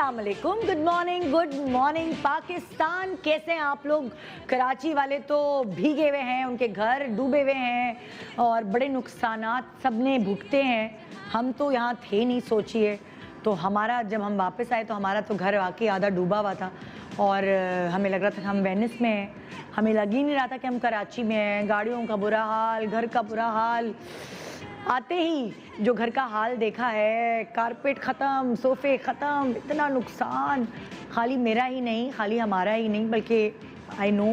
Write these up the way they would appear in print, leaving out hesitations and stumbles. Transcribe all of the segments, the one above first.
अस्सलाम वालेकुम, good morning Pakistan. कैसे हैं आप लोग? कराची वाले तो भीगे हुए हैं, उनके घर डूबे हुए हैं और बड़े नुकसानात सबने भुगते हैं। हम तो यहाँ थे नहीं, सोचिए। तो हमारा जब हम वापस आए तो हमारा तो घर वाकई आधा डूबा हुआ था और हमें लग रहा था कि हम वेनिस में हैं। हमें लग ही नहीं रहा था कि हम कराची में हैं। गाड़ियों का बुरा हाल, घर का बुरा हाल। आते ही जो घर का हाल देखा है, कारपेट ख़त्म, सोफ़े ख़त्म, इतना नुकसान। खाली मेरा ही नहीं, खाली हमारा ही नहीं, बल्कि आई नो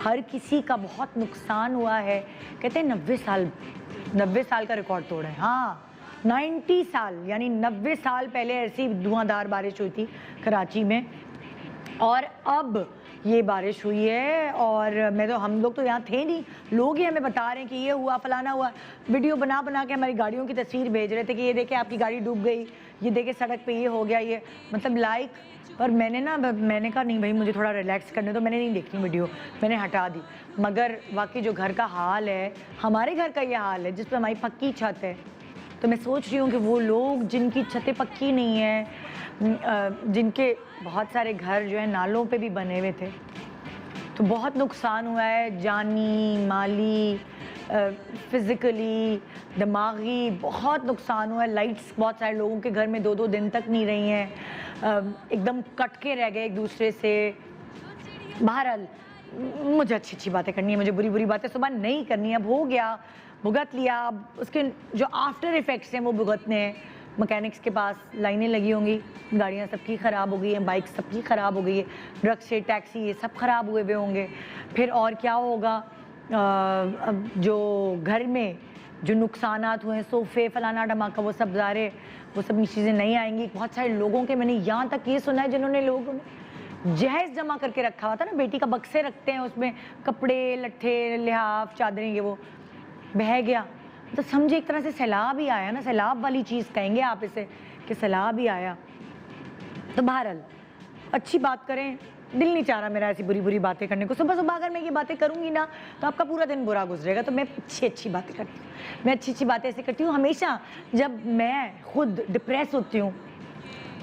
हर किसी का बहुत नुकसान हुआ है। कहते हैं 90 साल का रिकॉर्ड तोड़ा है। हाँ, 90 साल, यानी 90 साल पहले ऐसी धुआंधार बारिश हुई थी कराची में और अब ये बारिश हुई है। और हम लोग तो यहाँ थे नहीं, लोग ही हमें बता रहे हैं कि ये हुआ, फलाना हुआ। वीडियो बना बना के हमारी गाड़ियों की तस्वीर भेज रहे थे कि ये देखे आपकी गाड़ी डूब गई, ये देखे सड़क पे ये हो गया, ये मतलब लाइक। पर मैंने कहा नहीं भाई, मुझे थोड़ा रिलैक्स करने दो, मैंने नहीं देखनी वीडियो, मैंने हटा दी। मगर वाकई जो घर का हाल है, हमारे घर का ये हाल है जिस पर हमारी पक्की छत है। तो मैं सोच रही हूँ कि वो लोग जिनकी छतें पक्की नहीं है, जिनके बहुत सारे घर जो है नालों पे भी बने हुए थे, तो बहुत नुकसान हुआ है, जानी माली, फिज़िकली, दिमागी बहुत नुकसान हुआ है। लाइट्स बहुत सारे लोगों के घर में 2-2 दिन तक नहीं रही हैं, एकदम कट के रह गए एक दूसरे से। बहरहाल मुझे अच्छी बातें करनी है, मुझे बुरी बातें सुबह नहीं करनी है। अब हो गया, भुगत लिया। अब उसके जो आफ्टर इफ़ेक्ट्स हैं वो भुगतने हैं। मैकेनिक्स के पास लाइनें लगी होंगी, गाड़ियाँ सबकी ख़राब हो गई हैं, बाइक सबकी ख़राब हो गई है, ट्रक से टैक्सी ये सब ख़राब हुए हुए होंगे। फिर और क्या होगा? अब जो घर में जो नुकसानात हुए हैं, सोफ़े फलाना धमाका, वो सब ज़ारे, वो सब चीज़ें नहीं आएंगी। बहुत सारे लोगों के, मैंने यहाँ तक ये सुना है जिन्होंने लोगों ने जहेज़ जमा करके रखा हुआ था ना, बेटी का बक्से रखते हैं, उसमें कपड़े लट्ठे लिहाफ चादरें, ये वो बह गया। तो समझे एक तरह से सैलाब ही आया ना, सैलाब वाली चीज़ कहेंगे आप इसे, कि सैलाब ही आया। तो बहरहाल अच्छी बात करें, दिल नहीं चाह रहा मेरा ऐसी बुरी बातें करने को। सुबह अगर मैं ये बातें करूँगी ना तो आपका पूरा दिन बुरा गुजरेगा। तो मैं अच्छी बातें करती हूँ, मैं अच्छी बातें ऐसे करती हूँ। हमेशा जब मैं खुद डिप्रेस होती हूँ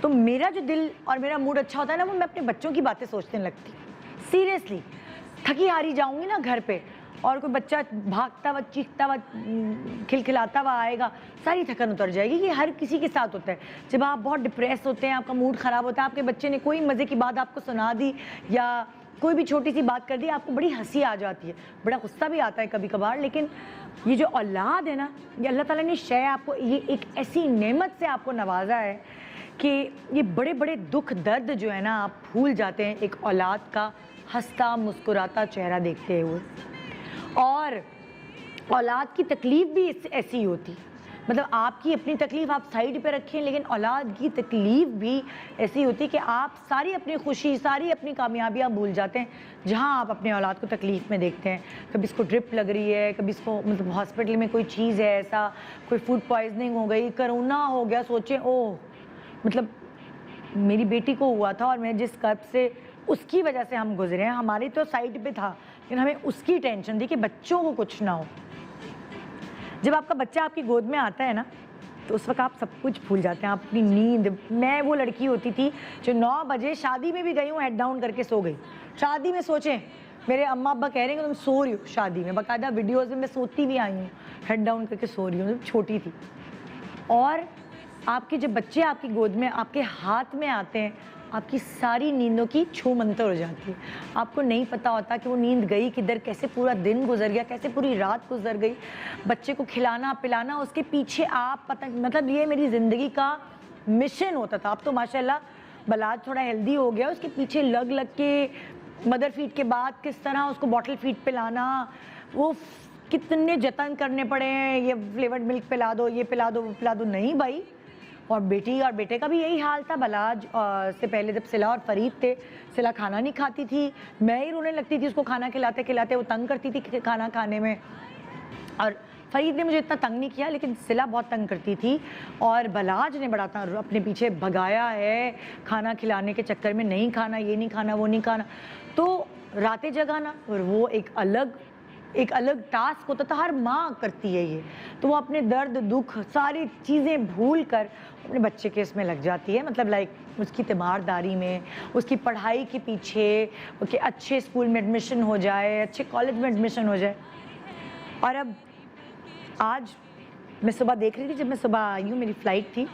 तो मेरा जो दिल और मेरा मूड अच्छा होता है ना, वो मैं अपने बच्चों की बातें सोचने लगती हूँ। सीरियसली थकी हारी जाऊँगी ना घर पे और कोई बच्चा भागता हुआ, चीखता हुआ, खिलखिलाता हुआ आएगा, सारी थकन उतर जाएगी। ये हर किसी के साथ होता है। जब आप बहुत डिप्रेस होते हैं, आपका मूड ख़राब होता है, आपके बच्चे ने कोई मज़े की बात आपको सुना दी या कोई भी छोटी सी बात कर दी, आपको बड़ी हंसी आ जाती है, बड़ा गुस्सा भी आता है कभी कभार। लेकिन ये जो औलाद है ना, ये अल्लाह ताला ने शय आपको, ये एक ऐसी नेमत से आपको नवाजा है कि ये बड़े बड़े दुख दर्द जो है ना, आप भूल जाते हैं एक औलाद का हंसता मुस्कुराता चेहरा देखते हुए। और औलाद की तकलीफ़ भी ऐसी होती, मतलब आपकी अपनी तकलीफ़ आप साइड पे रखें, लेकिन औलाद की तकलीफ़ भी ऐसी होती कि आप सारी अपनी खुशी, सारी अपनी कामयाबियाँ भूल जाते हैं जहाँ आप अपने औलाद को तकलीफ़ में देखते हैं। कभी इसको ड्रिप लग रही है, कभी इसको मतलब हॉस्पिटल में कोई चीज़ है, ऐसा कोई फूड पॉइजनिंग हो गई, कोरोना हो गया। सोचें, ओह, मतलब मेरी बेटी को हुआ था और मैं जिस कर्ब से उसकी वजह से हम गुजरे हैं, हमारी तो साइड पे था, लेकिन हमें उसकी टेंशन थी कि बच्चों को कुछ ना हो। जब आपका बच्चा आपकी गोद में आता है ना, तो उस वक्त आप सब कुछ भूल जाते हैं, अपनी नींद। मैं वो लड़की होती थी जो 9 बजे शादी में भी गई हूँ, हेड डाउन करके सो गई। शादी में सोचें, मेरे अम्मा अब्बा कह रहे हैं कि तुम सो रही हो शादी में, बाकायदा वीडियोज़ में मैं सोती भी आई हूँ, हेड डाउन करके सो रही हूँ, छोटी थी। और आपके जब बच्चे आपकी गोद में, आपके हाथ में आते हैं, आपकी सारी नींदों की छू मंतर हो जाती है। आपको नहीं पता होता कि वो नींद गई किधर, कैसे पूरा दिन गुजर गया, कैसे पूरी रात गुजर गई। बच्चे को खिलाना पिलाना, उसके पीछे आप पता, मतलब ये मेरी ज़िंदगी का मिशन होता था। अब तो माशाल्लाह बलाद थोड़ा हेल्दी हो गया, उसके पीछे लग लग के मदर फीड के बाद किस तरह उसको बॉटल फीड पिलाना, वो कितने जतन करने पड़े हैं। ये फ्लेवर्ड मिल्क पिला दो, ये पिला दो, वो पिला दो, नहीं भाई। और बेटी और बेटे का भी यही हाल था। बलाज से पहले जब सिला और फरीद थे, सिला खाना नहीं खाती थी, मैं ही रोने लगती थी उसको खाना खिलाते खिलाते, वो तंग करती थी खाना खाने में। और फरीद ने मुझे इतना तंग नहीं किया, लेकिन सिला बहुत तंग करती थी और बलाज ने बड़ा अपने पीछे भगाया है खाना खिलाने के चक्कर में। नहीं खाना, ये नहीं खाना, वो नहीं खाना, तो रातें जगाना, और वो एक अलग एक अलग टास्क होता था, हर माँ करती है ये। तो वो अपने दर्द दुख सारी चीज़ें भूल कर अपने बच्चे के इसमें लग जाती है, मतलब लाइक उसकी तीमारदारी में, उसकी पढ़ाई के पीछे, उसके अच्छे स्कूल में एडमिशन हो जाए, अच्छे कॉलेज में एडमिशन हो जाए। और अब आज मैं सुबह देख रही थी, जब मैं सुबह आई हूँ, मेरी फ़्लाइट थी,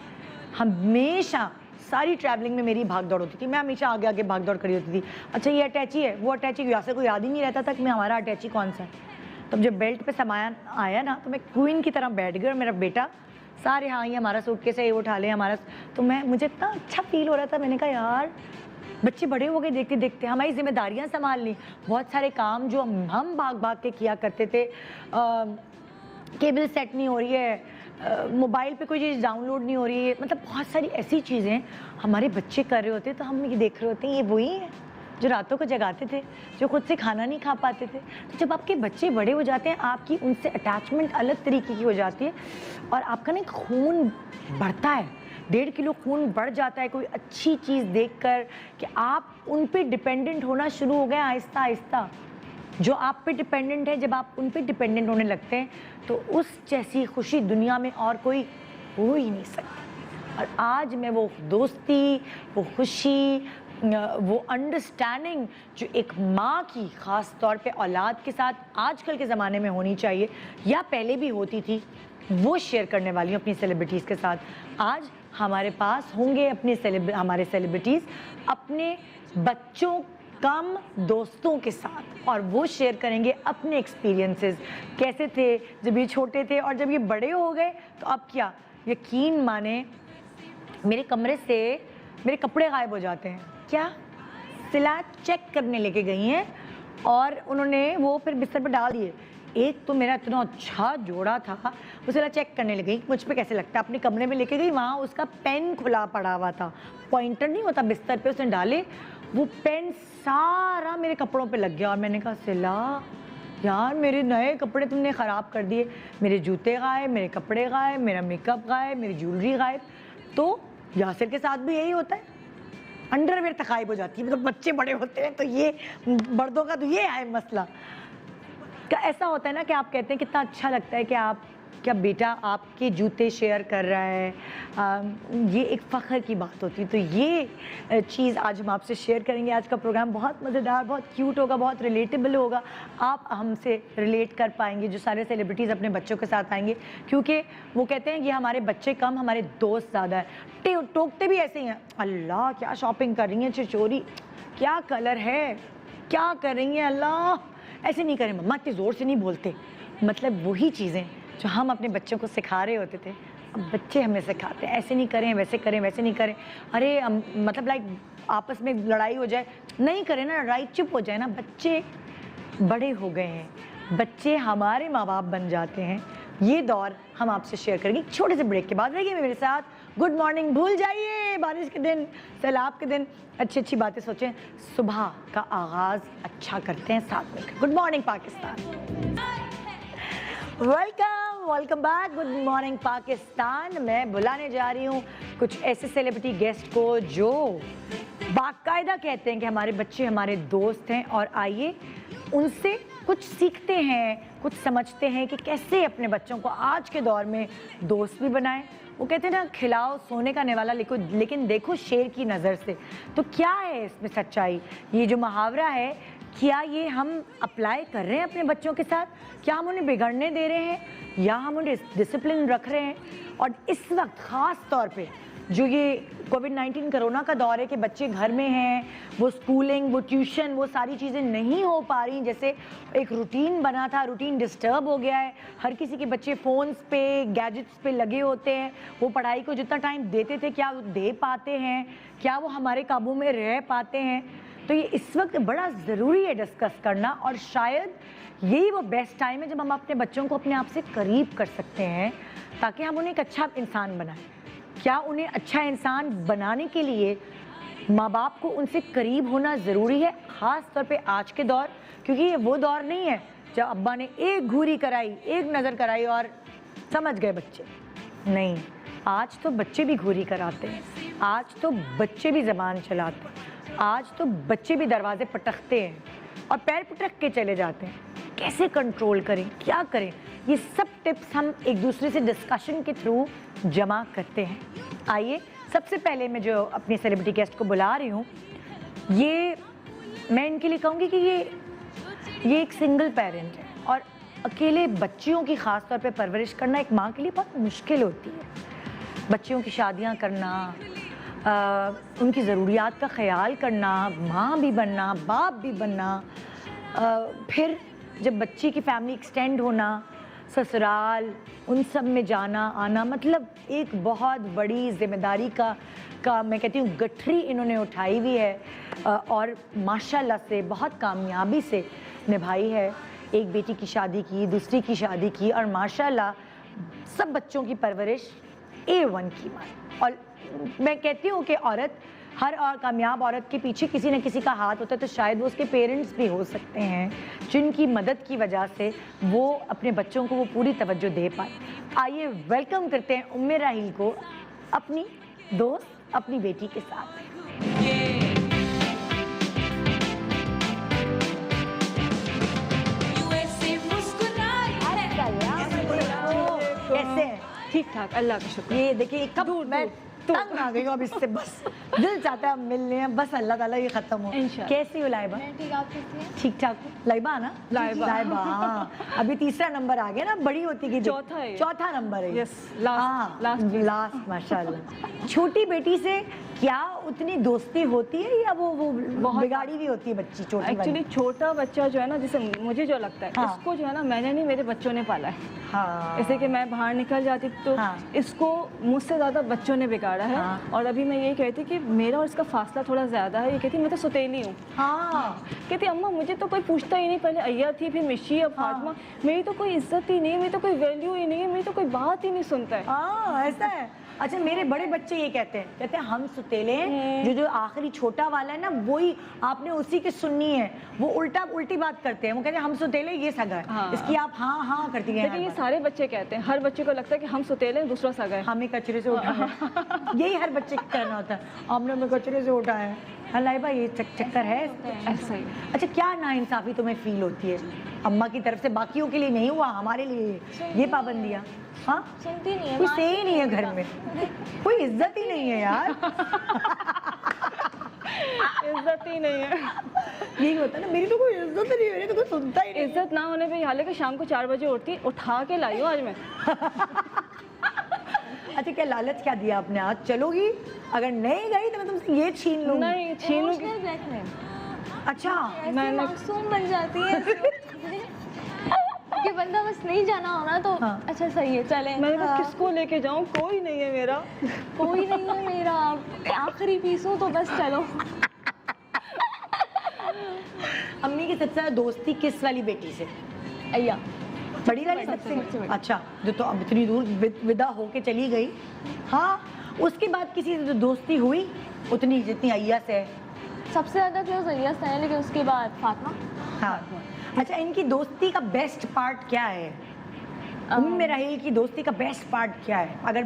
हमेशा सारी ट्रैवलिंग में मेरी भाग दौड़ होती थी, मैं हमेशा आगे आगे भाग दौड़ करी होती थी। अच्छा ये अटैची है, वो अटैची, यहाँ से कोई याद ही नहीं रहता था कि मैं हमारा अटैची कौन सा है। तब जब बेल्ट पे सामान आया ना, तो मैं क्वीन की तरह बैठ गई और मेरा बेटा सारे, हाँ ये हमारा सूटकेस है, ये उठा ले हमारा। तो मुझे इतना अच्छा फील हो रहा था। मैंने कहा यार बच्चे बड़े हो गए देखते देखते, हमारी जिम्मेदारियाँ संभाल ली। बहुत सारे काम जो हम भाग भाग के किया करते थे, केबल सेट नहीं हो रही है, मोबाइल पे कोई चीज़ डाउनलोड नहीं हो रही है, मतलब बहुत सारी ऐसी चीज़ें हमारे बच्चे कर रहे होते, तो हम ये देख रहे होते हैं ये वही है जो रातों को जगाते थे, जो खुद से खाना नहीं खा पाते थे। तो जब आपके बच्चे बड़े हो जाते हैं, आपकी उनसे अटैचमेंट अलग तरीके की हो जाती है और आपका ना खून बढ़ता है, 1.5 किलो खून बढ़ जाता है कोई अच्छी चीज़ देखकर, कि आप उन पे डिपेंडेंट होना शुरू हो गए आहिस्ता आहिस्ता। जो आप पे डिपेंडेंट है, जब आप उन पे डिपेंडेंट होने लगते हैं, तो उस जैसी खुशी दुनिया में और कोई हो ही नहीं सकती। और आज मैं वो दोस्ती, वो खुशी, वो अंडरस्टैंडिंग जो एक माँ की ख़ास तौर पे औलाद के साथ आजकल के ज़माने में होनी चाहिए, या पहले भी होती थी, वो शेयर करने वाली हूँ अपनी सेलिब्रिटीज़ के साथ। आज हमारे पास होंगे हमारे सेलिब्रिटीज़ अपने बच्चों कम दोस्तों के साथ, और वो शेयर करेंगे अपने एक्सपीरियंसेस, कैसे थे जब ये छोटे थे और जब ये बड़े हो गए तो अब क्या। यकीन माने मेरे कमरे से मेरे कपड़े गायब हो जाते हैं, क्या सिला चेक करने लेके गई हैं और उन्होंने वो फिर बिस्तर पर डाल दिए। एक तो मेरा इतना अच्छा जोड़ा था, वो सिला चेक करने लग गई मुझ पे कैसे लगता है, अपने कमरे में लेके गई, वहाँ उसका पेन खुला पड़ा हुआ था, पॉइंटर नहीं होता बिस्तर पे, उसने डाले, वो पेन सारा मेरे कपड़ों पे लग गया। और मैंने कहा सिला यार मेरे नए कपड़े तुमने ख़राब कर दिए, मेरे जूते गायब, मेरे कपड़े गायब, मेरा मेकअप गायब, मेरी ज्वेलरी गायब। तो यासिर के साथ भी यही होता है, अंडरवेयर तक गायब हो जाती है, मतलब बच्चे बड़े होते हैं तो ये मर्दों का तो ये है मसला। ऐसा होता है ना कि आप कहते हैं कितना अच्छा लगता है कि आप क्या बेटा आपके जूते शेयर कर रहा है, ये एक फ़ख्र की बात होती है। तो ये चीज़ आज हम आपसे शेयर करेंगे। आज का प्रोग्राम बहुत मज़ेदार, बहुत क्यूट होगा, बहुत रिलेटेबल होगा, आप हमसे रिलेट कर पाएंगे जो सारे सेलिब्रिटीज़ अपने बच्चों के साथ आएंगे, क्योंकि वो कहते हैं कि हमारे बच्चे कम, हमारे दोस्त ज़्यादा है। टोकते भी ऐसे ही हैं, अल्लाह क्या शॉपिंग कर रही हैं चिचोरी, क्या कलर है, क्या कर रही हैं, अल्लाह ऐसे नहीं करें मम्मा, इतने ज़ोर से नहीं बोलते। मतलब वही चीज़ें जो हम अपने बच्चों को सिखा रहे होते थे, अब बच्चे हमें सिखाते हैं, ऐसे नहीं करें, वैसे करें, वैसे नहीं करें। अरे मतलब लाइक आपस में लड़ाई हो जाए, नहीं करें ना लड़ाई, चुप हो जाए ना। बच्चे बड़े हो गए हैं, बच्चे हमारे माँ बाप बन जाते हैं। ये दौर हम आपसे शेयर करेंगे छोटे से ब्रेक के बाद। रहिए मेरे साथ। गुड मॉर्निंग भूल जाइए, बारिश के दिन, सैलाब के दिन अच्छी अच्छी बातें सोचें, सुबह का आगाज़ अच्छा करते हैं साथ में। Good morning Pakistan, welcome back, good morning Pakistan. मैं बुलाने जा रही हूँ कुछ ऐसे सेलिब्रिटी गेस्ट को जो बाकायदा कहते हैं कि हमारे बच्चे हमारे दोस्त हैं, और आइए उनसे कुछ सीखते हैं, कुछ समझते हैं कि कैसे अपने बच्चों को आज के दौर में दोस्त भी बनाएं। वो कहते हैं ना, खिलाओ सोने का निवाला लेकिन देखो शेर की नज़र से। तो क्या है इसमें सच्चाई? ये जो मुहावरा है, क्या ये हम अप्लाई कर रहे हैं अपने बच्चों के साथ? क्या हम उन्हें बिगड़ने दे रहे हैं या हम उन्हें डिसिप्लिन रख रहे हैं? और इस वक्त ख़ास तौर पे जो ये कोविड-19 कोरोना का दौर है कि बच्चे घर में हैं, वो स्कूलिंग, वो ट्यूशन, वो सारी चीज़ें नहीं हो पा रही। जैसे एक रूटीन बना था, रूटीन डिस्टर्ब हो गया है। हर किसी के बच्चे फ़ोन्स पे, गैजेट्स पे लगे होते हैं। वो पढ़ाई को जितना टाइम देते थे, क्या वो दे पाते हैं? क्या वो हमारे काबू में रह पाते हैं? तो ये इस वक्त बड़ा ज़रूरी है डिस्कस करना, और शायद यही वो बेस्ट टाइम है जब हम अपने बच्चों को अपने आप से करीब कर सकते हैं, ताकि हम उन्हें एक अच्छा इंसान बनाएं। क्या उन्हें अच्छा इंसान बनाने के लिए माँ बाप को उनसे करीब होना ज़रूरी है, ख़ास तौर पे आज के दौर? क्योंकि ये वो दौर नहीं है जब अब्बा ने एक घूरी कराई, एक नज़र कराई और समझ गए बच्चे। नहीं, आज तो बच्चे भी घूरी कराते हैं, आज तो बच्चे भी ज़बान चलाते हैं, आज तो बच्चे भी दरवाजे पटकते हैं और पैर पटक के चले जाते हैं। कैसे कंट्रोल करें, क्या करें, ये सब टिप्स हम एक दूसरे से डिस्कशन के थ्रू जमा करते हैं। आइए, सबसे पहले मैं जो अपने सेलिब्रिटी गेस्ट को बुला रही हूँ, ये मैं इनके लिए कहूँगी कि ये एक सिंगल पेरेंट है और अकेले बच्चियों की ख़ास तौर पे परवरिश करना एक माँ के लिए बहुत मुश्किल होती है। बच्चियों की शादियाँ करना, उनकी ज़रूरियात का ख्याल करना, माँ भी बनना, बाप भी बनना, फिर जब बच्ची की फैमिली एक्सटेंड होना, ससुराल, उन सब में जाना आना, मतलब एक बहुत बड़ी जिम्मेदारी का मैं कहती हूँ गठरी इन्होंने उठाई हुई है और माशाल्लाह से बहुत कामयाबी से निभाई है। एक बेटी की शादी की, दूसरी की शादी की और माशाल्लाह सब बच्चों की परवरिश A1 की माँ। और मैं कहती हूँ कि औरत, हर और कामयाब औरत के पीछे किसी न किसी का हाथ होता है, तो शायद वो उसके पेरेंट्स भी हो सकते हैं जिनकी मदद की वजह से वो अपने बच्चों को वो पूरी तवज्जो दे पाए। आइए वेलकम करते हैं उम्मे राहील को अपनी दोस्त, अपनी बेटी के साथ। कैसे हैं? ठीक ठाक, अल्लाह का शुक्र। ये देखिए कब मैं तंग आ गई हूँ अब इससे, बस दिल चाहता है मिलने हैं, बस अल्लाह ताला ये खत्म हो। कैसी हो लाइबा? ठीक, आप कैसी हैं? ठीक ठाक हूँ। लाइबा ना? लाइबा। हाँ, अभी तीसरा नंबर आ गया ना, बड़ी होती गई। चौथा है। चौथा नंबर है। यस, लास्ट माशाल्लाह। छोटी बेटी से क्या उतनी दोस्ती होती है या वो बिगाड़ी भी होती है बच्ची छोटी? एक्चुअली छोटा बच्चा जो है ना, जैसे मुझे जो लगता है, हाँ। इसको जो है ना मैंने नहीं, मेरे बच्चों ने पाला है। हाँ। जैसे कि मैं बाहर निकल जाती तो हाँ। इसको मुझसे ज़्यादा बच्चों ने बिगाड़ा है। हाँ। और अभी मैं यही कहती कि मेरा और इसका फासला थोड़ा ज़्यादा है। ये कहती मैं तो सुतेली हूँ। हाँ। कहती अम्मा मुझे तो कोई पूछता ही नहीं, पहले अय्या थी, फिर मिशी, अब फातिमा। मेरी तो कोई इज्जत ही नहीं है, मेरी तो कोई वैल्यू ही नहीं है, मेरी तो कोई बात ही नहीं सुनता है। हाँ, ऐसा है। अच्छा, मेरे बड़े बच्चे ये कहते हैं हम सुतेले हैं, जो आखिरी छोटा वाला है ना, वही आपने उसी की सुननी है। वो उल्टी बात करते हैं, वो कहते हैं हम सुतेले, ये सगा है। हाँ। इसकी आप हाँ हाँ करती हैं। लेकिन ये सारे बच्चे कहते हैं, हर बच्चे को लगता है कि हम सुतेले हैं, दूसरा सगा है। हमें कचरे से उठा है। यही हर बच्चे का कहना होता है, हमने हमें कचरे से उठा है। हलाई भाई, ये चक्कर है ऐसा ही। अच्छा, क्या नाइंसाफी तुम्हें फील होती है अम्मा की तरफ से? बाकियों के लिए नहीं हुआ, हमारे लिए ये पाबंदियाँ? हाँ, सुनती नहीं है, कोई से ही नहीं है घर में, कोई इज्जत ही नहीं है यार। इज्जत ही नहीं है। यही होता है ना, मेरी तो कोई इज्जत नहीं है, मेरी तो कोई सुनता ही नहीं। इज्जत ना होने पे हालांकि शाम को 4 बजे उठती, उठा के लाई हूँ आज मैं। अच्छा, क्या लालच क्या दिया आपने? आज चलोगी? अगर नहीं गई तो मैं तुमसे ये छीन लूंगी। नहीं छीनूंगी। Emotional blackmail. अच्छा, ऐसे मासूम बन जाती है कि बंदा बस नहीं जाना हो ना तो हाँ। अच्छा सही है, चले। मैंने कहा किसको लेके जाऊँ, कोई नहीं है मेरा। कोई नहीं है मेरा, आखिरी पीस हूँ तो बस चलो। अम्मी की सबसे ज्यादा दोस्ती किस वाली बेटी से? अय्या। बड़ी वाली सबसे? अच्छा, जो तो अब इतनी दूर विदा होके चली गई। हाँ, उसके बाद किसी से तो दोस्ती हुई उतनी जितनी अय्या से है? सबसे ज़्यादा क्लोज अय्या से है, लेकिन उसके बाद फातिमा। हाँ। अच्छा, इनकी दोस्ती का बेस्ट पार्ट क्या है? उम्मे राहील की दोस्ती का बेस्ट पार्ट क्या है? अगर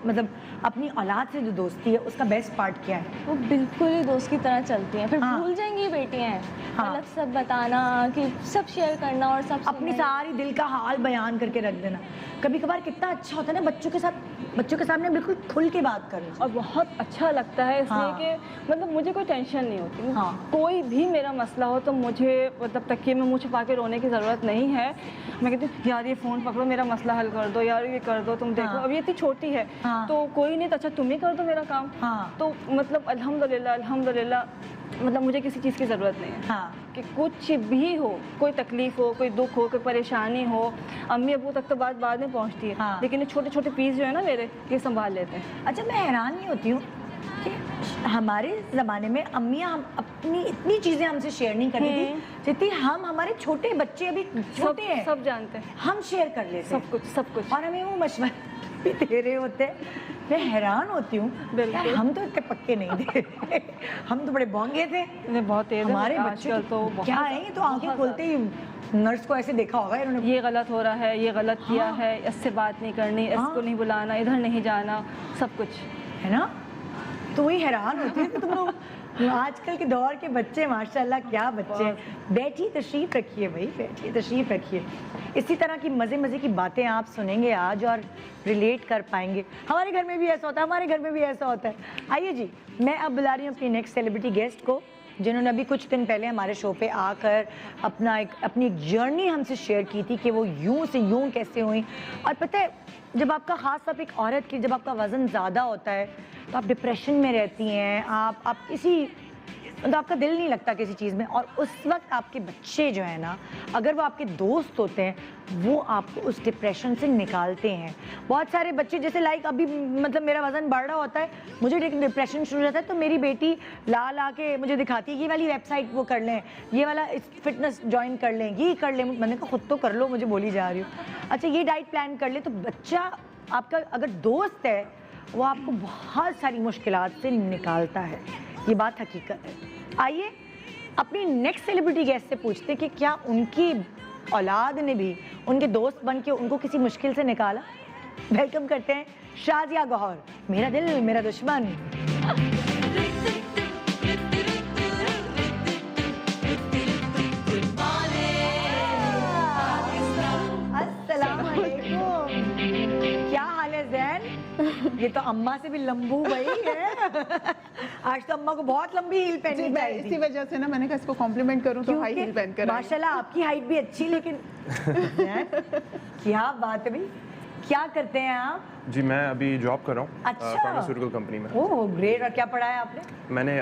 मतलब अपनी औलाद से जो दोस्ती है उसका बेस्ट पार्ट क्या है? वो बिल्कुल ही दोस्त की तरह चलती हैं, फिर हाँ। भूल जाएंगी ये बेटियां हैं। हाँ। मतलब सब बताना कि सब शेयर करना और सब अपनी सारी दिल का हाल बयान करके रख देना। कभी कभार कितना अच्छा होता है ना बच्चों के सामने बिल्कुल खुल के बात करना। और बहुत अच्छा लगता है इसलिए हाँ। कि मतलब मुझे कोई टेंशन नहीं होती। हाँ। कोई भी मेरा मसला हो तो मुझे मतलब तकिए में मुँह छुपा के रोने की ज़रूरत नहीं है। मैं कहती हूँ यार ये फ़ोन पकड़ो, मेरा मसला हल कर दो, यार ये कर दो, तुम देखो। हाँ। अब ये इतनी छोटी है। हाँ। तो कोई नहीं, तो अच्छा तुम ही कर दो मेरा काम। हाँ। तो मतलब अल्हम्दुलिल्लाह मतलब मुझे किसी चीज़ की ज़रूरत नहीं है। हाँ। कि कुछ भी हो, कोई तकलीफ हो, कोई दुख हो, कोई परेशानी हो, अम्मी अबू तक तो बात बाद में पहुंचती है। हाँ। लेकिन ये छोटे छोटे पीस जो है ना मेरे, ये संभाल लेते हैं। अच्छा, मैं हैरान नहीं होती हूँ कि हमारे ज़माने में अम्मियाँ हम अपनी इतनी चीज़ें हमसे शेयर नहीं करती थी जितनी हम हमारे छोटे बच्चे अभी छोटे हैं सब जानते हैं, हम शेयर कर लेते हैं सब कुछ। और हमें वो मशवरा भी दे रहे होते हैं। मैं हैरान होती हूँ, बिल्कुल। यार हम तो इतने पक्के नहीं थे। हम तो बड़े बोंगे थे। इन्हें बहुत तेज है, हमारे बच्चे आजकल तो बहुत क्या है, ये तो आंखें खोलते ही नर्स को ऐसे देखा होगा इन्होंने, ये गलत हो रहा है, ये गलत किया हाँ। है, इससे बात नहीं करनी, हाँ। इसको नहीं बुलाना, इधर नहीं जाना, सब कुछ है ना। तू ही हैरान होती है कि तुम लोग आजकल के दौर के बच्चे माशाल्लाह क्या बच्चे हैं। बैठिए तशरीफ रखिए भाई, बैठिए तशरीफ रखिए। इसी तरह की मज़े मज़े की बातें आप सुनेंगे आज और रिलेट कर पाएंगे। हमारे घर में भी ऐसा होता है, हमारे घर में भी ऐसा होता है। आइए जी, मैं अब बुला रही हूँ अपनी नेक्स्ट सेलिब्रिटी गेस्ट को, जिन्होंने अभी कुछ दिन पहले हमारे शो पे आकर अपनी एक जर्नी हमसे शेयर की थी कि वो यूं से यूं कैसे हुई। और पता है, जब आपका ख़ास तौर पे एक औरत की जब आपका वज़न ज़्यादा होता है तो आप डिप्रेशन में रहती हैं, आप किसी तो आपका दिल नहीं लगता किसी चीज़ में। और उस वक्त आपके बच्चे जो है ना, अगर वो आपके दोस्त होते हैं, वो आपको उस डिप्रेशन से निकालते हैं। बहुत सारे बच्चे जैसे लाइक अभी मतलब मेरा वज़न बढ़ रहा होता है, मुझे डिप्रेशन शुरू हो जाता है, तो मेरी बेटी ला के मुझे दिखाती है ये वाली वेबसाइट वो कर लें, ये वाला फिटनेस ज्वाइन कर लें, ये कर लें। मैंने कहा खुद तो कर लो, मुझे बोली जा रही हूँ। अच्छा ये डाइट प्लान कर ले। तो बच्चा आपका अगर दोस्त है, वो आपको बहुत सारी मुश्किलात से निकालता है, ये बात हकीकत है। आइए अपनी नेक्स्ट सेलिब्रिटी गेस्ट से पूछते हैं कि क्या उनकी औलाद ने भी उनके दोस्त बन के उनको किसी मुश्किल से निकाला। वेलकम करते हैं शाजिया गौहर, मेरा दिल मेरा दुश्मन। अस्सलाम वालेकुम, क्या हाल है जैन? ये तो अम्मा से भी लंबू भाई है। आज तो अम्मा को बहुत लंबी हील पहननी चाहिए इसी वजह से ना मैंने कहा इसको कॉम्प्लीमेंट करूं तो हाई हील पहन कर माशाल्लाह आपकी हाइट भी अच्छी, लेकिन क्या बात है भाई, क्या करते हैं आप? जी मैं अभी जॉब कर रहा हूँ अच्छा। फार्मास्यूटिकल कंपनी में। Oh great. और क्या पढ़ा है आपने? मैंने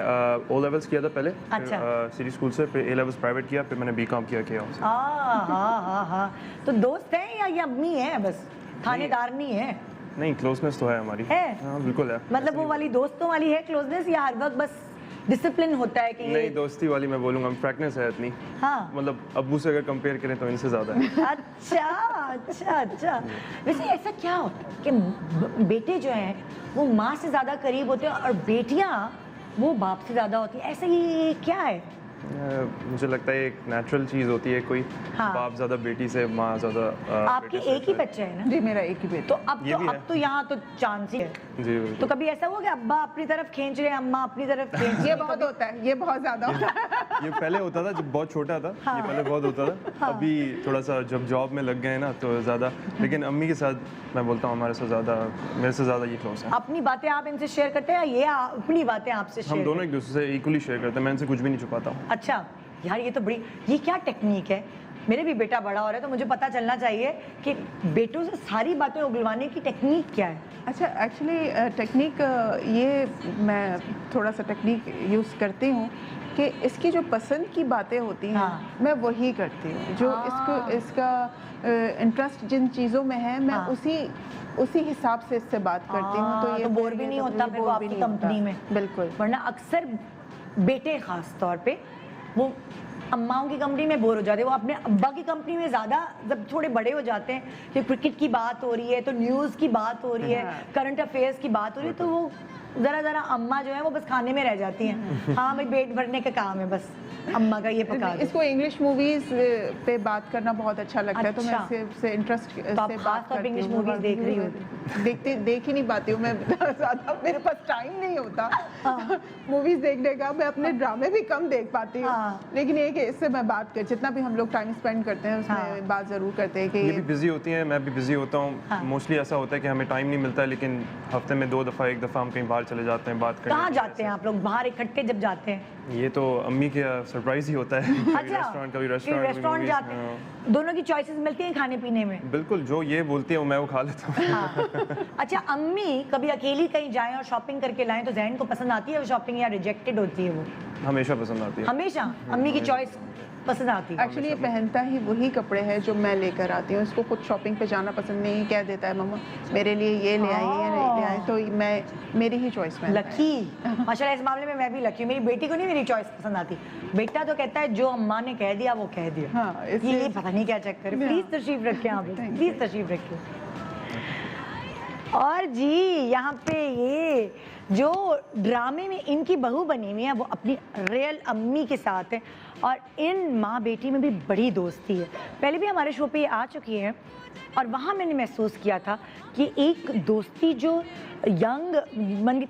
ओ लेवल्स किया था पहले, अच्छा। सिटी स्कूल से, फिर ए लेवल्स प्राइवेट किया, फिर मैंने बीकॉम किया से। हाँ। तो दोस्त हैं या ये अम्मी है बस, थानेदार नहीं है? नहीं, क्लोजनेस तो है हमारी। है? हाँ बिल्कुल है। मतलब वो वाली दोस्तों वाली है क्लोजनेस, या हर वक्त बस डिसिप्लिन होता है कि ये? नहीं, दोस्ती वाली मैं बोलूँगा, फ्रैंकनेस है इतनी। हाँ। मतलब अब्बू से अगर कंपेयर करें तो इनसे ज़्यादा है। अच्छा। वैसे ऐसा क्या होता है कि बेटे जो हैं वो माँ से ज़्यादा करीब होते हैं और बेटियाँ वो बाप से ज़्यादा होती हैं, ऐसा ये क्या है? मुझे लगता है एक नेचुरल चीज़ होती है, कोई हाँ। बाप ज़्यादा बेटी से, माँ ज़्यादा आपके बेटे से। एक ही बच्चे हैं ना? जी मेरा एक ही बेटा। तो ये भी है। अब तो यहाँ तो चांस ही है। जी बिल्कुल। तो कभी ऐसा हुआ कि अब्बा अपनी तरफ खींच रहे हैं, अम्मा अपनी तरफ खींच रही ये हैं? बहुत होता है, ये बहुत ज्यादा होता है। ये पहले होता था जब बहुत छोटा था। हाँ। ये पहले बहुत होता था। हाँ। अभी थोड़ा सा जब जॉब में लग गए हैं ना तो ज़्यादा, लेकिन अम्मी के साथ मैं बोलता हूँ हमारे से ज़्यादा, मेरे से ज़्यादा ये क्लोज है। अपनी बातें आप इनसे शेयर करते हैं या ये अपनी बातें आपसे शेयर? हम दोनों एक दूसरे से इक्वली शेयर करते हैं, मैं इनसे कुछ भी नहीं छुपाता हूँ। अच्छा यार, ये तो बड़ी, ये क्या टेक्निक है? मेरे भी बेटा बड़ा हो रहा है तो मुझे पता चलना चाहिए कि बेटों से सारी बातें उगलवाने की टेक्निक क्या है। अच्छा एक्चुअली टेक्निक ये मैं थोड़ा सा टेक्निक यूज़ करती हूँ कि इसकी जो पसंद की बातें होती हैं हाँ। मैं वही करती हूँ। जो इसका इंटरेस्ट जिन चीज़ों में है मैं हाँ। उसी हिसाब से इससे बात करती हूँ। तो ये तो बोर भी नहीं होता फिर वो बोर भी आपकी नहीं होता। कंपनी में? बिल्कुल। वरना अक्सर बेटे खास तौर पे वो अम्माओं की कंपनी में बोर हो जाते हैं, वो अपने अब्बा की कंपनी में ज़्यादा जब थोड़े बड़े हो जाते हैं कि क्रिकेट की बात हो रही है तो न्यूज़ की बात हो रही है, हाँ। करंट अफेयर्स की बात हो रही है, तो वो ज़रा अम्मा जो है वो बस खाने में रह जाती हैं। हाँ भाई पेट भरने का काम है बस अम्मा का, ये पका दो। इसको इंग्लिश मूवीज पे बात करना बहुत अच्छा लगता है। तो मैं अच्छा। इससे इंटरेस्ट से आप बात खास तौर पे करती इंग्लिश हूँ। मूवीज देख रही हो? देख ही नहीं पाती हूँ मैं ज़्यादा, मेरे पास टाइम नहीं होता मूवीज देखने का। मैं अपने ड्रामे भी कम देख पाती हूँ। हाँ। लेकिन ये कि इससे मैं बात कर, जितना भी हम लोग टाइम स्पेंड करते हैं उसमें हाँ। बात ज़रूर करते हैं कि ये भी बिजी होती हैं, मैं भी बिजी होता हूँ। हाँ। मोस्टली ऐसा होता है कि हमें टाइम नहीं मिलता है, लेकिन हफ्ते में 2 दफ़ा 1 दफ़ा हम कहीं बाहर चले जाते हैं बात करने। कहाँ जाते हैं आप लोग बाहर इकट्ठे जब जाते हैं? ये तो अम्मी के सरप्राइज ही होता है। रेस्टोरेंट, कभी रेस्टोरेंट, रेस्टोरेंट जाते हैं, दोनों की चॉइसेस मिलती हैं खाने पीने में? बिल्कुल, जो ये बोलती है मैं वो खा लेता हूँ। हाँ। अच्छा अम्मी कभी अकेली कहीं जाएं और शॉपिंग करके लाएं तो जहन को पसंद आती है वो शॉपिंग या रिजेक्टेड होती है वो? हमेशा पसंद आती है। हमेशा अम्मी की चॉइस पसंद आती है? एक्चुअली ये पहनता ही वही कपड़े हैं जो मैं लेकर आती हूँ। इसको खुद शॉपिंग पे जाना पसंद नहीं, कह देता है मम्मा मेरे लिए ये ले आई, ये ले आई। तो मैं मेरी ही चॉइस में लकी माशाल्लाह, इस मामले में मैं भी लकी हूँ। मेरी बेटी को नहीं मेरी चॉइस पसंद आती, बेटा तो कहता है जो अम्मा ने कह दिया वो कह दिया। हाँ, इसलिए- ये पता नहीं क्या चक्कर है। प्लीज तशरीफ रखें आप लोग, प्लीज तशरीफ रखिए। और जी यहाँ पे ये जो ड्रामे में इनकी बहू बनी हुई है वो अपनी रियल अम्मी के साथ है और इन माँ बेटी में भी बड़ी दोस्ती है। पहले भी हमारे शो पे ये आ चुकी है और वहाँ मैंने महसूस किया था कि एक दोस्ती जो यंग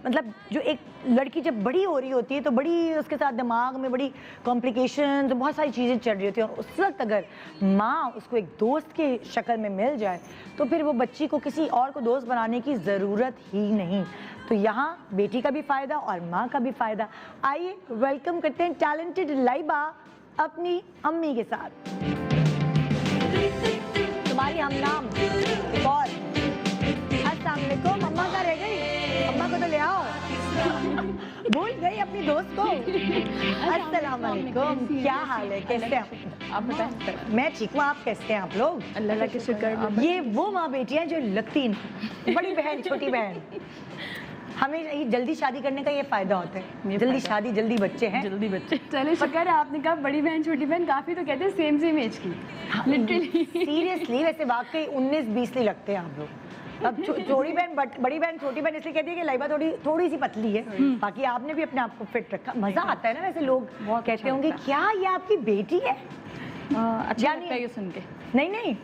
मतलब जो एक लड़की जब बड़ी हो रही होती है तो बड़ी उसके साथ दिमाग में बड़ी कॉम्प्लिकेशन तो बहुत सारी चीज़ें चल रही होती हैं और उस वक्त अगर माँ उसको एक दोस्त की शक्ल में मिल जाए तो फिर वो बच्ची को किसी और को दोस्त बनाने की ज़रूरत ही नहीं। तो यहाँ बेटी का भी फ़ायदा और माँ का भी फ़ायदा। आइए वेलकम करते हैं टैलेंटेड लाइबा अपनी अम्मी के साथ। तुम्हारी हम नाम और अस्सलाम वालेकुम। अम्मा का रह गई, अम्मा को तो ले आओ। भूल गई अपनी दोस्त को। अस्सलाम वालेकुम, क्या हाल है, कैसे हैं आप बताएं? मैं ठीक हूँ, आप कैसे हैं आप लोग? अल्लाह के शुक्र। ये वो माँ बेटियां जो लगती हैं, बड़ी बहन छोटी बहन। हमें ये जल्दी शादी करने का ये फायदा होता है, जल्दी शादी जल्दी बच्चे हैं। जल्दी बच्चे। चले शुक्र है आपने कहा बड़ी बहन छोटी बहन, काफी तो कहते हैं सेम एज की लिटरली। सीरियसली वैसे वाकई 19-20 लगते हैं आप लोग। अब छोटी बहन बड़ी बहन छोटी बहन इसलिए कहती है कि लाइबा थोड़ी सी पतली है, बाकी आपने भी अपने आप को फिट रखा। मजा आता है ना वैसे, लोग कहते होंगे क्या ये आपकी बेटी है? अच्छा लगता है ये सुन के। नहीं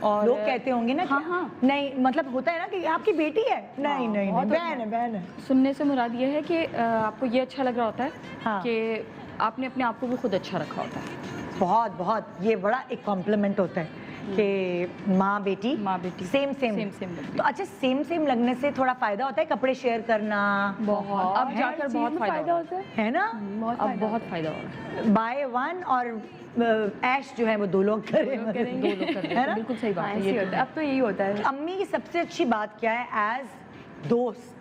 और लोग कहते होंगे ना हाँ, हाँ। नहीं मतलब होता है ना कि आपकी बेटी है। नहीं बहन है। सुनने से मुराद ये है कि आपको ये अच्छा लग रहा होता है हाँ। कि आपने अपने आप को भी खुद अच्छा रखा होता है। बहुत ये बड़ा एक कॉम्प्लीमेंट होता है कि माँ बेटी सेम तो अच्छा सेम लगने से थोड़ा फायदा होता है, कपड़े शेयर करना बहुत अब जाकर बहुत फायदा होता है ना। अब बहुत फायदा हो रहा है। बाय वन और ऐश जो है वो दो लोग करेंगे है ना। बिल्कुल सही बात है, ये होता है। अब तो यही होता है। अम्मी की सबसे अच्छी बात क्या है एज दोस्त?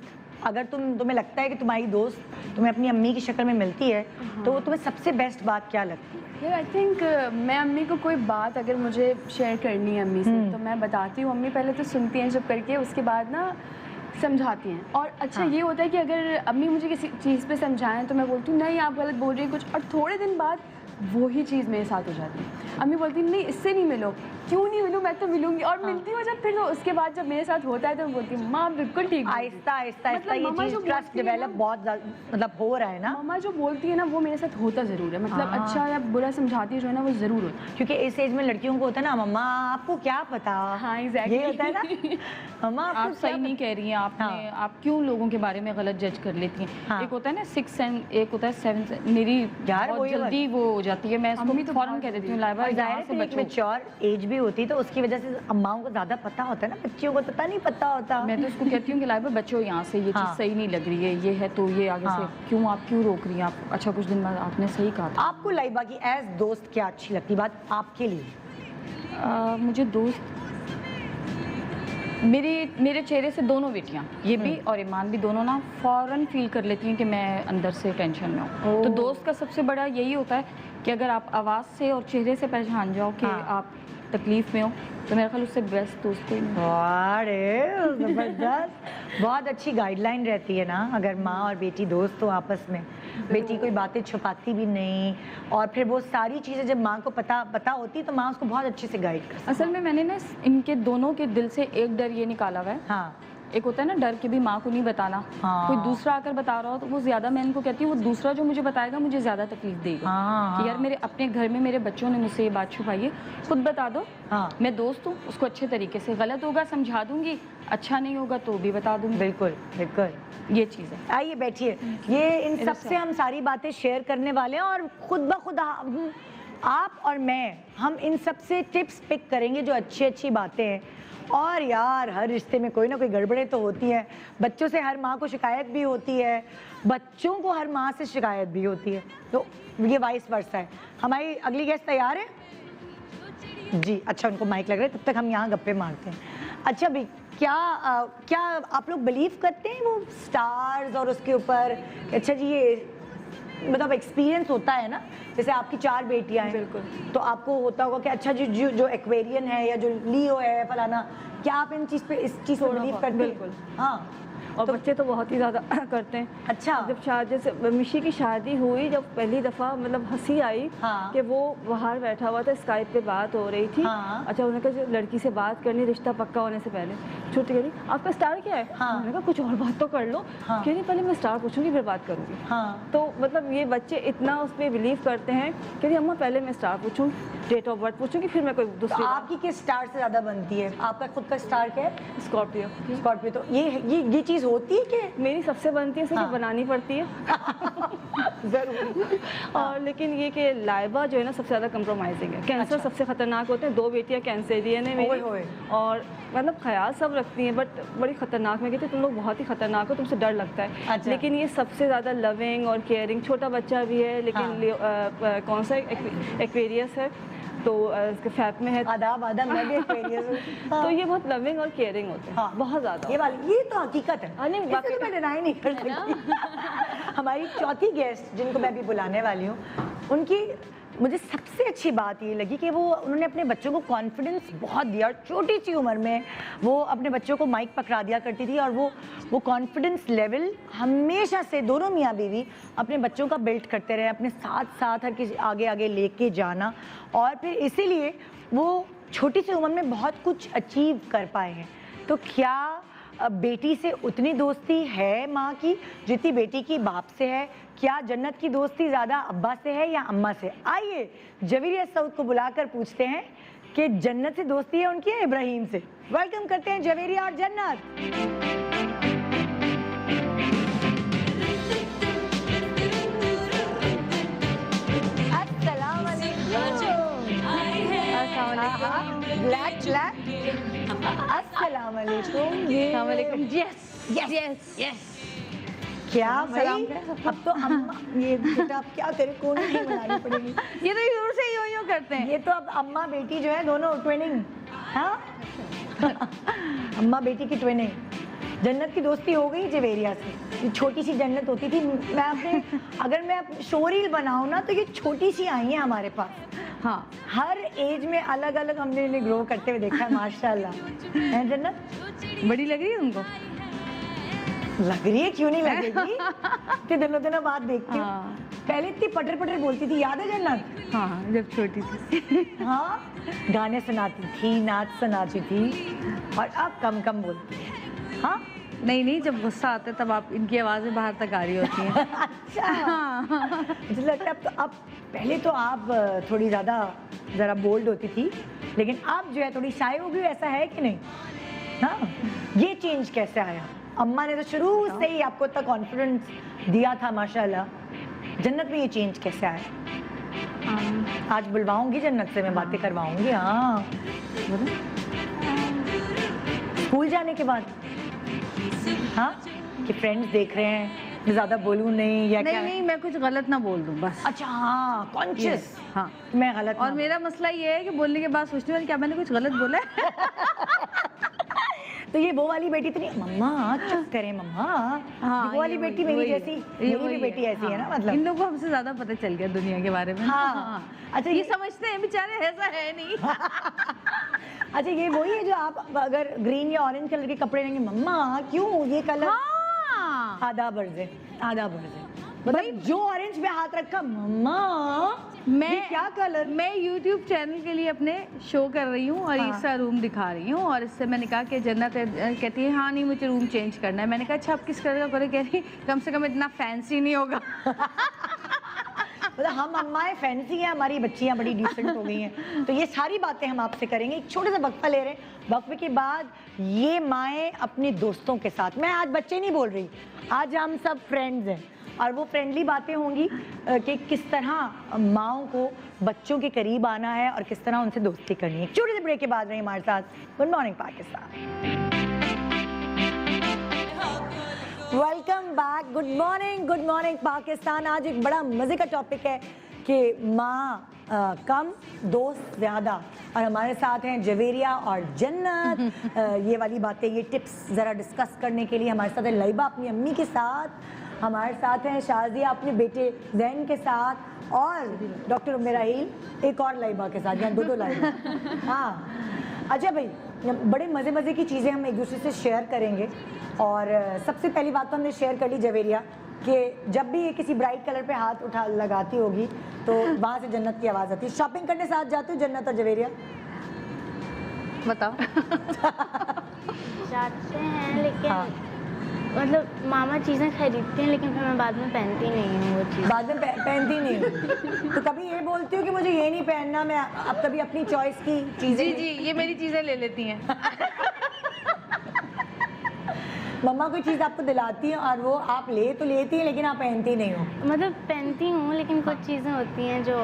अगर तुम्हें लगता है कि तुम्हारी दोस्त तुम्हें अपनी अम्मी की शक्ल में मिलती है तो वो तुम्हें सबसे बेस्ट बात क्या लगती है? आई थिंक मैं अम्मी को कोई बात अगर मुझे शेयर करनी है अम्मी से तो मैं बताती हूँ। अम्मी पहले तो सुनती हैं चुप करके, उसके बाद ना समझाती हैं। और अच्छा ये होता है कि अगर अम्मी मुझे किसी चीज़ पे समझाएं तो मैं बोलती हूँ नहीं आप गलत बोल रही हैं कुछ, और थोड़े दिन बाद वही चीज़ मेरे साथ हो जाती है। अम्मी बोलती नहीं इससे नहीं मिलो, क्यों नहीं मिलूँ, मैं तो मिलूंगी। और मिलती हूँ जब फिर तो उसके बाद जब मेरे साथ होता है तो मैं बोलती हूँ माँ बिल्कुल ठीक। आहिस्ता ये चीज़ ट्रस्ट डेवलप बहुत मतलब हो रहा है ना। मामा जो बोलती है ना वो मेरे साथ होता ज़रूर है, मतलब अच्छा या बुरा समझाती है जो है ना वो ज़रूर होता है। क्योंकि इस एज में लड़कियों को होता है ना मम्मा आपको क्या पता। हाँ एग्जैक्टली ये होता है ना मम्मा आप सही नहीं कह रही हैं, आपने आप क्यों लोगों के बारे में गलत जज कर लेती हैं। एक होता है ना 6 सेंस, एक होता है 7 सेंस। मेरी बहुत जल्दी वो हो जाती है, मैं इसको फौरन कह देती हूँ लाइबा यहाँ से बचो। मैच्योर एज भी होती है तो उसकी वजह से अम्माओं को ज़्यादा पता होता है ना, बच्चियों को पता नहीं पता होता। मैं तो उसको कहती हूँ कि लाइबा बच्चों यहाँ से ये चीज़ सही नहीं लग रही है, ये है तो ये आगे से क्यों आप क्यों रोक रही हैं आप। अच्छा कुछ दिन बाद आपने सही कहा था। आपको लाइबा की एज दोस्त क्या अच्छी लगती बात आपके लिए? मुझे दोस्त मेरे चेहरे से दोनों बेटियां ये भी और ईमान भी दोनों ना फौरन फील कर लेती हैं कि मैं अंदर से टेंशन में हूँ। तो दोस्त का सबसे बड़ा यही होता है कि अगर आप आवाज़ से और चेहरे से पहचान जाओ कि आप तकलीफ में हो तो मेरा ख्याल उससे बेस्ट दोस्त कोई नहीं। अरे जबरदस्त, बहुत अच्छी गाइडलाइन रहती है ना अगर माँ और बेटी दोस्त हो आपस में। बेटी कोई बातें छुपाती भी नहीं और फिर वो सारी चीज़ें जब माँ को पता होती तो माँ उसको बहुत अच्छे से गाइड करती। असल में मैंने ना इनके दोनों के दिल से एक डर ये निकाला हुआ है। हाँ एक होता है ना डर के भी माँ को नहीं बताना। कोई दूसरा आकर बता रहा हो तो वो ज़्यादा, मैं इनको कहती हूँ वो दूसरा जो मुझे बताएगा मुझे ज़्यादा तकलीफ देगा। कि यार मेरे अपने घर में मेरे बच्चों ने मुझसे ये बात छुपाई है, खुद बता दो। मैं दोस्त हूँ, उसको अच्छे तरीके से, गलत होगा समझा दूंगी, अच्छा नहीं होगा तो भी बता दूंगी। बिल्कुल ये चीज़ है। आइए बैठिए, ये इन सबसे हम सारी बातें शेयर करने वाले हैं और खुद ब खुद आप और मैं हम इन सबसे टिप्स पिक करेंगे जो अच्छी बातें हैं। और यार हर रिश्ते में कोई ना कोई गड़बड़ें तो होती हैं, बच्चों से हर माँ को शिकायत भी होती है, बच्चों को हर माँ से शिकायत भी होती है, तो ये वाइस वर्सा है। हमारी अगली गेस्ट तैयार है जी? अच्छा उनको माइक लग रहा है, तब तक हम यहाँ गप्पे मारते हैं। अच्छा भाई क्या आप लोग बिलीव करते हैं वो स्टार्स और उसके ऊपर? अच्छा जी ये मतलब एक्सपीरियंस होता है ना, जैसे आपकी 4 बेटियां हैं बिल्कुल, तो आपको होता होगा कि अच्छा जो एक्वेरियन है या जो लियो है फलाना, क्या आप इस चीज़ पे बिलीव करते हैं? बिल्कुल हाँ। और तो बच्चे तो बहुत ही ज़्यादा करते हैं। अच्छा जब जैसे मिशी की शादी हुई, जब पहली दफ़ा मतलब हंसी आई कि वो बाहर बैठा हुआ था, स्काइप पे बात हो रही थी। अच्छा उन्होंने कहा लड़की से बात करनी रिश्ता पक्का होने से पहले, छोटी कह रही आपका स्टार क्या है? हाँ। मैंने कहा कुछ और बात तो कर लो। हाँ। कह रही पहले मैं स्टार पूछूंगी फिर बात करूंगी। हाँ। तो मतलब ये बच्चे इतना उस पर बिलीव करते हैं। कह रही अम्मा पहले मैं स्टार पूछूँ, डेट ऑफ बर्थ पूछूंगी, फिर मैं कोई तो दूसरी आपकी किस स्टार से ज्यादा बनती है? आपका खुद का स्टार क्या है? स्कॉर्पियो। स्कॉर्पियो। तो ये चीज होती है कि मेरी सबसे बनती है, सिर्फ हाँ। बनानी पड़ती है। जरूर। और लेकिन ये कि लाइबा जो है ना सबसे ज़्यादा कंप्रोमाइजिंग है। कैंसर अच्छा। सबसे खतरनाक होते हैं। 2 बेटियां कैंसरियन है मेरी। ओए होए। और मतलब ख्याल सब रखती हैं बट बड़ी खतरनाक। मैं कहती हूँ तुम लोग बहुत ही खतरनाक हो, तुमसे डर लगता है। अच्छा। लेकिन ये सबसे ज़्यादा लविंग और केयरिंग। छोटा बच्चा भी है लेकिन कौन सा एक्वेरियस है तो इसके फैप में है। आदाब आदाब, मैं भी एक्वेरियस हूँ। तो ये बहुत लविंग और केयरिंग होते हैं। हाँ। बहुत ज़्यादा। ये तो हकीकत है। हाँ, नहीं, इसे बाकी तो मैं डिनाई नहीं कर सकती। हमारी चौथी गेस्ट जिनको मैं अभी बुलाने वाली हूँ, उनकी मुझे सबसे अच्छी बात ये लगी कि उन्होंने अपने बच्चों को कॉन्फिडेंस बहुत दिया। और छोटी सी उम्र में वो अपने बच्चों को माइक पकड़ा दिया करती थी और वो कॉन्फिडेंस लेवल हमेशा से दोनों मियाँ बीवी अपने बच्चों का बिल्ड करते रहे, अपने साथ साथ हर किसी आगे आगे लेके जाना। और फिर इसीलिए वो छोटी सी उम्र में बहुत कुछ अचीव कर पाए हैं। तो क्या बेटी से उतनी दोस्ती है माँ की जितनी बेटी की बाप से है? क्या जन्नत की दोस्ती ज़्यादा अब्बा से है या अम्मा से? आइए जवेरिया सऊद को बुलाकर पूछते हैं कि जन्नत से दोस्ती है उनकी या इब्राहिम से। वेलकम करते हैं जवेरिया और जन्नत। अस्सलाम वालेकुम। ब्लैक अस्सलाम वालेकुम। क्या भाई, अब तो अम्मा ये बेटा अब क्या करे, कौन नहीं बनानी पड़ेगी। ये तो शुरू से यूं करते हैं। ये तो अब अम्मा बेटी जो है दोनों ट्विनिंग। हाँ अम्मा बेटी की ट्विनिंग। जन्नत की दोस्ती हो गई जवेरिया से। ये छोटी सी जन्नत होती थी। अगर मैं शो रील बनाऊँ ना तो ये छोटी सी आई है हमारे पास। हाँ, हर एज में अलग अलग हमने इन्हें ग्रो करते हुए देखा है माशाल्लाह। है जन्नत? बड़ी लग रही है तुमको? लग रही है, क्यों नहीं लगेगी। इतने दिनों बाद देखती हूँ। हाँ। पहले इतनी पटर पटर बोलती थी, याद है जन्नत? हाँ, जब छोटी थी। हाँ, गाने सुनाती थी, नाच सुनाती थी और अब कम कम बोलती है। हाँ नहीं, जब गुस्सा आता है तब आप इनकी आवाज़ें बाहर तक आ रही होती हैं। अच्छा। मुझे लगता है अब पहले तो आप थोड़ी ज़रा बोल्ड होती थी, लेकिन अब जो है थोड़ी शाय हो गई। ऐसा है कि नहीं? हाँ, ये चेंज कैसे आया? अम्मा ने तो शुरू से ही आपको इतना कॉन्फिडेंस दिया था माशाल्लाह। जन्नत में ये चेंज कैसे आया? आज बुलवाऊंगी जन्नत से, मैं बातें करवाऊंगी। हाँ, स्कूल जाने के बाद। हाँ, कि फ्रेंड्स देख रहे हैं, मैं ज़्यादा बोलूँ नहीं या क्या? नहीं, मैं कुछ गलत ना बोल दूँ बस। अच्छा, हाँ, कॉन्शियस। हाँ, मैं गलत और ना मेरा मसला ये है कि बोलने के बाद सोचती हूँ क्या मैंने कुछ गलत बोला है। तो ये वो वाली बेटी तो नहीं, मम्मा चुप करें मम्मा। हाँ, वो वाली ये बेटी वही- मेरी वही जैसी, है। मेरी वही भी बेटी ऐसी है ना, हाँ। मतलब। इन लोगों को हमसे ज्यादा पता चल गया दुनिया के बारे में। हाँ। अच्छा, ये ये समझते हैं बेचारे ऐसा है नहीं। अच्छा, ये वही है जो आप अगर ग्रीन या ऑरेंज कलर के कपड़े लेंगे, मम्मा क्यों ये कलर? हाँ, आधा बर्जे, आधा बर्जे। मतलब जो ऑरेंज पे हाथ रखा, मम्मा ये क्या कलर? मैं YouTube चैनल के लिए अपने शो कर रही हूँ और हाँ। इसका रूम दिखा रही हूँ। और इससे मैंने कहा कि जन्नत कहती है हाँ नहीं मुझे रूम चेंज करना है। मैंने कहा अच्छा आप किस कलर का करो? कह रही कम से कम इतना फैंसी नहीं होगा। मतलब हम अम्माएं फैंसी हैं, हमारी बच्चियां बड़ी डिसेंट हो गई हैं। तो ये सारी बातें हम आपसे करेंगे। एक छोटे से वक्फा ले रहे हैं, वक्फे के बाद ये माएँ अपने दोस्तों के साथ, मैं आज बच्चे नहीं बोल रही, आज हम सब फ्रेंड्स हैं और वो फ्रेंडली बातें होंगी कि किस तरह माँओं को बच्चों के करीब आना है और किस तरह उनसे दोस्ती करनी है। छोटे से ब्रेक के बाद रही हमारे साथ। Good morning Pakistan, welcome back. Good morning Pakistan. आज एक बड़ा मज़े का टॉपिक है कि माँ कम दोस्त ज़्यादा, और हमारे साथ हैं जवेरिया और जन्नत। ये वाली बातें, ये टिप्स ज़रा डिस्कस करने के लिए हमारे साथ है लाइबा अपनी अम्मी के साथ, हमारे साथ हैं शाजिया अपने बेटे जैन के साथ, और डॉक्टर उमेराहिल एक और लाइबा के साथ, यहाँ दो लाइबा। हाँ, अच्छा भाई, बड़े मज़े की चीज़ें हम एक दूसरे से शेयर करेंगे। और सबसे पहली बात तो हमने शेयर कर ली जवेरिया कि जब भी ये किसी ब्राइट कलर पे हाथ उठा लगाती होगी तो वहाँ से जन्नत की आवाज़ आती है। शॉपिंग करने साथ जाती हूँ जन्नत और जवेरिया? बताओ। जाते हैं लेकिन हाँ। मतलब मामा चीज़ें खरीदते हैं लेकिन फिर मैं बाद में पहनती नहीं हूँ वो चीज़। बाद में पहनती नहीं हो। तो कभी ये बोलती हो कि मुझे ये नहीं पहनना, मैं अब कभी अपनी चॉइस की चीजें जी जी, ये मेरी चीज़ें ले लेती हैं। मम्मा कोई चीज आपको दिलाती है और वो आप ले तो लेती है लेकिन आप पहनती नहीं हो। मतलब पहनती हूँ लेकिन कुछ चीज़ें होती हैं जो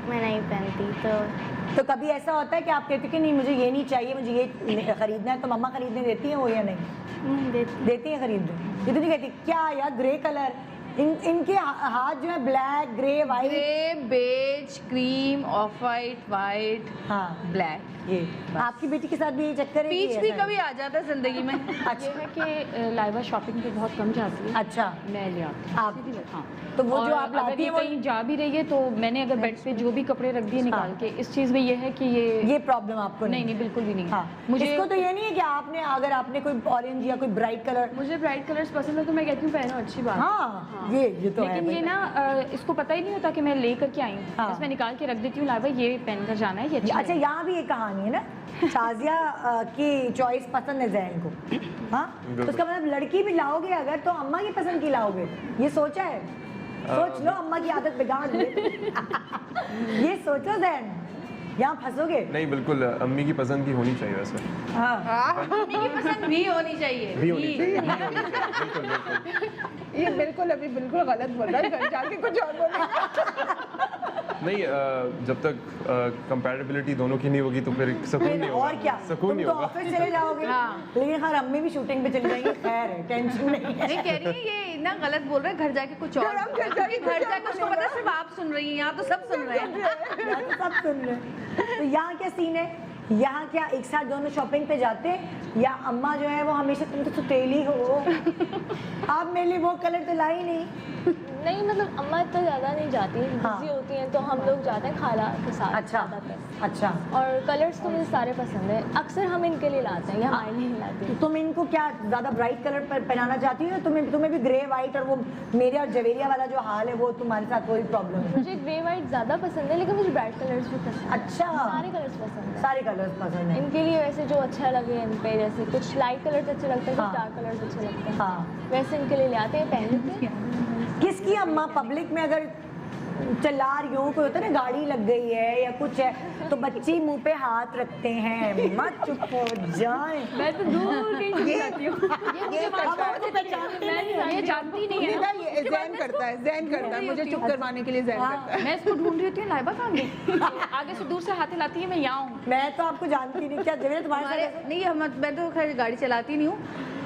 मैं नहीं पहनती। तो कभी ऐसा होता है कि आप कहते हो कि नहीं मुझे ये नहीं चाहिए, मुझे ये खरीदना है, तो मम्मा खरीदने देती हैं वो या नहीं? देती हैं खरीदने। ये तो नहीं कहती क्या यार ग्रे कलर, इनके हाथ जो है black grey white. Grey, beige, cream, off white, white, हाँ ब्लैक। ये आपकी बेटी के साथ भी ये चक्कर है कि पीच भी ऐसा है? कभी आ जाता है जिंदगी में। अच्छा ये है कि लाइबा शॉपिंग पे बहुत कम जाती है, अच्छा मैं ले आती हूँ। आप हाँ, तो वो जो और आप अगर लाती ये है वो कहीं जा भी रही है तो मैंने अगर बेड पे जो भी कपड़े रख दिए निकाल के, इस चीज़ में ये है कि ये प्रॉब्लम आपको नहीं नहीं बिल्कुल भी नहीं है। हाँ मुझे इसको तो ये नहीं है कि आपने अगर आपने कोई ऑरेंज या कोई ब्राइट कलर। मुझे ब्राइट कलर्स पसंद है तो मैं कहती हूँ पहनो, अच्छी बात है। हाँ ये तो है लेकिन ये भाई। ना इसको पता ही नहीं होता कि मैं ले करके आई हूँ, हाँ। बस मैं निकाल के रख देती हूँ, लाइबा ये पहन कर जाना है, ये अच्छा अच्छा यहाँ भी एक कहानी है ना, शाजिया की चॉइस पसंद है जैन को। हाँ तो उसका मतलब लड़की भी लाओगे अगर तो अम्मा की पसंद की लाओगे, ये सोचा है? सोच लो अम्मा की आदत बिगाड़ ले। ये सोचो जैन, यहाँ फंसोगे नहीं बिल्कुल अम्मी की पसंद की होनी चाहिए वैसे। हाँ मम्मी की पसंद भी होनी चाहिए। भी होनी चाहिए, भी होनी चाहिए, बिल्कुल बिल्कुल। ये बिल्कुल अभी बिल्कुल गलत बोल रहा है, घर जाके कुछ और बोलेगा। नहीं जब तक कंपैटिबिलिटी दोनों की नहीं होगी तो फिर सुकून फिर नहीं होगा। और क्या, सुकून तुम नहीं तो होगा। ऑफिस चले जाओगे। लेकिन हर अम्मी भी शूटिंग पे चली जाएंगी, खैर है टेंशन नहीं है। नहीं कह रही है ये ना गलत बोल रहे हैं, घर जाके कुछ और। हम घर जाके क्योंकि घर कुछ और जाके उसको पता है सिर्फ आप सुन रही हैं, यहाँ तो सब सुन रहे हैं। यहाँ तो सब सुन रहे हैं। तो यहाँ क्या सीन है, यहाँ क्या एक साथ दोनों शॉपिंग पे जाते हैं या अम्मा जो है वो हमेशा तुम तो सुतेली हो, आप मेरे लिए वो कलर तो लाई नहीं। नहीं मतलब अम्मा इतना ज़्यादा नहीं जाती, हाँ। बिजी होती हैं तो हम लोग जाते हैं खाला के साथ अच्छा ज़्यादातर। अच्छा और कलर्स तो मुझे सारे पसंद है, अक्सर हम इनके लिए लाते हैं या मायने नहीं लाते तो तुम इनको क्या ज्यादा ब्राइट कलर पर पहनाना चाहती हो या तुम्हें भी ग्रे वाइट और वो मेरे और जवेरिया वाला जो हाल है वो तुम्हारे साथ वही प्रॉब्लम है? मुझे ग्रे वाइट ज़्यादा पसंद है लेकिन मुझे ब्राइट कलर्स भी पसंद है। अच्छा सारे कलर्स पसंद है सारे कलर्स पसंद है। इनके लिए, वैसे जो अच्छा लगे इन पे, जैसे कुछ लाइट कलर्स अच्छे लगते हैं, हाँ। कुछ डार्क कलर्स अच्छे लगते हैं, हाँ वैसे इनके लिए ले आते हैं, पहन लेते हैं। किसकी अम्मा पब्लिक में अगर चला रही हो, कोई होता है ना गाड़ी लग गई है या कुछ है तो बच्ची मुंह पे हाथ रखते हैं, मत चुप हो जाए। मैं तो दूर कहीं चली जाती हूँ। ये करता है, ये जानती नहीं है ना। ये जैन करता है, जैन करता है, मुझे चुप करवाने के लिए जैन करता है। मैं इसको ढूंढ रही होती हूँ, लाइबा कहाँ गई? आगे से दूर से हाथ हिलाती है, मैं यहाँ हूँ। मैं तो आपको जानती नहीं, क्या जवेरिया तुम्हारे हमारे साथ नहीं हम, मैं तो खैर गाड़ी चलाती नहीं हूँ।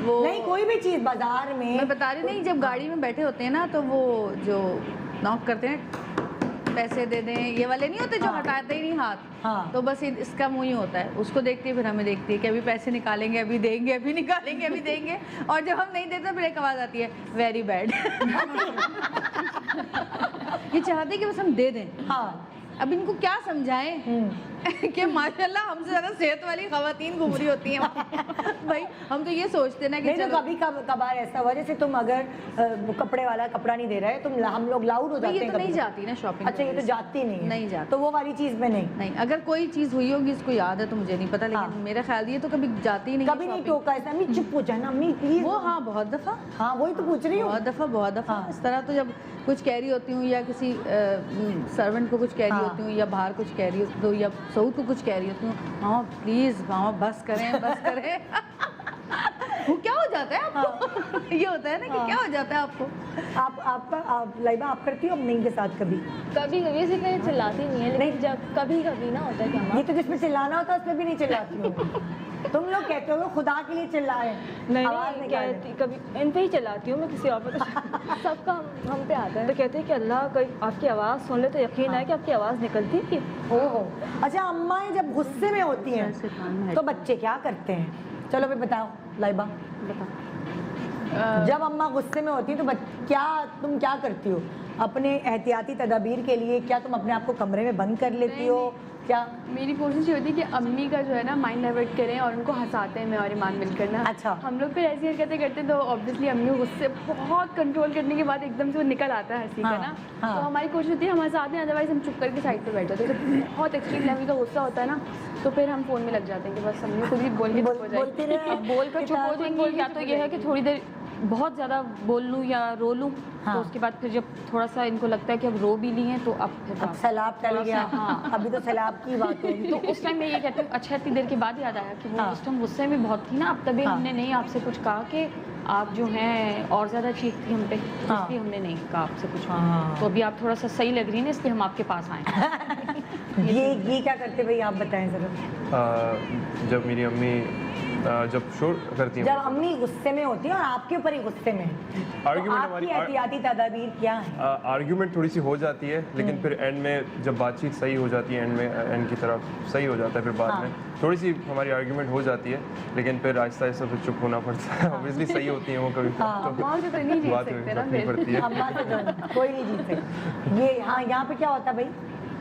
वो नहीं कोई भी चीज बाजार में मैं बता रही नहीं, जब गाड़ी में बैठे होते हैं ना तो वो जो नॉक करते हैं पैसे दे दें, ये वाले नहीं होते जो हटाते ही नहीं हाथ। हाँ। तो बस इसका मुंह ही होता है, उसको देखती है फिर हमें देखती है कि अभी पैसे निकालेंगे, अभी देंगे, अभी निकालेंगे, अभी देंगे, और जब हम नहीं देते फिर एक आवाज आती है वेरी बैड। ये चाहते कि बस हम दे दें। हाँ अब इनको क्या समझाएं कि माशाल्लाह हमसे ज़्यादा सेहत वाली खवातीन घूम रही होती हैं। भाई हम तो ये सोचते ना कि नहीं तो चलो कभी कभार ऐसा हुआ जैसे तुम अगर वो कपड़े वाला कपड़ा नहीं दे रहा है, तुम हम लोग लाउड हो जाते ये हैं तो नहीं कभी। जाती ना शॉपिंग। अच्छा ये तो जाती नहीं है, नहीं जाती। तो वो वाली चीज में नहीं नहीं, अगर कोई चीज़ हुई होगी इसको याद है तो मुझे नहीं पता, लेकिन हाँ। मेरा ख्याल ये तो कभी जाती ही नहीं है कभी नहीं shopping। टोका ऐसा, अम्मी चुप हो जाए ना अम्मी प्लीज। वो हाँ बहुत दफ़ा, हाँ वही तो पूछ रही हूँ। बहुत दफ़ा हाँ। इस तरह तो जब कुछ कह रही होती हूँ या किसी सर्वेंट को कुछ कह रही हाँ। होती हूँ या बाहर कुछ कह रही होती हूँ या सऊद को कुछ कह रही होती हूँ, मामा प्लीज़ मामा बस करें बस करें। वो क्या हो जाता है आपको? ये होता है ना कि क्या हो जाता है आपको? आप लाइबा आप करती हो मम्मी के साथ कभी? कभी कभी ऐसे कहीं चिल्लाती नहीं है, लेकिन जब कभी कभी ना होता है कि अम्मा ये तो जिसमें चिल्लाना होता है उसमें भी नहीं चिल्लाती हूँ। तुम लोग कहते हो खुदा के लिए चिल्लाए, नहीं आवाज नहीं निकाले। कहती, कभी इन पे ही चलाती हूँ मैं, किसी और पे तो सबका हम पे आता है। तो कहते हैं कि अल्लाह कोई आपकी आवाज़ सुन ले तो यकीन है कि आपकी आवाज़ निकलती है। ओहो अच्छा, अम्माएं जब गुस्से में होती हैं तो बच्चे क्या करते हैं? चलो भाई बताओ लाइबा, जब अम्मा गुस्से में होती है तो तुम क्या करती हो अपने एहतियाती तदाबीर के लिए? क्या तुम अपने आप को कमरे में बंद कर लेती हो, क्या? मेरी कोशिश ये होती है कि अम्मी का जो है ना माइंड डाइवर्ट करें और उनको हंसाते हैं मैं और ईमान मिलकर ना। अच्छा। हम लोग फिर ऐसी हरकतें करते हैं तो ऑब्वियसली अम्मी को गुस्से बहुत कंट्रोल करने के बाद एकदम से वो निकल आता है हंसी का हाँ, ना। हाँ। तो हमारी कोशिश होती है हम हंसाते हैं, अदरवाइज हम चुप करके साइड पे बैठ जाते हैं। जब बहुत एक्सट्रीम लेवल का गुस्सा होता है ना तो फिर हम फ़ोन में लग जाते हैं कि बस अम्मी खुद ही बोल के चुप हो बोलते जाएगी। रहे। अब बोल कर चुप हो जाएंगी या तो ये है कि थोड़ी देर बहुत ज़्यादा बोल लूँ या रो लूँ। हाँ। तो उसके बाद फिर जब थोड़ा सा इनको लगता है कि अब रो भी ली हैं तो अब फिर अब सैलाब टल थोड़ा सा, गया। हाँ। अभी तो सैलाब की बात होगी। तो उस टाइम मैं ये कहती हूँ अच्छा इतनी देर के बाद याद आया कि वो हाँ। उस टाइम गुस्से में बहुत थी ना, अब तभी हाँ। हमने नहीं आपसे कुछ कहा कि आप जो हैं और ज़्यादा चीखती हम पे, हाँ। इसलिए हमने नहीं कहा आपसे कुछ। हाँ। तो अभी आप थोड़ा सा सही लग रही है ना, इसलिए हम आपके पास आए। ये क्या करते भाई, आप बताएं जरा। जब मेरी अम्मी जब शोर करती हैं, जब अम्मी गुस्से में होती है और आपके ऊपर ही गुस्से में है, तो आर्ग्यूमेंट आपकी हमारी एहतियाती तदाबीर क्या है? आर्ग्यूमेंट थोड़ी सी हो जाती है, लेकिन फिर एंड में जब बातचीत सही हो जाती है, एंड में एंड की तरफ सही हो जाता है, फिर बाद हाँ। में थोड़ी सी हमारी आर्ग्यूमेंट हो जाती है, लेकिन फिर आहिस्ता आहिस्ता फिर चुप होना पड़ता है। ऑब्वियसली सही होती है वो कभी अम्मा से तो नहीं जीत बात सकते ना रखनी फिर। पड़ती है। अम्मा से तो कोई नहीं जीत सकता। ये हाँ, यहाँ पे क्या होता है भाई?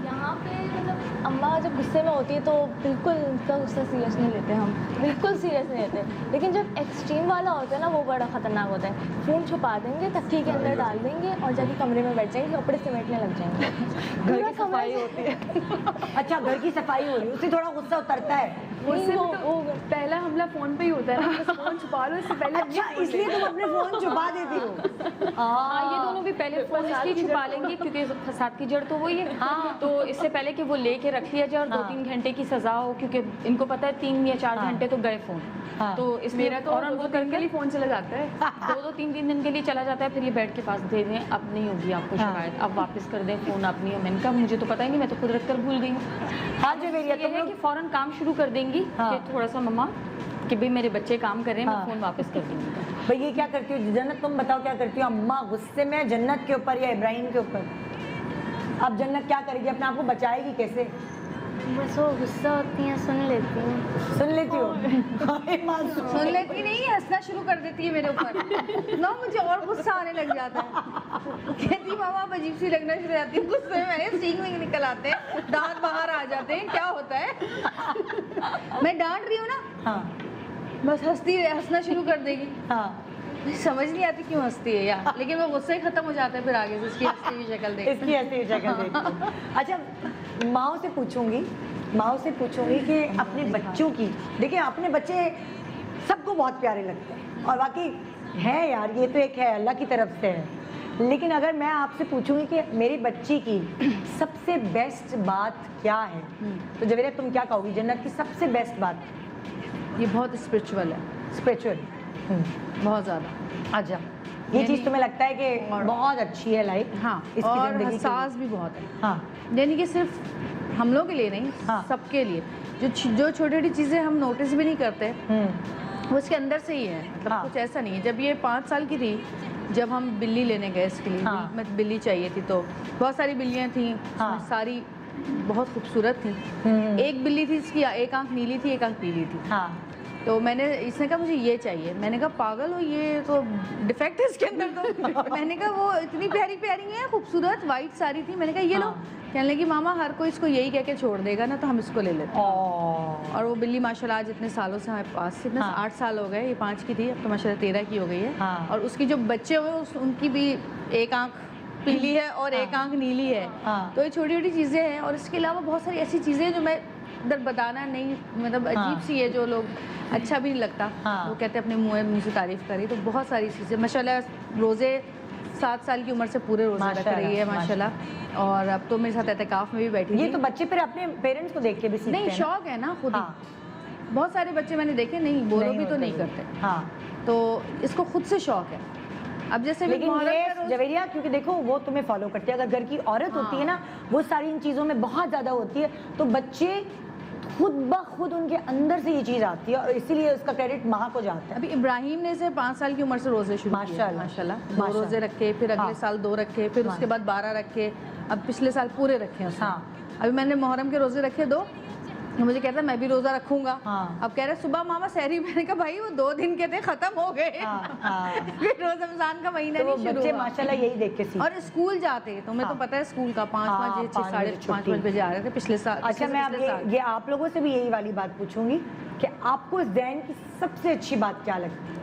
यहाँ पे मतलब अम्मा जब गुस्से में होती है तो बिल्कुल उनका गुस्सा सीरियस नहीं लेते हम, बिल्कुल सीरियस नहीं लेते। लेकिन जब एक्सट्रीम वाला होता है ना वो बड़ा ख़तरनाक होता है। फ़ोन छुपा देंगे, तकिए के अंदर डाल देंगे और जाके कमरे में बैठ जाएंगे, कपड़े समेटने लग जाएंगे। घर की सफाई होती है। अच्छा, घर की सफाई हो रही है, उससे थोड़ा गुस्सा उतरता है। उससे भी तो पहला हमला फ़ोन पे ही होता है ना, बस फ़ोन छुपा लो इससे पहले। अच्छा, इसलिए तुम अपने फोन छुपा देती हो। हाँ, ये दोनों भी पहले फ़ोन इसलिए छुपा लेंगे क्योंकि फसाद की जड़ तो वही है। हाँ। तो इससे पहले कि वो लेके रख लिया जाए और हाँ। 2-3 घंटे की सजा हो, क्योंकि इनको पता है 3 या 4 हाँ। घंटे तो गए फ़ोन। हाँ। तो इसलिए मेरा तो और और वो वो करके लिए फ़ोन चला जाता है। 2-3 दिन के लिए चला जाता है, फिर ये बेड के पास दे दें, अब नहीं होगी आपको हाँ। शिकायत, अब वापस कर दें फ़ोन आप नहीं हो। मैंने कहा मुझे तो पता ही नहीं, मैं तो खुद रख कर भूल गई हूँ। हाँ जी भैया, ये तुम है लोग कि फ़ौरन काम शुरू कर देंगी हाँ। कि थोड़ा सा मम्मा कि भाई मेरे बच्चे काम कर रहे हैं, हाँ। मैं फ़ोन वापस कर दूँगी। भाई ये क्या करती हो जन्नत? तुम बताओ क्या करती हो? अम्मा गुस्से में जन्नत के ऊपर या इब्राहिम के ऊपर? अब जन्नत क्या करेगी, अपने आप को बचाएगी कैसे? बस वो गुस्सा होती हैं, सुन लेती हूँ। सुन लेती हो? अरे मासूम। सुन लेती नहीं, हंसना शुरू कर देती है मेरे ऊपर ना, मुझे और गुस्सा आने लग जाता है। कहती मामा आप अजीब सी लगना शुरू हो जाती है गुस्से में, मैंने सींग में निकल आते हैं, दांत बाहर आ जाते हैं, क्या होता है? मैं डांट रही हूँ ना, हाँ बस हंसना शुरू कर देगी। हाँ। मुझे समझ नहीं आती क्यों हंसती है यार, लेकिन वो गुस्सा ही खत्म हो जाता है फिर आगे से इसकी हंसती हुई शक्ल देख। इसकी ऐसी शक्ल देखो। अच्छा, माओ से पूछूंगी कि अपने बच्चों की, देखिए अपने बच्चे सबको बहुत प्यारे लगते हैं और वाकई है यार, ये तो एक है अल्लाह की तरफ से है। लेकिन अगर मैं आपसे पूछूंगी कि मेरी बच्ची की सबसे बेस्ट बात क्या है, तो जवेरिया तुम क्या कहोगी? जन्नत की सबसे बेस्ट बात? ये बहुत स्पिरिचुअल है, स्पिरिचुअल। बहुत ज़्यादा। अच्छा, ये चीज़ तुम्हें लगता है कि और- बहुत अच्छी है लाइफ? हाँ, इसकी और ज़िंदगी के लिए? हसास भी बहुत है, हाँ यानी कि सिर्फ हम लोग के लिए नहीं, हाँ। सबके लिए। जो छोटी छोटी चीज़ें हम नोटिस भी नहीं करते वो इसके अंदर से ही है, मतलब हाँ। कुछ ऐसा नहीं है। जब ये 5 साल की थी, जब हम बिल्ली लेने गए इसके लिए, हाँ। मैं बिल्ली चाहिए थी, तो बहुत सारी बिल्लियाँ थी, हाँ। उसमें सारी बहुत खूबसूरत थी। एक बिल्ली थी इसकी एक आंख नीली थी, एक आंख पीली थी। हाँ तो इसने कहा मुझे ये चाहिए। मैंने कहा पागल हो, ये तो डिफेक्ट है इसके अंदर तो। मैंने कहा वो इतनी प्यारी प्यारी है, खूबसूरत वाइट साड़ी थी। मैंने कहा ये लो। हाँ। कहने लगी मामा हर कोई इसको यही कह के छोड़ देगा ना, तो हम इसको ले लेते हैं। और वो बिल्ली माशाल्लाह आज इतने सालों से हमारे पास, इतने हाँ। 8 साल हो गए, ये 5 की थी, अब तो माशाल्लाह 13 की हो गई है। हाँ। और उसकी जो बच्चे हुए उनकी भी एक आंख पीली है और एक आंख नीली है। हाँ। तो ये छोटी छोटी चीज़ें हैं, और इसके अलावा बहुत सारी ऐसी चीज़ें हैं जो मैं इधर बताना नहीं, मतलब हाँ। अजीब सी है, जो लोग अच्छा भी नहीं लगता। हाँ। वो कहते हैं अपने मुँह से तारीफ करी। तो बहुत सारी चीज़ें माशाल्लाह, रोज़े 7 साल की उम्र से पूरे रोज़े रख रही है माशाल्लाह। और अब तो मेरे साथ एहतिकाफ में भी बैठी ये थी। तो बच्चे फिर अपने पेरेंट्स को देख के भी सीखते नहीं, हैं ना? शौक है ना खुद ही। हाँ। बहुत सारे बच्चे मैंने देखे नहीं, बोलो भी तो होते नहीं वो। करते, हाँ। तो इसको खुद से शौक है। अब जैसे भी लेकिन मुहर्रम ये का रोज़- जवेरिया, क्योंकि देखो वो तुम्हें फॉलो करती है, अगर घर की औरत होती है ना, वो सारी इन चीज़ों में बहुत ज़्यादा होती है, तो बच्चे खुद ब खुद उनके अंदर से ये चीज़ आती है, और इसीलिए उसका क्रेडिट माँ को जाता है। अभी इब्राहिम ने से 5 साल की उम्र से रोजे शुरू किए माशाल्लाह। माशाल्लाह। 2 माशाल्लाह। रोजे रखे, फिर अगले हाँ। साल 2 रखे, फिर उसके बाद 12 रखे, अब पिछले साल पूरे रखे हैं उसने। हाँ। अभी मैंने मुहर्रम के रोजे रखे 2, मुझे कहता है मैं भी रोजा रखूंगा। हाँ। अब कह रहे सुबह मामा सहरी, मैंने कहा भाई वो 2 दिन के थे, खत्म हो गए। हाँ। फिर रोजा रमजान का महीना तो वो नहीं शुरू बच्चे हुआ। माशाल्लाह यही देख के सीखते और स्कूल जाते तो मैं तो हाँ। पता है स्कूल का 5 हाँ, 5 5 साढ़े बजे 5 छुट्टी। बजे आ रहे थे पिछले साल। अच्छा, मैं पिछले साल। ये आप लोगों से भी यही वाली बात पूछूंगी कि आपको ज़ैन की सबसे अच्छी बात क्या लगती है?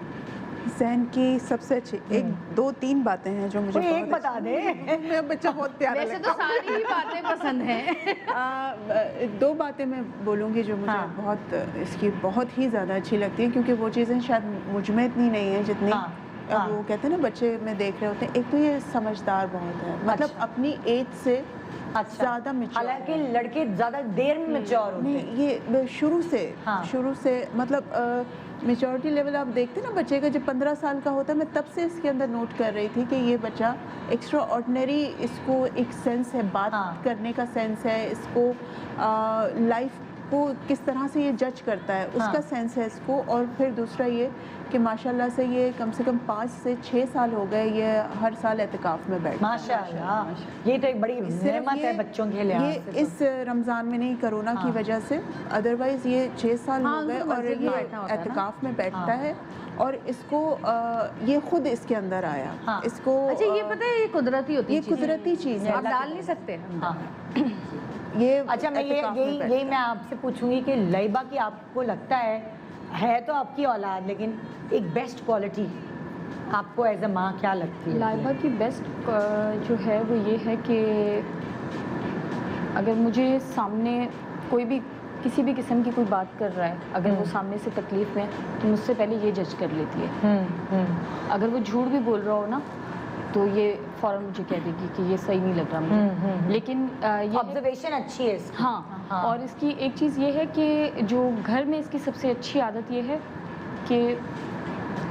जैन की सबसे अच्छी 1-2-3 बातें हैं जो मुझे कोई एक बहुत बता दे। मेरा बच्चा बहुत प्यारा वैसे लगता तो सारी ही बातें पसंद हैं। है। 2 बातें मैं बोलूँगी जो मुझे हाँ। बहुत इसकी बहुत ही ज़्यादा अच्छी लगती है, क्योंकि वो चीज़ें शायद मुझ में इतनी नहीं है जितनी हाँ, हाँ। वो कहते हैं ना बच्चे में देख रहे होते हैं। एक तो ये समझदार बहुत है, मतलब अच्छा। अपनी एज से अच्छा, ज़्यादा mature हालांकि है। लड़के ज़्यादा देर में मैच्योर होते हैं। नहीं, ये शुरू से हाँ। शुरू से मतलब मेच्योरिटी लेवल आप देखते हैं ना बच्चे का, जब 15 साल का होता है, मैं तब से इसके अंदर नोट कर रही थी कि ये बच्चा एक्स्ट्रा ऑर्डिनरी, इसको एक सेंस है, बात हाँ। करने का सेंस है, इसको लाइफ को किस तरह से ये जज करता है उसका हाँ। सेंस है इसको। और फिर दूसरा ये कि माशाल्लाह से ये कम से कम 5 से 6 साल हो गए ये हर साल एतिकाफ में बैठता है। माशाल्लाह, ये तो एक बड़ी सिर्फ नेमत है बच्चों के लिहाज से तो। इस रमज़ान में नहीं, कोरोना हाँ। की वजह से, अदरवाइज ये 6 साल हाँ, हो गए उनको और मस्जिद में ये बैठा होता है ना। एतिकाफ में बैठता हाँ। है। और इसको ये खुद इसके अंदर आया। हाँ। इसको अच्छा, ये पता है ये कुदरती होती ये है चीज़ें। कुदरती चीज़ है। आप डाल नहीं सकते। हाँ। ये अच्छा, मैं एतिकाफ में यही बैठता मैं आपसे पूछूंगी कि लाइबा की आपको लगता है तो आपकी औलाद, लेकिन एक बेस्ट क्वालिटी आपको एज अ माँ क्या लगती है? लाइबा की बेस्ट जो है वो ये है कि अगर मुझे सामने कोई भी किसी भी किस्म की कोई बात कर रहा है, अगर वो सामने से तकलीफ में है तो मुझसे पहले ये जज कर लेती है। अगर वो झूठ भी बोल रहा हो ना तो ये फ़ौरन मुझे कह देगी कि ये सही नहीं लग रहा मुझे। लेकिन ये ऑब्जर्वेशन अच्छी है इसकी। हाँ, हाँ। और इसकी एक चीज़ ये है कि जो घर में इसकी सबसे अच्छी आदत ये है कि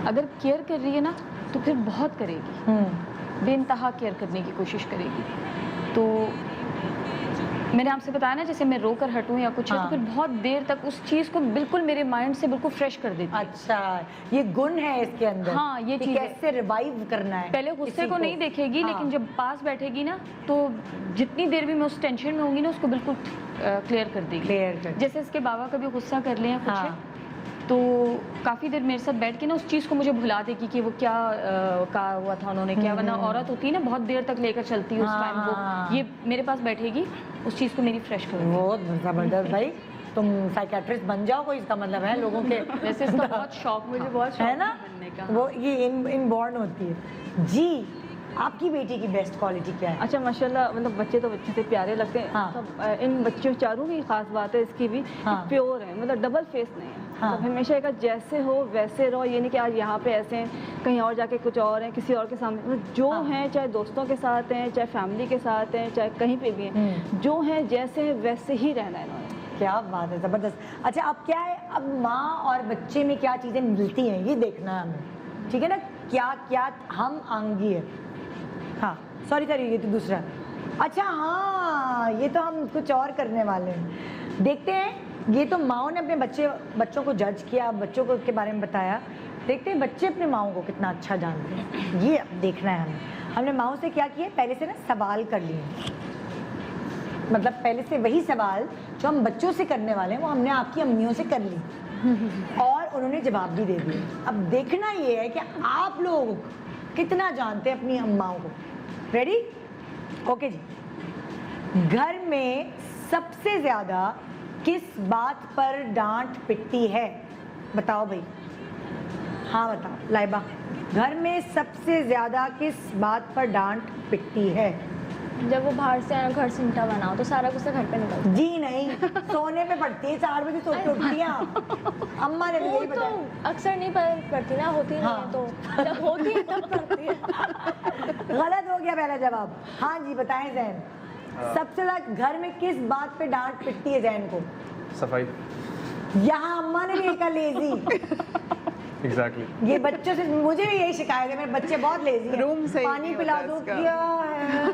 अगर केयर कर रही है ना तो फिर बहुत करेगी, बेइंतहा केयर करने की कोशिश करेगी। तो मैंने आपसे बताया ना, जैसे मैं रोकर हटूं या कुछ है हाँ। तो फिर बहुत देर तक उस चीज़ को बिल्कुल मेरे माइंड से बिल्कुल फ्रेश कर देती है। अच्छा, ये गुण है इसके अंदर। हाँ, ये कि चीज़ है। कैसे रिवाइव करना है। पहले गुस्से किसी को नहीं देखेगी, हाँ। लेकिन जब पास बैठेगी ना तो जितनी देर भी मैं उस टेंशन में होंगी ना उसको बिल्कुल क्लियर कर देगी। क्लियर कर। जैसे इसके बाबा कभी गुस्सा कर ले या कुछ है हाँ। तो काफ़ी देर मेरे साथ बैठ के ना उस चीज़ को मुझे भुला देगी कि वो क्या कहा हुआ था उन्होंने, क्या, वरना औरत होती है ना बहुत देर तक लेकर चलती है उस टाइम हाँ। को। ये मेरे पास बैठेगी, उस चीज़ को मेरी फ्रेश कर देगी। बहुत जबरदस्त भाई, तुम साइकेट्रिस्ट बन जाओ कोई, इसका मतलब है लोगों के वैसे इसका बहुत शौक, मुझे बहुत शौक है ना, बनने का। वो ये इनबॉर्न होती है जी। आपकी बेटी की बेस्ट क्वालिटी क्या है? अच्छा माशाल्लाह, मतलब बच्चे तो बच्चे से प्यारे लगते हैं। हाँ। सब इन बच्चों चारों की खास बात है इसकी भी, हाँ। प्योर है, मतलब डबल फेस नहीं है। हाँ। मतलब हमेशा एक जैसे हो वैसे रहो, ये नहीं कि आज यहाँ पे ऐसे हैं कहीं और जाके कुछ और हैं, किसी और के सामने, मतलब जो हाँ। हैं, चाहे दोस्तों के साथ हैं, चाहे फैमिली के साथ हैं, चाहे कहीं पे भी हैं, जो हैं जैसे हैं वैसे ही रहना है इन्होंने। क्या बात है, ज़बरदस्त। अच्छा, अब क्या है, अब माँ और बच्चे में क्या चीज़ें मिलती हैं ये देखना है हमें, ठीक है ना? क्या क्या हम आंगी है। हाँ, सॉरी ये तो दूसरा। अच्छा हाँ, ये तो हम कुछ और करने वाले हैं। देखते हैं, ये तो माओ ने अपने बच्चों को जज किया, बच्चों को के बारे में बताया। देखते हैं बच्चे अपने माओ को कितना अच्छा जानते हैं, ये अब देखना है हमें। हमने माओ से क्या किया, पहले से ना सवाल कर लिए, मतलब पहले से वही सवाल जो हम बच्चों से करने वाले हैं वो हमने आपकी अम्मियों से कर ली और उन्होंने जवाब भी दे दिए। अब देखना ये है कि आप लोग कितना जानते हैं अपनी अम्माओं को। रेडी? ओके जी। घर में सबसे ज़्यादा किस बात पर डांट पिटती है? बताओ भाई। हाँ बताओ लाइबा, घर में सबसे ज़्यादा किस बात पर डांट पिटती है? जब वो बाहर से आए घर से मीठा बनाओ तो सारा गुस्सा घर पे निकलता जी नहीं, सोने पे पड़ती है, 4 बजे सो के उठती हैं आप। अम्मा ने भी है। यही वो तो बताया। अक्सर नहीं पड़ती ना, होती नहीं हाँ। है, तो जब होती है तब पड़ती है। गलत हो गया पहला जवाब। हाँ जी बताएं जैन, सबसे ज्यादा घर में किस बात पे डांट पिटती है जैन को? सफाई। यहाँ अम्मा ने भी कहा लेजी। एग्जैक्टली। ये बच्चों से मुझे भी यही शिकायत है, मेरे बच्चे बहुत लेजी हैं। रूम सही पानी नहीं पिला होता दो, इसका। क्या है,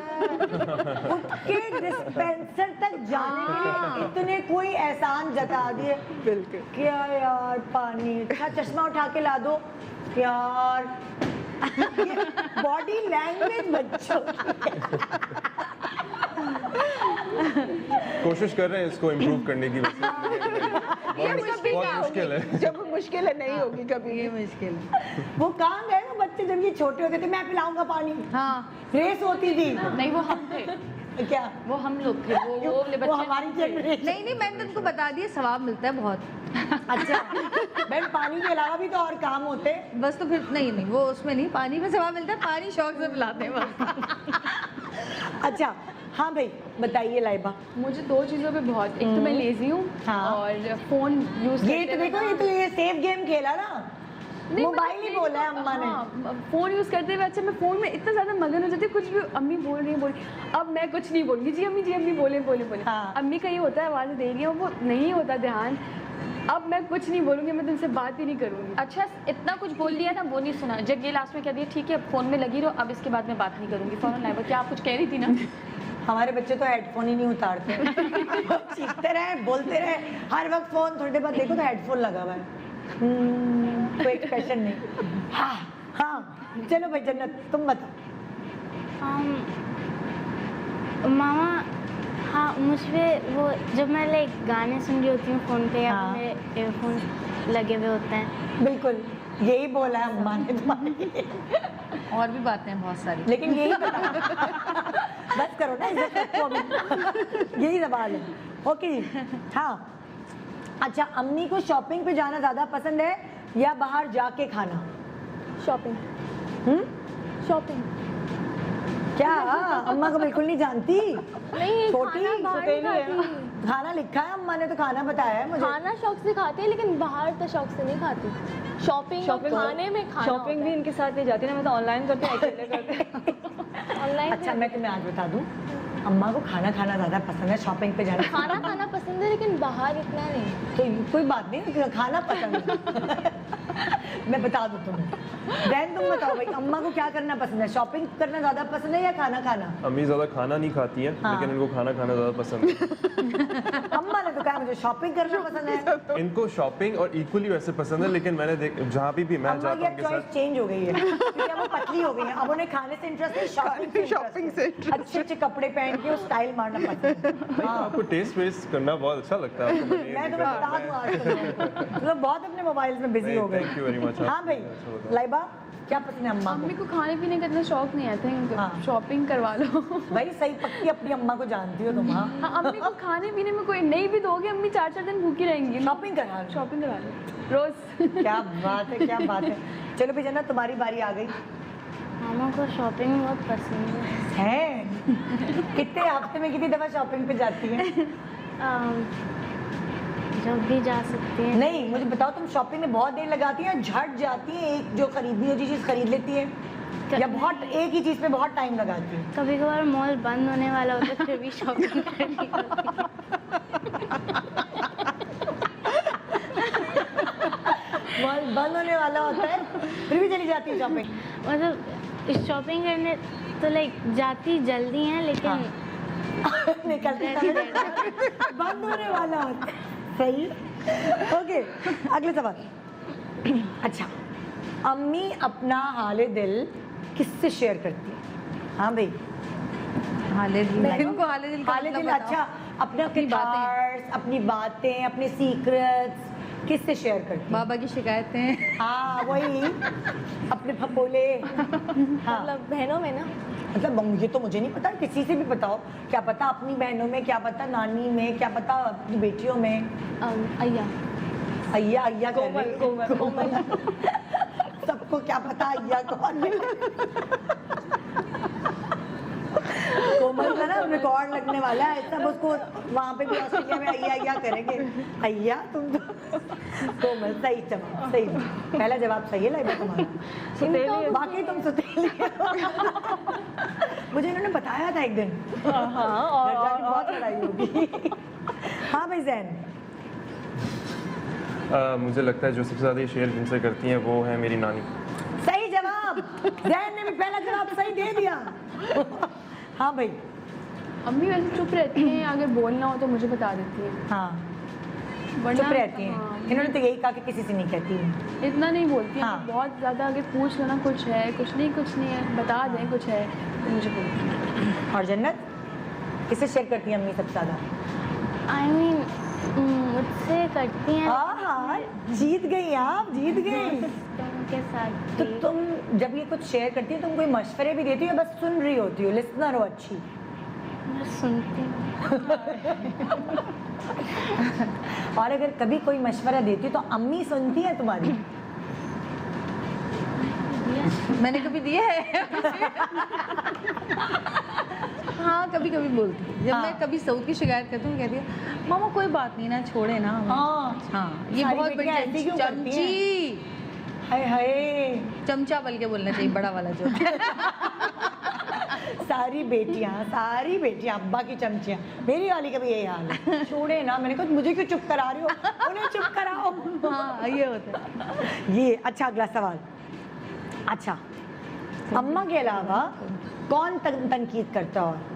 उठ के डिस्पेंसर तक जाने के लिए इतने कोई एहसान जता दिए। बिल्कुल। क्या यार, पानी, अच्छा चश्मा उठा के ला दो यार। बॉडी लैंग्वेज बच्चों की। कोशिश कर रहे हैं इसको इम्प्रूव करने की, वैसे बहुत मुश्किल है। जब मुश्किल है नहीं होगी कभी। ये मुश्किल है। वो कहाँ गए वो बच्चे जब ये छोटे होते थे, मैं पिलाऊंगा पानी, हाँ रेस होती थी। नहीं वो हम थे, क्या वो हम लोग थे, वो वाले वो बच्चे हमारी जनरेशन। नहीं मैंने तुमको बता दिया, सवाब मिलता है बहुत। अच्छा बहन, पानी के अलावा भी तो और काम होते हैं। बस तो फिर नहीं वो उसमें नहीं, पानी में सवाब मिलता है, पानी शौक से पिलाते हैं बस। अच्छा हाँ भाई बताइए लाइबा। मुझे दो चीज़ों पे बहुत, एक तो मैं लेजी हूँ हाँ। और फ़ोन यूज़ ये तो देखो, ये तो ये सेफ गेम खेला ना, नहीं, मोबाइल ही मतलब बोला है अम्मा ने। हाँ, फ़ोन यूज़ करते हुए अच्छा मैं फ़ोन में इतना ज़्यादा मगन हो जाती हूँ, कुछ भी अम्मी बोल रही है अब मैं कुछ नहीं बोलूँगी, जी अम्मी बोले हाँ। अम्मी का ये होता है आवाज़ दे रही है, वो नहीं होता ध्यान, अब मैं कुछ नहीं बोलूँगी, मैं तुमसे बात ही नहीं करूँगी। अच्छा इतना कुछ बोल दिया ना, वो नहीं सुना, जब ये लास्ट में कह दिया ठीक है फ़ोन में लगी रहो, अब इसके बाद मैं बात नहीं करूँगी। फ़ौरन लाइबा क्या आप कुछ कह रही थी ना? हमारे बच्चे तो हेडफोन ही नहीं उतारते, चीखते रहे, बोलते रहे हर वक्त फोन, थोड़ी देर बाद देखो तो हेडफोन लगा हुआ है। कोई एक्सप्रेशन नहीं। हाँ हाँ चलो भाई जन्नत तुम बताओ। मामा हाँ, मुझ पे वो जब मैं लाइक गाने सुन रही होती हूँ फ़ोन पे या हाँ। मेरे ईयरफोन लगे हुए होते हैं। बिल्कुल यही बोला है अम्मा ने तुम्हारी। और भी बातें हैं बहुत सारी, लेकिन यही बता बस करो ना, इज्जत रखो अभी। यही सवाल है। ओके हाँ अच्छा, अम्मी को शॉपिंग पे जाना ज़्यादा पसंद है या बाहर जाके खाना? शॉपिंग। शॉपिंग क्या अम्मा को बिल्कुल नहीं जानती? नहीं, छोटी खाना बाहर नहीं सौतेली है। खाती। खाना लिखा है अम्मा ने तो खाना बताया है मुझे। खाना शौक से खाती है लेकिन बाहर तो शौक से नहीं खाती। शॉपिंग खाने में खाना शॉपिंग भी इनके साथ नहीं जाती ना, मैं तो ऑनलाइन करती हूँ, अकेले करते ऑनलाइन। अच्छा मैं तुम्हें आज बता दूं, अम्मा को खाना खाना ज़्यादा पसंद है, शॉपिंग पे जाना खाना खाना पसंद है लेकिन बाहर इतना नहीं। तो कोई बात नहीं, खाना पसंद है। मैं बता दूं तुम्हें। बहन तुम बताओ भाई, अम्मा को क्या करना पसंद है, शॉपिंग करना ज़्यादा पसंद है या खाना खाना? अम्मी ज़्यादा खाना नहीं खाती हैं, हाँ। लेकिन इनको खाना खाना ज़्यादा पसंद है। अम्मा ने तो कहा मुझे शॉपिंग करना पसंद है। इनको शॉपिंग और इक्वली वैसे पसंद है, लेकिन मैंने जहाँ भी मैं अम्मा जाता की हूँ उनके चॉइस साथ। चेंज हो गई है, क्योंकि अब वो पतली हो गई है, अब उन्हें खाने से इंटरेस्ट है, शॉपिंग से अच्छे अच्छे कपड़े पहन के स्टाइल मारना पसंद है। हाँ आपको टेस्ट वेस्ट करना बहुत अच्छा लगता है आपको। मैं तुम्हें बता दूं आज तुम लोग बहुत अपने मोबाइल में बिजी हो गए। Thank you very much. हाँ भाई लाइबा क्या पसंद है अम्मा को? अम्मी को खाने पीने का इतना शौक नहीं है, थिंक हाँ। शॉपिंग करवा लो। भाई सही पक्की अपनी अम्मा को जानती हो तुम। हाँ हाँ, अम्मी को खाने पीने में कोई नहीं भी दोगे, अम्मी 4-4 दिन भूखी रहेंगी। शॉपिंग करा लो। शॉपिंग करा लो रोज। क्या बात है, क्या बात है। चलो भी जन्नत तुम्हारी बारी आ गई मामा को शॉपिंग बहुत पसंद है। कितने हफ्ते में कितनी दफा शॉपिंग पे जाती है? है, जब भी जा सकती है। नहीं मुझे बताओ, तुम शॉपिंग में बहुत देर लगाती है, झट जाती है, एक जो खरीदनी हो चीज खरीद लेती है, या बहुत एक ही चीज पे बहुत टाइम लगाती है? कभी कभार मॉल बंद होने वाला होता है फिर भी शॉपिंग करनी होती है। मॉल बंद होने वाला होता है फिर भी चली जाती है शॉपिंग? मतलब शॉपिंग करने तो लाइक जाती जल्दी है लेकिन हाँ। निकलते समय बंद होने वाला होता है। सही। ओके अगले सवाल। अच्छा, अम्मी अपना हाले दिल किससे शेयर करती है? हाँ भाई हाले दिल, इनको हाले दिल का हाले मतलब दिल। बताओ। अच्छा अपने अपनी बातें। थॉट्स, अपनी बातें, अपने सीक्रेट्स किससे शेयर करती है? बाबा की शिकायतें। हाँ वही, अपने फपोले। हाँ मतलब बहनों में ना, मतलब ये तो मुझे नहीं पता, किसी से भी बताओ, क्या पता अपनी बहनों में, क्या पता नानी में, क्या पता अपनी बेटियों में। अय्या अय्या अय्या कर कोमल रही। कोमल कोमल। सबको क्या पता अय्या कौन है। कोमल का ना रिकॉर्ड लगने वाला है, सब उसको वहाँ पे भी ऑस्ट्रेलिया में अय्या अय्या करेंगे। अय्या तुम तो कोमल। सही जवाब, सही पहला जवाब सही है लाइबा तुम्हारा। बाकी तुम सुतेली हो। मुझे इन्होंने बताया था एक दिन। घर जाके बहुत लड़ाई होगी। हाँ भाई जैन। मुझे लगता है जो सबसे ज़्यादा शेयर जिनसे करती हैं वो है मेरी नानी। सही जवाब, जैन ने भी पहला जवाब सही दे दिया। हाँ भाई। अम्मी वैसे चुप रहती हैं, अगर बोलना हो तो मुझे बता देती हैं। हाँ वरना- चुप रहती हैं। हाँ, इन्होंने तो यही कहा कि किसी से नहीं कहती हैं। इतना नहीं बोलती हैं। हाँ। बहुत ज़्यादा अगर पूछ लो ना कुछ है कुछ नहीं है, बता दें कुछ है तो मुझे बोलती हैं। और जन्नत किससे शेयर करती है अम्मी सबसे ज़्यादा? आई मीन मुझसे करती हैं हाँ, जीत गई आप, जीत गई। उनके साथ तो भी। तुम जब ये कुछ शेयर करती हो, तुम कोई मशवरे भी देती हो या बस सुन रही होती हो, लिसनर हो अच्छी? मैं सुनती हूँ। और अगर कभी कोई मशवरा देती हो तो अम्मी सुनती है तुम्हारी? मैंने कभी दिया है हाँ कभी कभी बोलती है। जब हाँ। मैं कभी सऊद की शिकायत करती हूँ कहती है मामा कोई बात नहीं ना, छोड़े ना हमें। हाँ। हाँ ये सारी बहुत बड़ी बेटियां ऐसी क्यों करती हैं? चमची, हाय हाय, चमचा बल के बोलना चाहिए, बड़ा वाला जो सारी बेटियां अब्बा की चमचियां। मेरी वाली का भी यही हाल है, छोड़े ना। मैंने कहा मुझे क्यों चुप करा रही हो, उन्हें चुप कराओ। हाँ ये होता है। ये अच्छा, अगला सवाल। अच्छा, अम्मा के अलावा कौन तनकीद करता है?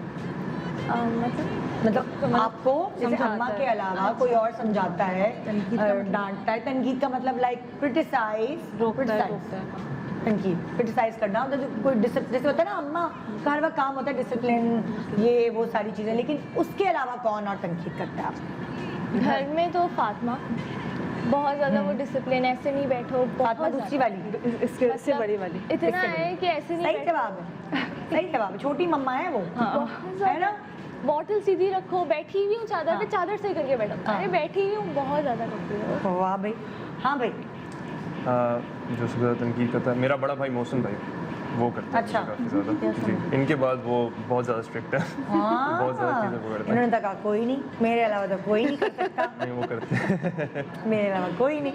मतलब आपको जैसे अम्मा के अलावा कोई और समझाता है, डांटता है? तनकीद का मतलब लाइक क्रिटिसाइज, तनकीद, क्रिटिसाइज करना। मतलब कोई जैसे होता है ना, अम्मा का हर वक्त काम होता है डिसिप्लिन, ये वो सारी चीज़ें, लेकिन उसके अलावा कौन और तनकीद करता है आप? घर में तो फातिमा बहुत ज़्यादा, वो डिसिप्लिन, ऐसे नहीं बैठो। फातिमा दूसरी वाली, इससे बड़ी वाली। इतना है कि ऐसे नहीं सही बैठो। जवाब है, सही जवाब है। छोटी मम्मा है वो, है ना? बॉटल सीधी रखो, बैठी हुई हूँ चादर पे, चादर से करके बैठो। अरे बैठी हुई हूँ, बहुत ज़्यादा करती है। वाह भाई। हाँ भाई, जो सबसे ज़्यादा तनकीद करता है मेरा बड़ा भाई मोहसिन भाई, वो करता है अच्छा। काफ़ी ज़्यादा जी। इनके बाद वो बहुत ज़्यादा स्ट्रिक्ट है बहुत ज़्यादा चीज़ें वो करता है। इन्होंने तो कहा कोई नहीं, मेरे अलावा तो कोई नहीं कर सकता। नहीं वो करते हैं मेरे अलावा कोई नहीं।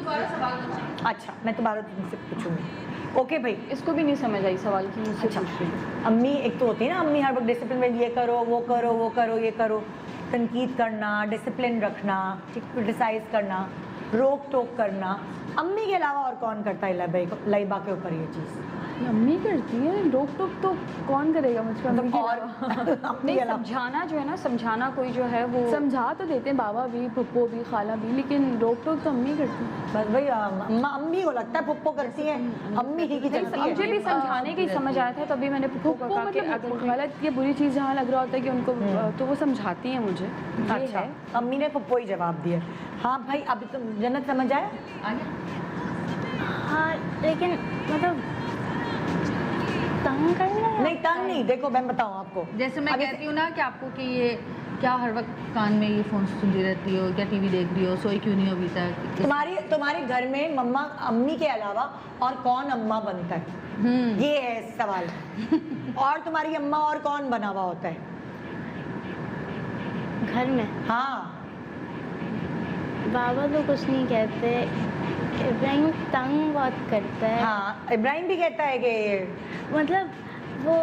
अच्छा, मैं दोबारा तुमसे पूछूंगी। ओके भाई। इसको भी नहीं समझ आई सवाल की, मुझसे अच्छा, पूछ रही है। अम्मी एक तो होती है ना, अम्मी हर वक्त डिसिप्लिन में ये करो वो करो वो करो ये करो, तनकीद करना, डिसिप्लिन रखना, क्रिटिसाइज करना, रोक टोक करना। अम्मी के अलावा और कौन करता है लाइबा के ऊपर ये चीज़? अम्मी करती है, रोक टोक तो कौन करेगा मुझको अम्मी के और अलावा। अम्मी नहीं, के अलावा समझाना जो है ना, समझाना कोई जो है वो समझा तो देते हैं बाबा भी, पप्पो भी, खाला भी, लेकिन रोक टोक तो अम्मी करती है। बस भाई, अम्मी को लगता है पुप्पो करती है, अम्मी ही की चलती है। मुझे भी समझाने की समझ आया था, तभी मैंने पुप्पो को वो कहा कि मतलब अगर कोई- गलत या बुरी चीज़ जहाँ लग रहा होता है कि उनको, तो वो समझाती हैं मुझे। ये अच्छा, है। अम्मी ने पुप्पो ही जवाब दिया। हाँ भाई, अभी तुम जन्नत समझ आया? हाँ, लेकिन मतलब तंग करना है। नहीं, तंग नहीं। देखो मैं बताऊँ आपको, जैसे मैं अभी कहती हूँ ना कि आपको कि ये क्या हर वक्त कान में ये फोन सुनती रहती हो, क्या टीवी देख रही हो, सोई क्यों नहीं हो अभी तक? तुम्हारे घर में मम्मा अम्मी के अलावा और कौन अम्मा बनता है, ये है सवाल। और तुम्हारी अम्मा और कौन बना हुआ होता है घर में हाँ? बाबा तो कुछ नहीं कहते, इब्राहिम तंग बहुत करता है। हाँ, इब्राहिम भी कहता है कि मतलब वो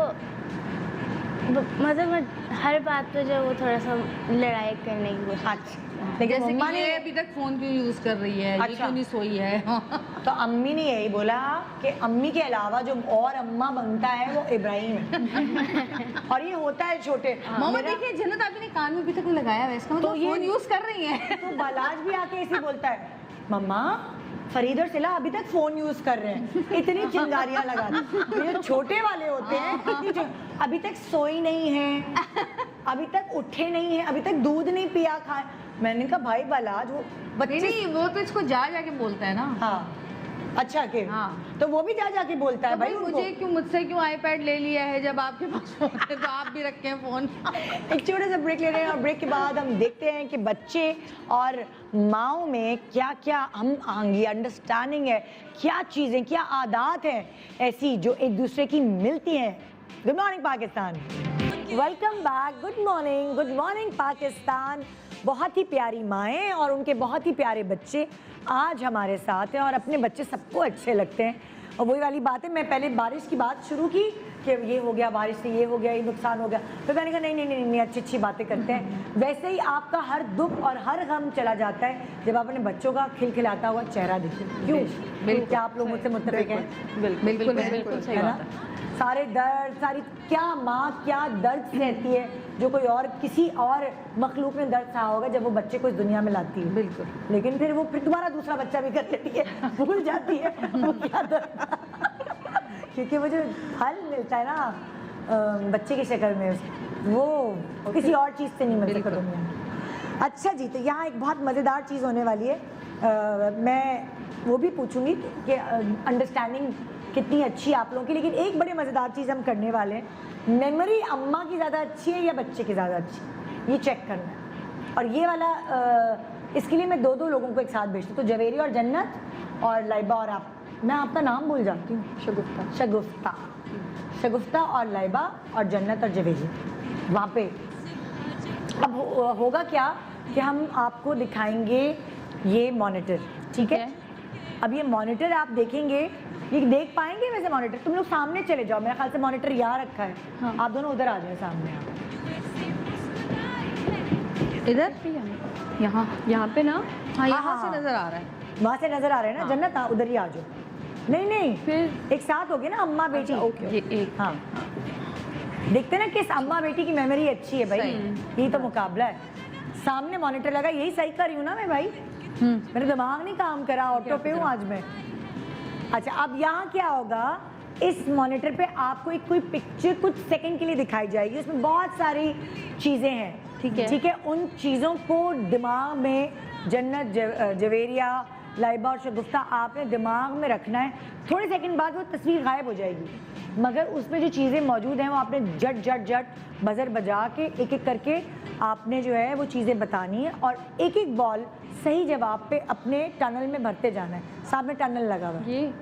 मतलब हर बात पे जो वो थोड़ा सा लड़ाई करने की कोशिश। अच्छा, लेकिन जैसे मम्मा कि ने ये अभी तक फोन क्यों यूज कर रही है, ये अच्छा। क्यों नहीं सोई है तो अम्मी ने यही बोला कि अम्मी के अलावा जो और अम्मा बनता है वो इब्राहिम है। और ये होता है छोटे। मामा देखिए, जन्नत आपने कान में अभी तक लगाया हुआ है, इसका मतलब तो ये- फोन यूज कर रही है। तो बालाज भी आके ऐसे बोलता है, मम्मा फरीद और सिला अभी तक फोन यूज कर रहे हैं, इतनी चिंगारियां लगा दी। ये जो छोटे वाले होते हैं, अभी तक सोई नहीं है, अभी तक उठे नहीं है, अभी तक दूध नहीं पिया खाए। मैंने कहा भाई बालाज, वो बच्चे नहीं वो तो इसको जा जाके बोलता है ना। हाँ, अच्छा के हाँ। तो वो भी जा जाके बोलता है तो भाई भाई उनको। मुझे क्यों, मुझसे क्यों आईपैड ले लिया है जब आपके पास फोन है, तो आप भी रखे हैं फोन। एक छोटा सा ब्रेक ले रहे हैं और ब्रेक के बाद हम देखते हैं कि बच्चे और माओ में क्या क्या हम आहंगी, अंडरस्टैंडिंग है, क्या चीज़ें, क्या आदत हैं ऐसी जो एक दूसरे की मिलती हैं। Good morning Pakistan, welcome back. Good morning Pakistan. बहुत ही प्यारी माएँ और उनके बहुत ही प्यारे बच्चे आज हमारे साथ हैं और अपने बच्चे सबको अच्छे लगते हैं। और वही वाली बात है, मैं पहले बारिश की बात शुरू की कि ये हो गया, बारिश से ये हो गया, ये नुकसान हो गया, फिर मैंने कहा नहीं, अच्छी बातें करते हैं। वैसे ही आपका हर दुख और हर गम चला जाता है जब आप अपने बच्चों का खिलखिलाता हुआ चेहरा देखें। क्यों? क्या आप लोग मुझसे मुत्तफिक हैं? बिल्कुल सही है ना? बात है। सारे दर्द, सारी क्या माँ क्या दर्द सहती है जो कोई और किसी और मखलूक ने दर्द सहा होगा जब वो बच्चे को इस दुनिया में लाती है। बिल्कुल। लेकिन फिर वो फिर दोबारा दूसरा बच्चा भी कर लेती है, भूल जाती है वो क्या दर्द था। क्योंकि वो जो फल मिलता है ना बच्चे की शक्ल में, वो किसी और चीज़ से नहीं मिल सकता दुनिया में। अच्छा जी, तो यहाँ एक बहुत मज़ेदार चीज़ होने वाली है। मैं वो भी पूछूंगी कि अंडरस्टैंडिंग कितनी अच्छी आप लोगों की, लेकिन एक बड़ी मज़ेदार चीज़ हम करने वाले हैं। मेमोरी अम्मा की ज़्यादा अच्छी है या बच्चे की ज़्यादा अच्छी, ये चेक करना है। और ये वाला इसके लिए मैं दो लोगों को एक साथ भेजती हूँ, तो जवेरी और जन्नत और लाइबा और आप। मैं आपका नाम भूल जाती हूँ। शगुफ्ता और लाइबा और जन्नत और जवेरी वहाँ पे। अब होगा क्या कि हम आपको दिखाएंगे ये मॉनिटर, ठीक है? अब ये मॉनिटर आप देखेंगे, ये देख पाएंगे वैसे मॉनिटर? तुम लोग सामने चले जाओ, मेरे ख्याल से मॉनिटर यहाँ रखा है। हाँ। आप दोनों उधर आ जाए सामने। इधर यहाँ पे ना। हाँ, यहाँ से नजर आ रहा है, वहाँ से नजर आ रहा है ना? जन्नत हाँ, उधर ही आ जाओ। नहीं फिर एक साथ हो गए ना अम्मा बेटी। ओके ये एक। हाँ, देखते ना किस अम्मा बेटी की मेमोरी अच्छी है भाई। यही तो मुकाबला है। सामने मॉनिटर लगा, यही सही कर रही हूँ ना मैं भाई? मेरा दिमाग नहीं काम करा, ऑटो पे हूँ आज मैं। अच्छा, अब यहाँ क्या होगा, इस मॉनिटर पे आपको एक कोई पिक्चर कुछ सेकंड के लिए दिखाई जाएगी, उसमें बहुत सारी चीज़ें हैं, ठीक है? उन चीज़ों को दिमाग में, जन्नत, जवेरिया, लाइबा और शगुफ्ता, आपने दिमाग में रखना है। थोड़े सेकंड बाद वो तस्वीर गायब हो जाएगी, मगर उसमें जो चीज़ें मौजूद हैं वो आपने झट बजर बजा के एक एक करके आपने जो है वो चीज़ें बतानी है, और एक एक बॉल सही जवाब पे अपने टनल में भरते जाना है। सामने टनल लगा हुआ है ये,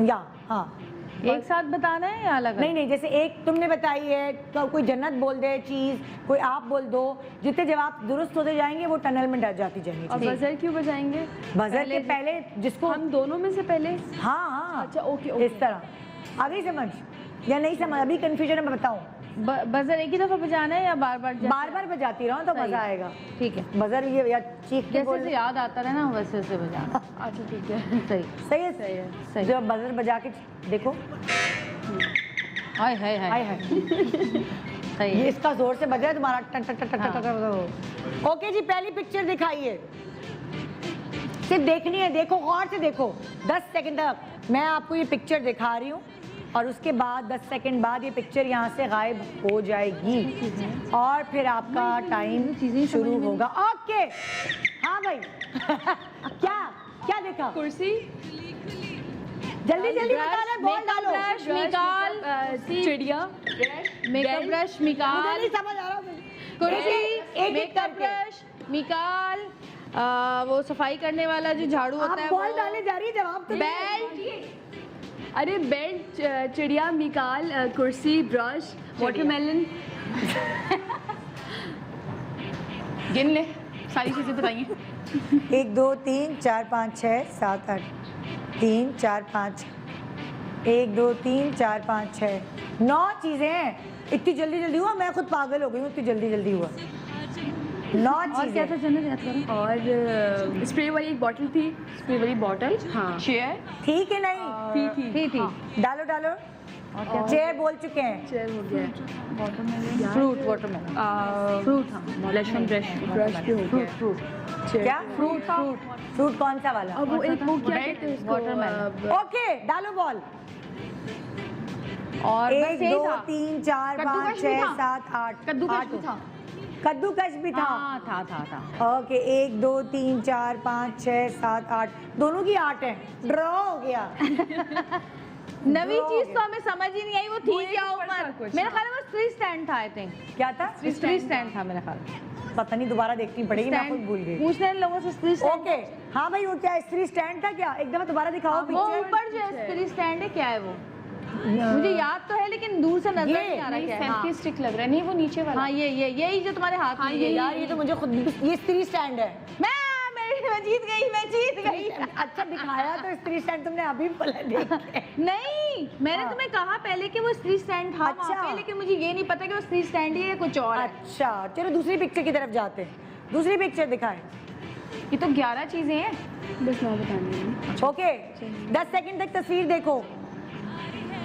या हाँ एक साथ बताना है या अलग? नहीं, जैसे एक तुमने बताई है तो कोई जन्नत बोल दे चीज़, कोई आप बोल दो, जितने जवाब दुरुस्त होते जाएंगे वो टनल में डर जाती जाएंगी। और बजर क्यों बजाएंगे? बजर के पहले जिसको हम दोनों में से पहले। हाँ अच्छा ओके। इस तरह आ गई समझ या नहीं समझ? अभी कंफ्यूजन है, मैं बताऊँ। बजर एक ही दफा बजाना है या बार बार बजाती रहो तो मजा आएगा। ठीक है, बजर ये या चीख के बोल, जैसे याद आता रहे ना वैसे से बजाना। अच्छा ठीक है, सही है। जब बजर बजा के देखो, हाय सही ये इसका जोर से बज रहा है तुम्हारा, टक टक टक टक टक। ओके जी, पहली पिक्चर दिखाइए, सिर्फ देखनी है, देखो गौर से देखो। 10 सेकंड तक मैं आपको ये पिक्चर दिखा रही हूँ और उसके बाद 10 सेकंड बाद ये पिक्चर यहाँ से गायब हो जाएगी और फिर आपका टाइम शुरू होगा। ओके, हाँ भाई क्या देखा? कुर्सी। जल्दी बताना, बॉल डालो। ब्रश निकाल, चिड़िया, मेकअप ब्रश निकाल, मुझे नहीं समझ आ रहा। कुर्सी, मेकअप ब्रश निकाल, वो सफाई करने वाला जो झाड़ू होता है, बॉल डाले जा रही है, जवाब तो बेल्ट। अरे बेल्ट, चिड़िया, मिकाल, कुर्सी, ब्रश, वाटरमेलन। गिन ले, सारी चीजें बताइए। 1 2 3 4 5 6 7 8 3 4 5 1 2 3 4 5 6 9 चीजें हैं। इतनी जल्दी हुआ, मैं खुद पागल हो गई हूँ, इतनी जल्दी हुआ। 9 चीजें। क्या था जन्नत, याद करो। और स्प्रे वाली एक बॉटल थी, स्प्रे वाली बॉटल। हाँ, चेयर ठीक है, नहीं थी। डालो। चेयर बोल चुके हैं। चेयर हो गया। फ्रूट, वाटरमेलन, फ्रूट, हाँ, लहसुन ब्रश भी हो गया। क्या फ्रूट कौन सा वाला? अब वो एक वो क्या कहते हैं उसको? वाटरमेलन। ओके, डालो बॉल। और 1 2 3 4 5 6 7 8 कद्दूकश भी था। कद्दूकश भी था। हाँ, था। ओके, 1 2 3 4 5 6 7 8 दोनों की 8 है। ड्रॉ हो गया। नवी चीज तो हमें समझ ही नहीं आई, वो थी क्या उमर? मेरा ख्याल है वो स्त्री स्टैंड था, आई थिंक। क्या था? स्त्री स्टैंड था मेरा ख्याल। पता नहीं, दोबारा देखनी पड़ेगी, मैं खुद भूल गई। पूछने लोगों से स्त्री स्टैंड। ओके, हाँ भाई, वो क्या स्त्री स्टैंड था क्या? एक दफा दोबारा दिखाओ वो पिक्चर। ऊपर जो स्त्री स्टैंड है, क्या है वो? मुझे याद तो है लेकिन दूर से नजर नहीं आ रहा क्या है। सेल्फी स्टिक लग रहा है। नहीं, वो नीचे वाला। हाँ, यही जो तुम्हारे हाथ में है। यार ये तो मुझे खुद, ये स्त्री स्टैंड है। मैं जीत गई। अच्छा दिखाया तो स्त्री स्टैंड तुमने अभी बोला देख के। नहीं, मैंने तुम्हें कहा पहले कि वो स्त्री स्टैंड था वहाँ पे, लेकिन मुझे ये नहीं पता कि वो स्त्री स्टैंड ही है कुछ और है। अच्छा, चलो दूसरी पिक्चर की तरफ जाते हैं। दूसरी पिक्चर दिखाएं। ये तो 11 चीजें हैं। बस मैं बतानी है। ओके, 10 सेकंड तक तस्वीर देखो।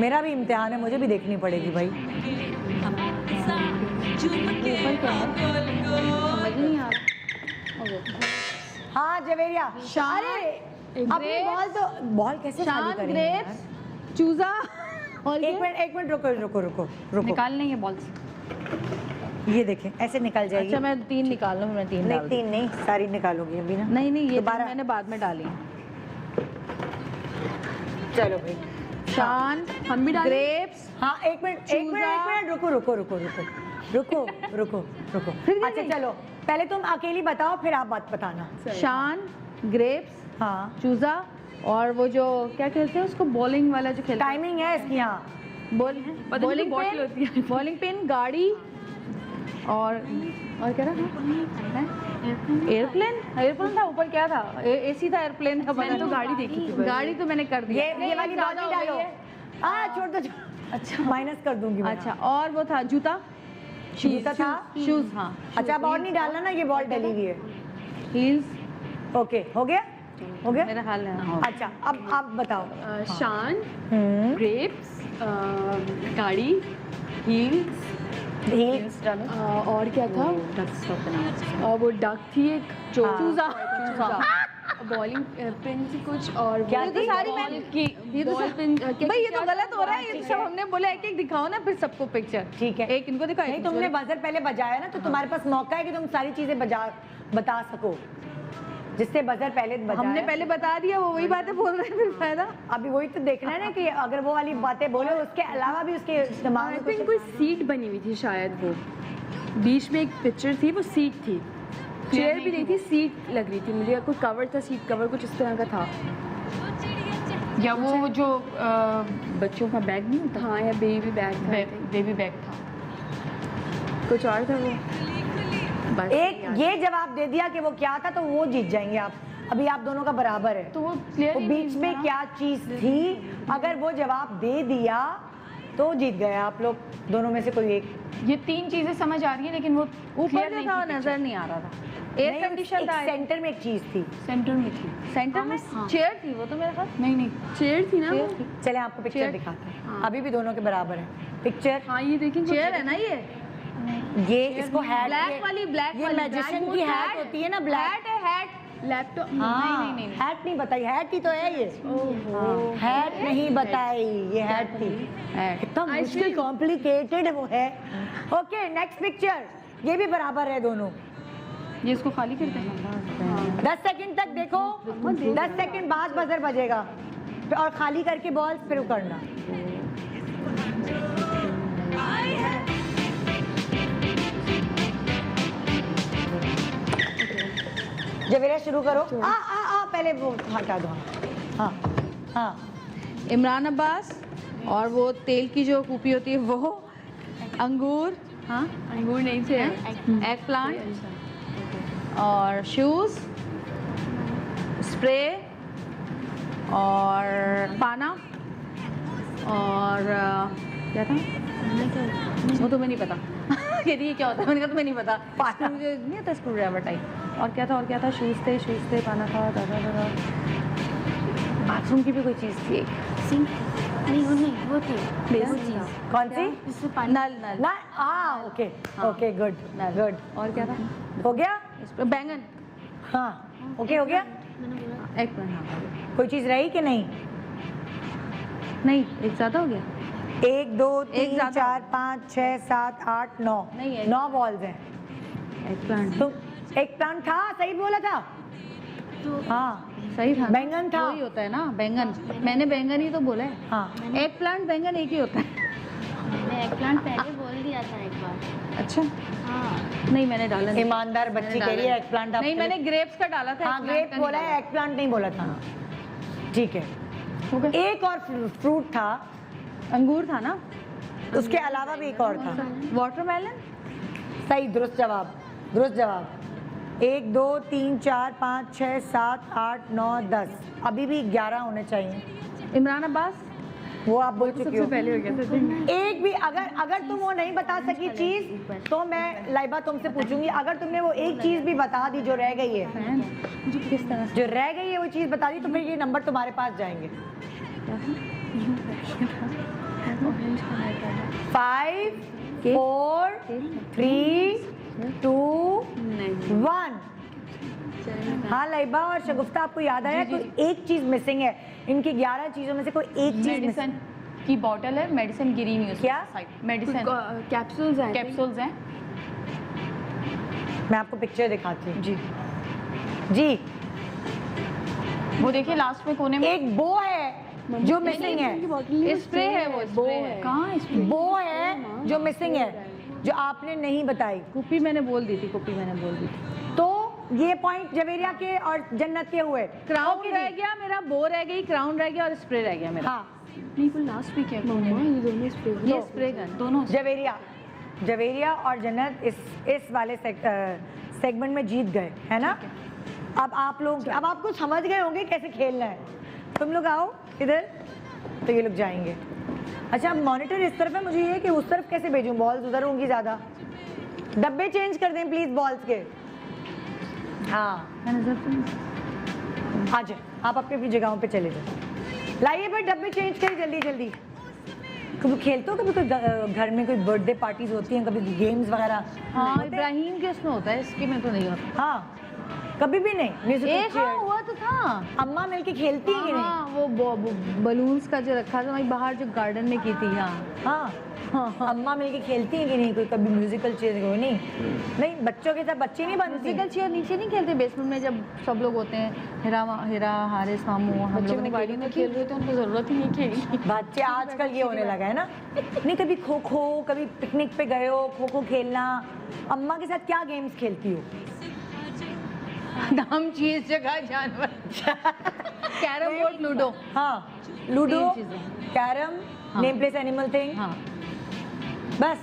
मेरा भी इम्तिहान है, मुझे भी देखनी पड़ेगी भाई। हाँ जवेरिया, अरे अपनी बॉल कैसे खाली करेंगे यार? चूजा। और एक मिनट रुको। निकालने ये बॉल्स। ये देखें ऐसे निकल जाएगी। अच्छा मैं 3 निकाल लूँ, मैं 3 नहीं डाल 3 नहीं, सारी निकालोगी अभी ना। नहीं नहीं, ये दोबारा। मैंने बाद में डाली। चलो भाई। शान, हम भी डालें? ग्रेप्स, हाँ एक मिनट रुको रुको रुको रुको रुको रुको रुको। अच्छा चलो पहले तुम अकेली बताओ फिर आप बात बताना। शान, ग्रेप्स, हाँ चूजा, और वो जो क्या कहते हैं उसको, बॉलिंग वाला जो खेलते हैं, टाइमिंग है इसकी। हाँ बॉलिंग पेन, बॉलिंग पेन, गाड़ी, और क्या रहा? एयरप्लेन, एयरप्लेन था ऊपर, क्या था? एसी था, एयरप्लेन था। मैंने तो गाड़ी देखी थी। गाड़ी तो मैंने कर दी। ये वाली बात नहीं डालो। छोड़ दो। अच्छा माइनस कर दूंगी मैं। अच्छा, और वो था जूता, जूता था, शूज, हाँ। अच्छा अब और नहीं डालना ना, ये बॉल डली हुई है। हील्स, ओके हो गया मेरा ख्याल है। अच्छा अब आप बताओ। शान, हम्म ग्रेप्स, गाड़ी, हील्स, हील्स डालो। और क्या था? वो डक थी एक, चूजा, बॉलिंग पिन थी कुछ, और क्या वो थी? सारी मैंने ये तो बॉल पिन। भाई ये तो गलत हो रहा है, ये सब हमने बोला एक एक दिखाओ ना, फिर सबको पिक्चर। ठीक है एक इनको दिखाओ, नहीं तुमने बजर पहले बजाया ना, तो तुम्हारे पास मौका है कि तुम सारी चीजें बता सको, जिससे बजर पहले बजाया। हमने पहले बता दिया, वो वही बातें बोल रहे हैं, फिर फायदा। अभी वही तो देखना है ना कि अगर वो वाली बातें बोले उसके अलावा भी उसके दिमाग आई में थिंक कुछ- कोई सीट बनी हुई थी शायद, वो बीच में एक पिक्चर थी, वो सीट थी, चेयर भी नहीं थी, सीट लग रही थी मुझे, या कोई कवर था, सीट कवर कुछ इस तरह का था, या वो जो बच्चों का बैग नहीं होता? हाँ, या बेबी बैग, बेबी बैग था। कुछ और था वो। बस एक ये जवाब दे दिया कि वो क्या था, तो वो जीत जाएंगे आप। अभी आप दोनों का बराबर है। तो वो वो क्लियर बीच में क्या चीज थी, अगर वो जवाब दे दिया तो जीत गए आप लोग दोनों में से कोई एक। ये 3 चीजें समझ आ रही है, लेकिन वो ऊपर जो था नजर नहीं आ रहा था। एयर नहीं, कंडीशन एक था, सेंटर में एक चीज थी। सेंटर में थी। सेंटर में हाँ। चेयर थी वो, तो मेरे ख्याल नहीं चेयर थी ना वो। चले आपको पिक्चर चेयर। दिखाते हैं। अभी भी दोनों के बराबर है पिक्चर। हाँ ये देखें, चेयर है ना ये इसको हैट, ब्लैक वाली, ब्लैक ये वाली मैजिशियन की हैट होती है ना, ब्लैक। हैट है, हैट। लैपटॉप। हाँ हैट नहीं बताई, हैट ही तो है ये। हैट नहीं बताई, ये हैट थी। कितना मुश्किल कॉम्प्लिकेटेड वो है। ओके नेक्स्ट पिक्चर, ये भी बराबर है दोनों। ये इसको खाली करते हैं। 10 सेकंड तक देखो, 10 सेकंड बाद बजर बजेगा और खाली करके बॉल फिर करना। जवेरा शुरू करो। पहले वो हटा दो। हाँ हाँ इमरान अब्बास, और वो तेल की जो कूपी होती है वो, अंगूर, हाँ अंगूर नहीं थे। एग प्लांट, और शूज, स्प्रे, और पाना, और क्या था वो तुम्हें नहीं पता। कह रही है क्या होता है, मैंने कहा तुम्हें नहीं पता। पाना मुझे नहीं आता, स्क्रू ड्राइवर टाइप। और क्या था, शूज थे, पाना था, बाथरूम की भी कोई चीज़ थी एक। नहीं वो थी कौन सी? जिससे पानी। नल ना। Okay okay good good. और क्या था? हो गया। इस पर बैंगन। हाँ ओके हो गया। एक मिनट, हाँ कोई चीज़ रही कि नहीं? नहीं, एक ज़्यादा हो गया। 1 2 3 ज्यादा। 4 5 6 7 8 9 नहीं, एक। 9 बॉल्स हैं। एग प्लांट तुम एक प्लांट था, सही बोला था। हाँ सही था, बैंगन था। वही होता है ना बैंगन, मैंने बैंगन ही तो बोला है। हाँ एग प्लांट बैंगन एक ही होता है। मैं एग प्लांट पहले बोल दिया था एक बार। अच्छा, हाँ नहीं मैंने डाला नहीं। ईमानदार बच्ची कह रही है एग प्लांट। नहीं, मैंने ग्रेप्स का डाला था। हाँ eggplant ग्रेप का नहीं बोला है, एग प्लांट नहीं बोला था। ठीक है। हो गया। एक और फ्रूट था, अंगूर था ना, उसके अलावा भी एक और था। वाटरमेलन। सही, दुरुस्त जवाब, दुरुस्त जवाब। 1 2 3 4 5 6 7 8 9 10, अभी भी 11 होने चाहिए। इमरान अब्बास, वो आप बोल चुकी हो। पहले हो गया था। एक भी अगर तुम वो नहीं बता सकी चीज, तो मैं लाइबा तुमसे पूछूंगी। अगर तुमने वो एक चीज भी बता दी जो रह गई है, किस तरह से? जो रह गई है वो चीज बता दी, तो फिर ये नंबर तुम्हारे पास जाएंगे। 5 4 3 2 1। हाँ लाइबा और शगुफ्ता, आपको याद आया कोई एक चीज मिसिंग है। इनकी 11 चीजों में से कोई एक चीज मेडिसिन की बॉटल है, मेडिसिन गिरी नहीं उसमें। क्या? मेडिसिन कैप्सूल्स हैं, कैप्सूल्स हैं। मैं आपको पिक्चर दिखाती हूँ जी जी। वो देखिए लास्ट में कोने में एक बो है जो मिसिंग है, स्प्रे है, वो स्प्रे है। कहाँ स्प्रे बो है जो मिसिंग है, जो आपने नहीं बताई। कुप्पी मैंने बोल दी थी, कुप्पी मैंने बोल दी थी। तो ये पॉइंट जवेरिया के और जन्नत के हुए। क्राउन ओके रह जी। गया मेरा, बो रह गई, क्राउन रह गया और स्प्रे रह गया मेरा। हाँ नहीं वो लास्ट वीक है कोने में ये स्प्रे गन दोनों जवेरिया और जन्नत इस वाले सेगमेंट में जीत गए, है ना। अब आप लोग, अब आपको समझ गए होंगे कैसे खेलना है। तुम लोग आओ इधर, तो ये लोग जाएंगे। अच्छा, अब मॉनिटर इस तरफ है, मुझे ये कि उस तरफ कैसे भेजूं, बॉल्स उधर होंगी ज़्यादा। डब्बे चेंज कर दें प्लीज़ बॉल्स के। हाँ आ जाए, आप अपनी अपनी जगहों पे चले जाओ। लाइए भाई डब्बे चेंज करिए जल्दी जल्दी। कभी खेलते हो, कभी कोई घर में कोई बर्थडे पार्टीज होती हैं, कभी गेम्स वगैरह? हाँ, इब्राहिम के उसमें होता है, इसके में तो नहीं होता। हाँ, कभी भी नहीं। म्यूजिकल एक हाँ चेयर। हुआ तो था। अम्मा मिलके खेलती है कि नहीं? हाँ, वो बलून्स का जो रखा था वहीं बाहर जो गार्डन में की थी। हाँ हाँ, अम्मा मिलके खेलती है कि नहीं? कोई कभी म्यूजिकल चेयर कोई नहीं? नहीं, बच्चों के साथ बच्चे नहीं बनती। म्यूजिकल चेयर नीचे नहीं खेलते बेसमेंट में, जब सब लोग होते हैं, हिरा हारिस मामू, हम लोग ने बाड़ी में खेल रहे थे, उनको जरूरत ही नहीं खेलने की। बच्चे आजकल ये होने लगा है ना। नहीं, कभी खो खो, कभी पिकनिक पे गए हो, खो खो खेलना। अम्मा के साथ क्या गेम्स खेलती हो? नाम चीज जगह जानवर। Carrom board, ludo. हाँ, लूडो, तीन चीजें। कैरम, हाँ। Name place animal thing. हाँ, बस।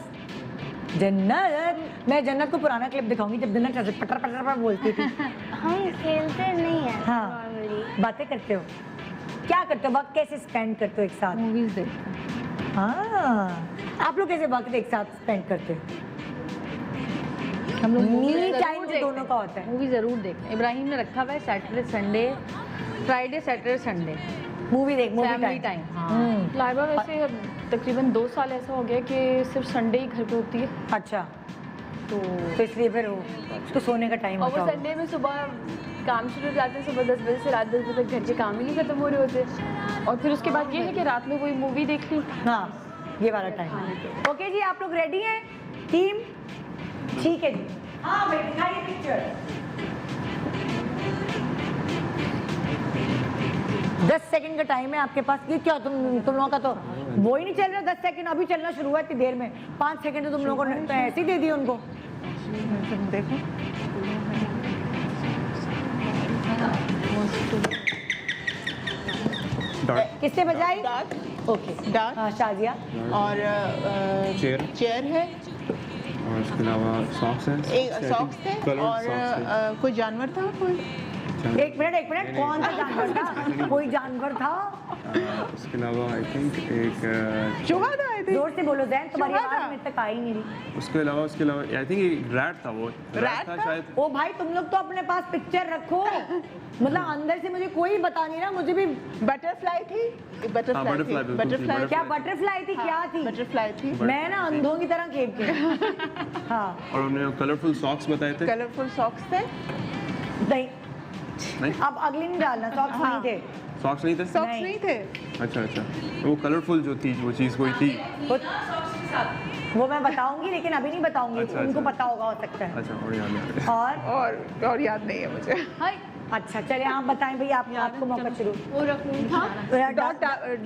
जन्नत, मैं जन्नत को पुराना क्लिप दिखाऊंगी जब जन्नत ऐसे पटर पटर पटर बोलती थी। हम खेलते नहीं हैं हाँ, नॉर्मली। बातें करते हो, क्या करते हो, वक्त कैसे स्पेंड करते हो एक साथ? मूवीज देखते हैं। हाँ, आप लोग कैसे वक्त एक साथ स्पेंड करते हो? हम लोग मी टाइम तो दोनों का होता है। मूवी जरूर देखते हैं। इब्राहिम ने रखा हुआ है Saturday Sunday, Friday Saturday Sunday movie देख, मूवी फैमिली टाइम। टाइम। हाँ, लाइबा वैसे अब तकरीबन 2 साल ऐसा हो गया कि सिर्फ संडे ही घर पे होती है, अच्छा, तो इसलिए फिर उसको सोने का टाइम और होता वो होगा। संडे में सुबह काम शुरू हो जाते हैं, सुबह 10 बजे से रात 10 बजे तक घर के काम ही नहीं खत्म हो रहे होते। और फिर उसके बाद ये है कि रात में कोई मूवी देख ली। हाँ, ये वाला टाइम। ओके जी, आप लोग रेडी हैं टीम? ठीक है जी। हाँ भाई, दिखाइए पिक्चर। 10 सेकंड का टाइम है आपके पास। ये क्या, तुम लोगों का तो वो ही नहीं चल रहा। 10 सेकंड अभी चलना शुरू हुआ इतनी देर में। 5 सेकंड तो तुम लोगों ने ऐसे ही दे दिए उनको। देखो किससे बजाई? ओके, डार्ट हाँ, शाजिया। और चेयर है, और उसके अलावा सॉक्स हैं, एक सॉक्स थे, और कोई जानवर था कोई? एक मिनट, कौन सा जानवर था? कोई जानवर था? उसके अलावा आई थिंक एक चूहा था आई थिंक। जोर से बोलो जैन, तुम्हारी चूहा आवाज था। मेरे तक आई नहीं रही। उसके अलावा आई थिंक एक रैट था। वो रैट था था? शायद। ओ भाई, तुम लोग तो अपने पास पिक्चर रखो। मतलब अंदर से मुझे कोई बता नहीं रहा, मुझे भी। बटरफ्लाई थी, हाँ, बटरफ्लाई butterfly, थी, बिल्कुल थी, बटरफ्लाई क्या बटरफ्लाई थी? क्या थी? बटरफ्लाई थी। मैं ना अंधों की तरह खेलती हूँ। हाँ, और उन्होंने कलरफुल सॉक्स बताए थे। कलरफुल सॉक्स थे। नहीं, नहीं, अब अगली नहीं डालना, सॉक्स नहीं थे। सॉक्स नहीं थे। सॉक्स नहीं। नहीं थे। अच्छा अच्छा, वो कलरफुल जो थी, वो चीज़ कोई थी। वो मैं बताऊंगी, लेकिन अभी नहीं बताऊंगी। अच्छा, उनको अच्छा। पता होगा, हो सकता है। अच्छा, और याद नहीं आ रहा। और याद नहीं है मुझे। अच्छा, चलिए आप बताएं भाई, आपको मौका शुरू। वो रखून था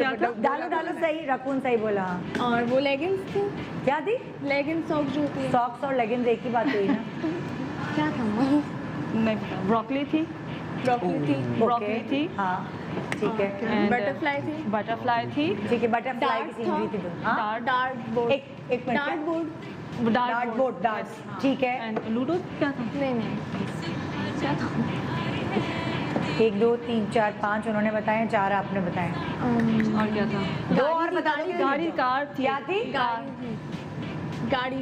डालो सही, रकून सही बोला। हाँ। और वो लेगिंग्स थी, क्या थी? लेगिंग्स सॉक्स जो होती है। सॉक्स और लेगिंग्स एक ही बात हुई ना? क्या था वो? नहीं पता। ब्रोकली थी, ब्रोकली थी, ब्रोकली थी, हाँ, ठीक है। and बटरफ्लाई थी, बटरफ्लाई थी, ठीक है, बटरफ्लाई की डार्ट सीनरी थी तो। हाँ? डार्ट बोर्ड, एक minute, dart board. Dart board, dart, ठीक है। एंड लूडो क्या था? नहीं क्या था? 1 2 3 4 5 उन्होंने बताए, 4 आपने बताए। और क्या था? 2 और बता दो। गाड़ी, कार थी। क्या थी? गाड़ी।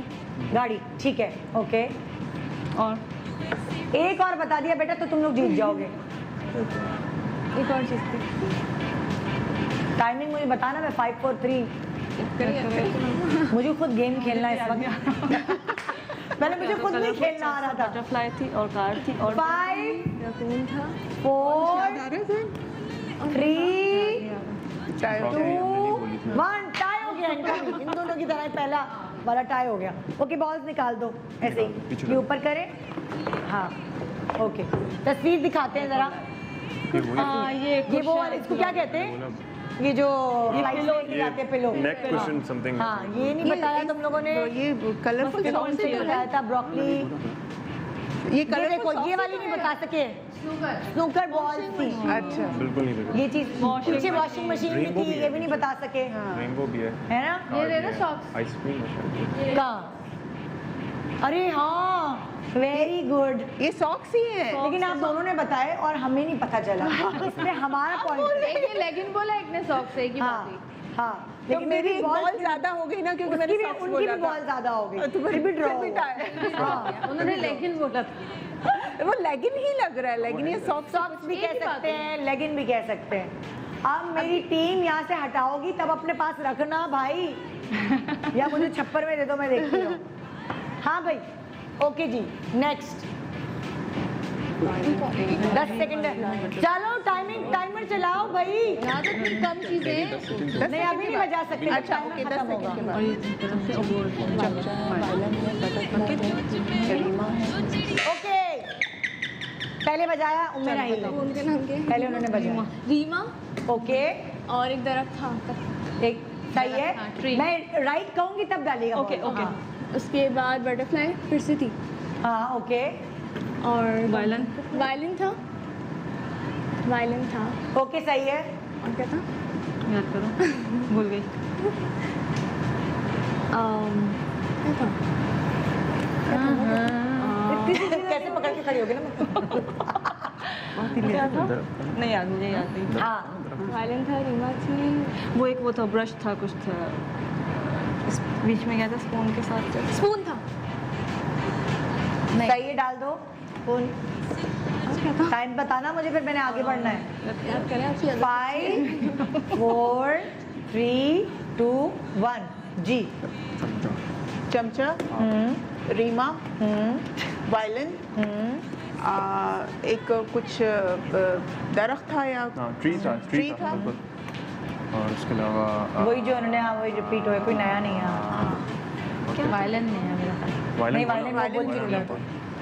गाड़ी, ठीक है, ओके। और एक और बता दिया बेटा तो तुम लोग जीत जाओगे। एक और चीज़ थी। टाइमिंग मुझे बताना, मैं 5 4 3। मुझे खुद गेम खेलना है इस वक्त। पहले मुझे खुद नहीं खेलना आ रहा था। बटरफ्लाई थी और कार थी और 5 रकून था। 4 3 टाइम 2 1 टाई हो गया इनका भी। इन दोनों की तरह पहला वाला टाई हो गया। ओके बॉल्स निकाल दो ऐसे ही, पीछे ये ऊपर करें, हाँ ओके। तस्वीर दिखाते हैं जरा। ये वो वाला, इसको क्या कहते हैं? ये जो फ्लाइट में लगाते हैं पिलो, नेक कुशन समथिंग। हाँ ये नहीं बताया तुम लोगों ने, ये कलरफुल कौन से बताया था? ब्रोकली, ये ये कलरफुल देखो ये वाली नहीं बता सके, स्नूकर बॉल्स थी। अच्छा बिल्कुल नहीं लगा। ये चीज पीछे वॉशिंग मशीन भी Rainbow थी, भी ये भी नहीं बता सके, रेनबो भी है है ना? ये देखो सॉक्स। आइसक्रीम कहाँ? अरे हाँ वेरी गुड, ये सॉक्स ही है। लेकिन आप दोनों ने बताए और हमें नहीं पता चला, इसमें हमारा पॉइंट। एक ने लेगिन बोला, एक ने सॉक्स, एक ही बात हाँ हुई। हाँ, तो लेकिन मेरी मेरी बॉल बॉल ज्यादा हो गई ना, क्योंकि उनकी मैंने भी सॉक्स उनकी बोला भी था। बॉल ज्यादा हो गई, तो फिर भी ड्रॉ फिर भी हुआ। टाई। हाँ, उन्होंने लेगिन बोला था। वो लेगिन ही लग रहा है, लेकिन ये सॉक्स सॉक्स भी कह सकते हैं, लेगिन भी कह सकते हैं। अब मेरी टीम यहाँ से हटाओगी तब अपने पास रखना भाई, या मुझे छप्पर में दे दो, मैं देखती हूँ। हाँ भाई ओके जी, नेक्स्ट 10 सेकंड है, चलो टाइमर चलाओ भाई। यहाँ तो इतनी कम चीजें। नहीं अभी नहीं बजा सकते, अच्छा टाइमर ओके, 10 खत्म होगा। सेकंड के बाद ओके पहले बजाया मेरा ही है। उनके नाम के पहले उन्होंने बजाया, रीमा ओके और एक दरख्त था। एक सही है, मैं राइट कहूंगी तब डालिएगा। Okay, ball। ओके। हाँ, उसके बाद बटरफ्लाई फिर से थी, हाँ ओके और वायलिन वायलिन था ओके सही है। और क्या था? याद करो, भूल गई। क्या था? कैसे पकड़ के खड़ी हो गई ना मैं। क्या था? नहीं याद, मुझे याद नहीं। हाँ वायलिन था, रीमा थी, वो एक वो था, ब्रश था, कुछ था इस बीच में, क्या था स्पून के साथ? स्पून था। सही है, डाल दो फोन। टाइम बताना मुझे, फिर मैंने आगे बढ़ना है। याद करें आपसे 5 4 3 2 1 जी। चमचा, रीमा, वायलिन, एक कुछ दरख्त था या ट्री था ट्री था। बिल्कुल। और उसके अलावा वही जो उन्होंने, हाँ वही रिपीट हुआ, कोई नया नहीं है। वायलिन नहीं है मेरा। नहीं वायलिन वो बोल के था।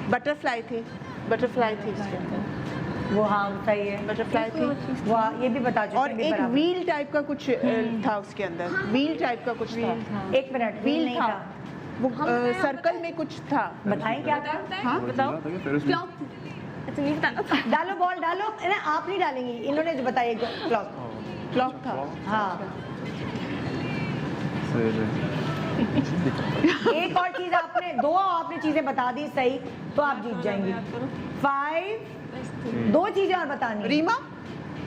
बटरफ्लाई थी इसके अंदर। वो, हाँ सही है, बटरफ्लाई थी। वो ये भी बता चुके और हैं, भी एक बराबर। व्हील टाइप का कुछ था उसके अंदर, व्हील टाइप का कुछ था। एक मिनट, व्हील नहीं था, वो सर्कल में कुछ था। बताएं क्या था? हाँ बताओ। अच्छा नहीं बताना था। डालो बॉल डालो, ना आप नहीं डालेंगी, इन्होंने जो बताया क्लॉक। क्लॉक था। हाँ एक और चीज आपने, दो आपने चीजें बता दी सही, तो आप जीत जाएंगी। 5 2 चीजें और बतानी। रीमा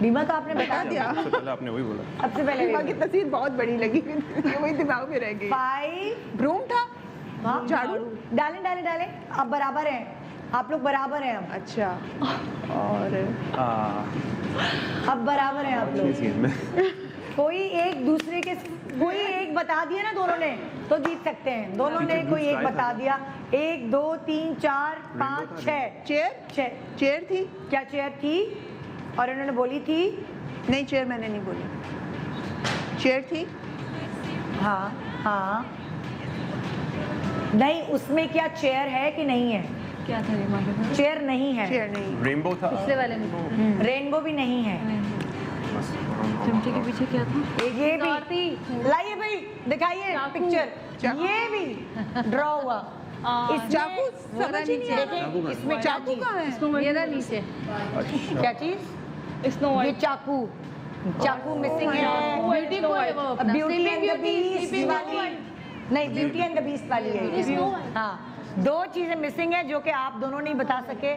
बीमा तो आपने बता दिया। सबसे पहले आपने वही बोला। सबसे पहले रीमा की तस्वीर बहुत बड़ी लगी, वही दिमाग में रह गई। 5 ब्रूम था। हाँ, झाड़ू। डालें डालें डालें, आप बराबर हैं, आप लोग बराबर हैं अब। अच्छा, और अब बराबर हैं आप लोग। इस गेम में कोई एक दूसरे के, कोई एक बता दिया ना दोनों ने, तो जीत सकते हैं। दोनों ने कोई एक बता दिया, 1 2 3 4 5 6 चेयर थी। क्या चेयर थी? और उन्होंने बोली थी, नहीं चेयर मैंने नहीं बोली, चेयर थी। हाँ हाँ, नहीं उसमें क्या चेयर है कि नहीं है? क्या था रीमा के साथ? चेयर नहीं है, चेयर नहीं। रेनबो था। पिछले वाले में रेनबो भी नहीं है, चमचे के पीछे क्या था? ये भी लाइए भाई, दिखाइए पिक्चर, ये भी ड्रॉ हुआ। चाकू समझ ही नहीं आ रहा। देखें इसमें चाकू कहाँ है? ये रहा नीचे। क्या चीज? स्नो ये वाइट। चाकू मिसिंग है। ब्यूटी को है वो अपना। Beauty and the beast Sleeping वाली नहीं, ब्यूटी एंड द बीस्ट वाली है ये। हाँ 2 चीजें मिसिंग है जो कि आप दोनों नहीं बता सके,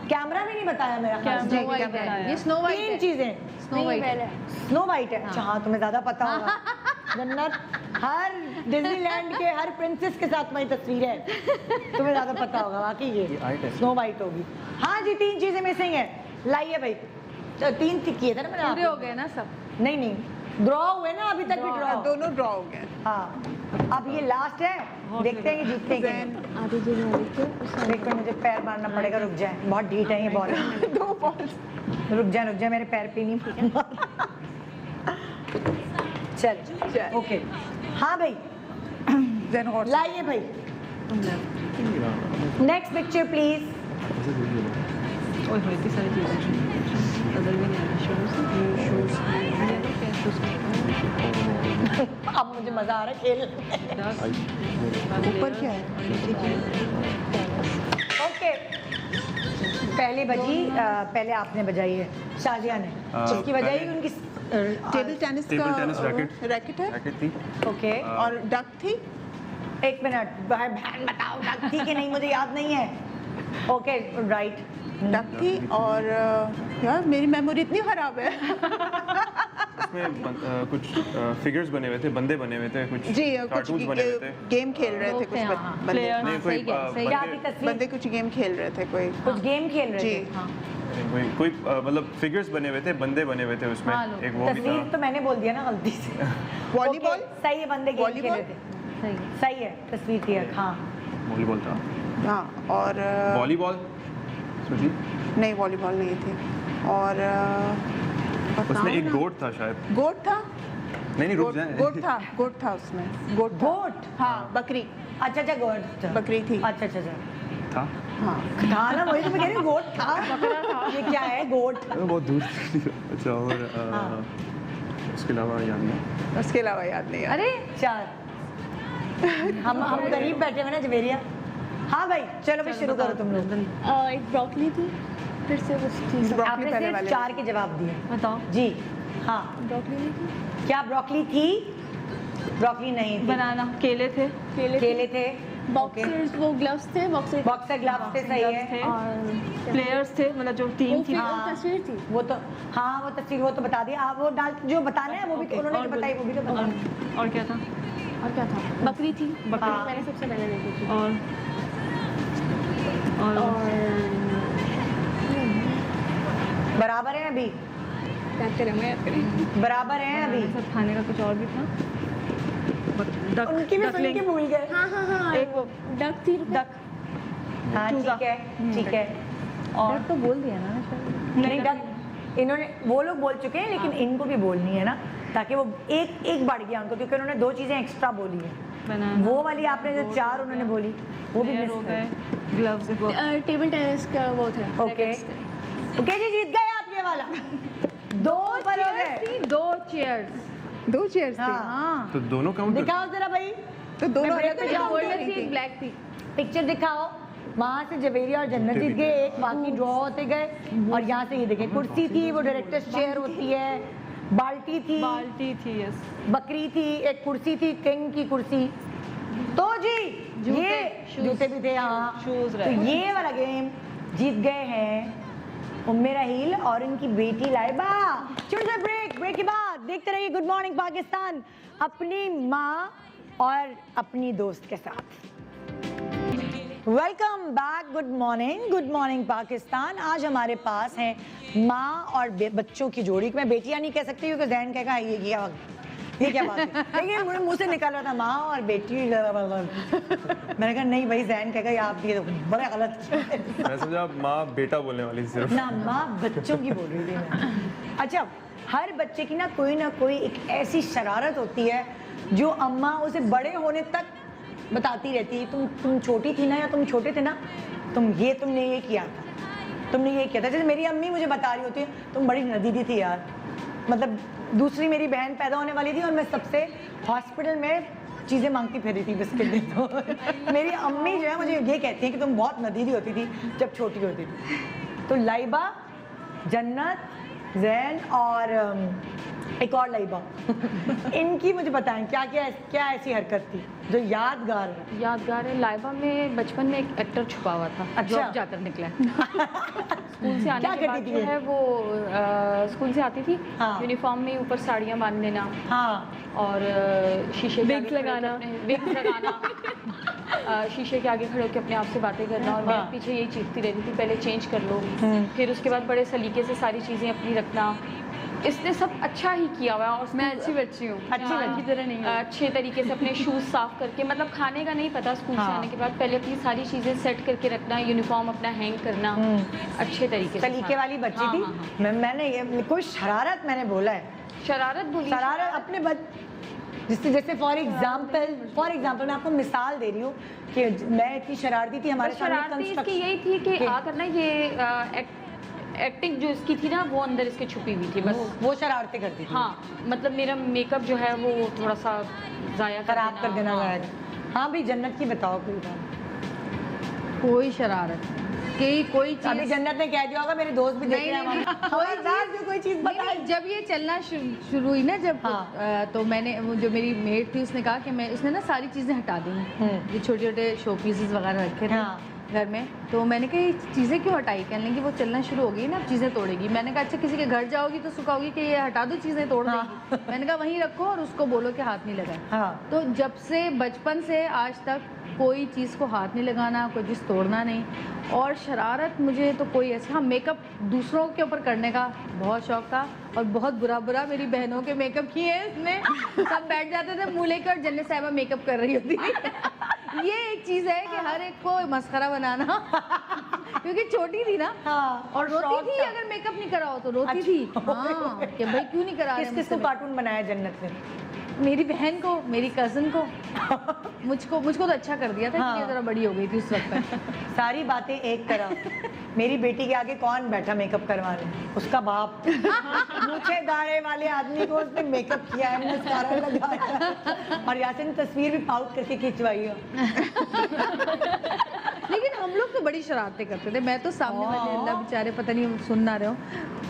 कैमरा भी नहीं बताया मेरा ख्याल से। स्नो वाइट है, ये स्नो वाइट 3 है। चीजें, स्नो वाइट है। स्नो वाइट है। अच्छा हाँ, तुम्हें ज्यादा पता होगा। जन्नत, हर डिज्नीलैंड के हर प्रिंसेस के साथ मेरी तस्वीर है, तुम्हें ज्यादा पता होगा वाकई ये स्नो वाइट होगी। हाँ जी 3 चीजें मिसिंग है, लाइए भाई। 3 किए थे ना मैंने। पूरे हो गए ना सब। नहीं नहीं, ड्रॉ हुए ना, अभी तक भी ड्रॉ। दोनों ड्रॉ हो गए। हाँ अब ये लास्ट है, देखते हैं कि जीतते हैं कि नहीं। आधी जो वाली थी देख कर मुझे पैर मारना पड़ेगा, रुक जाए, बहुत ढीठ है ये बॉल। 2 बॉल। रुक जाए, मेरे पैर पे नहीं। चल ओके। हाँ भाई then hot. लाइए भाई, नेक्स्ट पिक्चर प्लीज। ओए होए इतनी सारी चीज़ें नजर भी नहीं आ रही। अब मुझे मजा आ रहा है खेल। ऊपर क्या है? ओके, पहले बजी, पहले आपने बजाई है, शाजिया ने। किसकी बजाई? पहले- उनकी टेबल टेनिस टेबल का टेनिस रैकेट है रैकेट थी। ओके, और डक थी। एक मिनट, बहन बताओ डक थी कि नहीं, मुझे याद नहीं है। ओके राइट, डक थी और यार मेरी मेमोरी इतनी खराब है। उसमें कुछ फिगर्स बने हुए थे, बंदे बने हुए थे, कुछ जी कुछ कार्टून्स बने हुए थे। गेम खेल रहे थे कुछ बंदे। नहीं कोई क्या थी बंदे तस्वीर? बंदे कुछ गेम खेल रहे थे कोई। कुछ गेम खेल रहे जी। थे। हाँ। कोई मतलब फिगर्स बने हुए थे, बंदे बने हुए थे उसमें। एक वो भी तस्वीर था। तो मैंने बोल दिया ना गलती से। वॉलीबॉल? Okay, सही है, बंदे गेम खेल वॉलीबॉल? रहे थे। सही है, तस्वीर थी। हाँ, वॉलीबॉल था। हाँ और वॉलीबॉल सोची नहीं वॉलीबॉल नहीं थी। और उसमें एक गोट था शायद। गोट था। नहीं रुक जाए। गोट था उसमें। गोट हाँ बकरी। अच्छा अच्छा, गोट बकरी थी। अच्छा अच्छा अच्छा, था। हाँ था ना, वही तो मैं कह रही हूँ, गोट था। ये क्या है गोट? बहुत दूर से। अच्छा, और उसके अलावा याद नहीं। उसके अलावा याद नहीं। अरे चार, हम करीब बैठे हुए ना जवेरिया। हाँ भाई चलो भाई शुरू करो तुम लोग। एक ब्रोकली थी, फिर से कुछ चीज़। ब्रोकली आपने पहले सिर्फ वाले 4 के जवाब दिए। बताओ। जी हाँ, ब्रोकली नहीं थी। क्या ब्रोकली थी? ब्रोकली नहीं थी। बनाना, केले थे। केले थे। बॉक्सर्स, वो ग्लव्स थे, बॉक्सर बॉक्सर ग्लव्स थे, सही है। और प्लेयर्स थे, मतलब जो टीम थी। हाँ। तस्वीर थी। वो तो हाँ, वो तस्वीर वो तो बता दिया आप। वो डाल जो बताना है वो भी तो उन्होंने जो बताई वो भी तो बताना। और क्या था? और क्या था? बकरी थी। बकरी हाँ। मैंने सबसे पहले देखी थी। और बराबर है अभी, याद करें, मैं याद करें। बराबर है अभी। सब खाने का कुछ और भी था। उनकी भी सुन के भूल गए। हाँ हाँ हाँ, एक वो डक थी। डक। हाँ चूजा। ठीक है ठीक है। और तो बोल दिया ना शायद। नहीं डक इन्होंने, वो लोग बोल चुके हैं लेकिन इनको भी बोलनी है ना, ताकि वो एक बढ़ गया उनको, क्योंकि उन्होंने 2 चीजें एक्स्ट्रा बोली है। बनाना, वो वाली आपने जो 4 उन्होंने बोली वो भी प्लेयर मिस हो कर। गए, ग्लव्स वो। टेबल टेनिस का वो थे। ओके ओके जी, जीत गए आप ये वाला। 2 पर हो गए। 2 चेयर्स। 2 चेयर्स थी। हाँ तो दोनों काउंट दिखाओ जरा भाई, तो दोनों मैं break अलग पे अलग जाऊंगी। हो रही थी। ब्लैक थी। पिक्चर दिखाओ। वहाँ से जवेरिया और जन्नत जीत गए, एक बाकी ड्रॉ होते गए। और यहाँ से ये देखें, कुर्सी थी, वो डायरेक्टर्स चेयर होती है। बाल्टी थी, बाल्टी थी, यस। बकरी थी, एक कुर्सी थी, किंग की कुर्सी। तो जी ये जूते भी थे। हाँ, शूज तो ये वाला गेम जीत गए हैं उम्मे रहील और इनकी बेटी लाइबा। छोटे से ब्रेक के बाद देखते रहिए गुड मॉर्निंग पाकिस्तान अपनी माँ और अपनी दोस्त के साथ। Welcome back, good morning Pakistan. आज हमारे पास हैं माँ और बच्चों की जोड़ी। मैं बेटियां नहीं कह सकती क्योंकि जहन कहेगा ये क्या बात है, लेकिन मेरे मुंह से निकल रहा था माँ और बेटी। मैंने कहा नहीं भाई, जहन कहेगा ये आप ये तो बड़ा गलत। मैं समझा माँ बेटा बोलने वाली सिर्फ। ना, माँ बच्चों की बोल रही थी मैं। अच्छा, हर बच्चे की ना कोई एक ऐसी शरारत होती है जो अम्मा उसे बड़े होने तक बताती रहती है। तुम छोटी थी ना, या तुम छोटे थे ना, तुमने ये किया था। जैसे मेरी अम्मी मुझे बता रही होती है, तुम बड़ी नदीदी थी यार। मतलब दूसरी मेरी बहन पैदा होने वाली थी और मैं सबसे हॉस्पिटल में चीज़ें मांगती फिर रही थी, बिस्किट दे दो। मेरी अम्मी जो है मुझे ये कहती है कि तुम बहुत नदीदी होती थी जब छोटी होती थी। तो लाइबा, जन्नत, जैन और एक और लाइबा, इनकी मुझे बताएं क्या ऐसी हरकत थी जो यादगार है? यादगार है, लाइबा में बचपन में एक एक्टर छुपा हुआ था। अच्छा। जॉब जाकर निकला स्कूल से आने क्या के करती बाद थी जो ये? है वो स्कूल से आती थी, हाँ। यूनिफॉर्म में ऊपर साड़ियाँ बांध लेना हाँ, और शीशे के Wigs आगे खड़े लगाना। होके विग लगाना, शीशे के आगे खड़े होकर अपने आप से बातें करना और हाँ। मैं पीछे यही चीखती रहती थी, पहले चेंज कर लो, फिर उसके बाद बड़े सलीके से सारी चीज़ें अपनी रखना। इसने सब अच्छा ही किया हुआ है और मैं अच्छी बच्ची हूँ, अच्छी बच्ची की तरह नहीं हूँ। अच्छे तरीके से अपने शूज़ साफ करके, मतलब खाने का नहीं पता स्कूल से हाँ। आने के बाद पहले अपनी सारी चीज़ें सेट करके रखना, यूनिफॉर्म अपना हैंग करना अच्छे तरीके से। सलीके वाली बच्ची हाँ, थी। हाँ, हाँ। मैंने ये कोई शरारत मैंने बोला है, शरारत बोली, शरारत अपने जिससे जैसे फॉर एग्जाम्पल मैं आपको मिसाल दे रही हूँ कि मैं इतनी शरारती थी, हमारे बस शरारती इसकी यही थी कि आकर ना ये एक्टिंग जो इसकी थी ना वो अंदर इसके छुपी हुई थी बस। वो शरारतें करती थी। हाँ मतलब मेरा मेकअप जो है वो थोड़ा सा ज़ाया खराब कर देना हाँ। जाएगा। हाँ भाई जन्नत की बताओ कोई बात। कोई शरारत कोई अभी चीज जन्नत ने कह दिया होगा, मेरे दोस्त भी देख रहे हैं नहीं, हमारे कोई चीज बताई। जब ये चलना शुरू हुई ना जब हाँ। तो मैंने वो जो मेरी मेड थी उसने कहा कि उसने ना सारी चीज़ें हटा दी ये छोटे छोटे शो पीसेस वगैरह रखे थे हाँ। घर में। तो मैंने कहा ये चीज़ें क्यों हटाई, कहने लगी वो चलना शुरू हो गई ना अब चीज़ें तोड़ेगी। मैंने कहा अच्छा किसी के घर जाओगी तो सुखाओगी कि ये हटा दो चीज़ें तोड़ देगी। मैंने कहा वहीं रखो और उसको बोलो कि हाथ नहीं लगाए। हाँ। तो जब से बचपन से आज तक कोई चीज़ को हाथ नहीं लगाना, कोई चीज़ तोड़ना नहीं। और शरारत मुझे तो कोई ऐसा, हाँ मेकअप दूसरों के ऊपर करने का बहुत शौक था और बहुत बुरा मेरी बहनों के मेकअप किए हैं इसमें। सब बैठ जाते थे मुँह लेकर और जन्नत साहिबा मेकअप कर रही होती थी। ये एक चीज़ है कि हर एक को मस्खरा बनाना क्योंकि छोटी थी ना। हाँ, और रोती शौक थी था। अगर मेकअप नहीं कराओ तो रोती थी। हाँ कि भाई क्यों नहीं करा रहे किस किस को कार्टून बनाया जन्नत ने? मेरी बहन को, मेरी कज़न को, मुझको तो अच्छा कर दिया था हाँ। कि ये ज़रा बड़ी हो गई थी उस वक्त तक। सारी बातें एक तरह। मेरी बेटी के आगे कौन बैठा मेकअप करवाने? उसका बाप। मूछे दाढ़े वाले आदमी को उसने मेकअप किया है, मस्कारा लगाया और यासिन ने तस्वीर भी पाउट करके खिंचवाई है। लेकिन हम लोग तो बड़ी शरारतें करते थे। मैं तो सामने वाले अल्लाह बेचारे पता नहीं सुन ना रहे हो,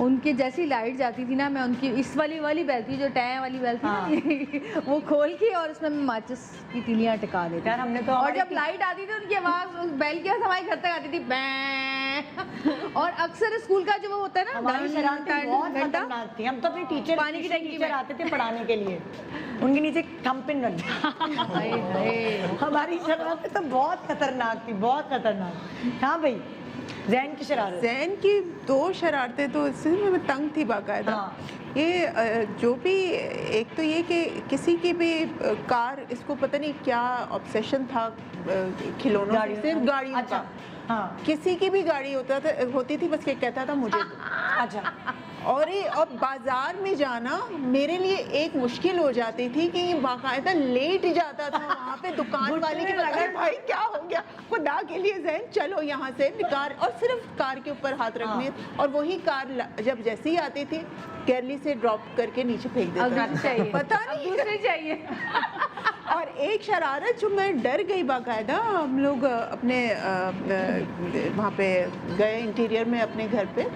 उनके जैसी लाइट जाती थी ना मैं उनकी इस वाली बेल थी जो टै वाली बेल थी ना, वो खोल के और उसमें मैं माचिस की तीलियां टिका देती। यार हमने तो और हमारे जब लाइट आती थी उनकी आवाज़ उस बेल की आवाज़ हमारे घर तक आती थी बैं। और अक्सर स्कूल का जो वो होता है ना हमारी शरारतें बहुत घंटा खतरनाक थी। हम तो अपने टीचर पानी की टंकी टीचर में। आते थे पढ़ाने के लिए, उनके नीचे थंपिन रख दिया। हाय हाय। हमारी शरारतें तो बहुत खतरनाक थी, बहुत खतरनाक। हाँ भाई जैन की शरारत। जैन की दो शरारतें तो इससे मैं तंग थी बाकायदा। हाँ। ये जो भी, एक तो ये कि किसी की भी कार, इसको पता नहीं क्या ऑब्सेशन था खिलौनों गाड़ियों से, का। गाड़ियों अच्छा। का। हाँ। किसी की भी गाड़ी होती थी बस ये कहता था मुझे दो। अच्छा। और बाजार में जाना मेरे लिए एक मुश्किल हो जाती थी कि ये बाकायदा लेट जाता था वहाँ पे दुकान वाले की अरे भाई क्या हो गया, खुदा के लिए जैन चलो यहाँ से कार, और सिर्फ कार के ऊपर हाथ रखने। और वही कार जब जैसे ही आती थी केयरली से ड्रॉप करके नीचे फेंक देता था। चाहिए पता नहीं दूसरी चाहिए। और एक शरारत जो मैं डर गई बाकायदा, हम लोग अपने वहाँ पे गए इंटीरियर में अपने घर पे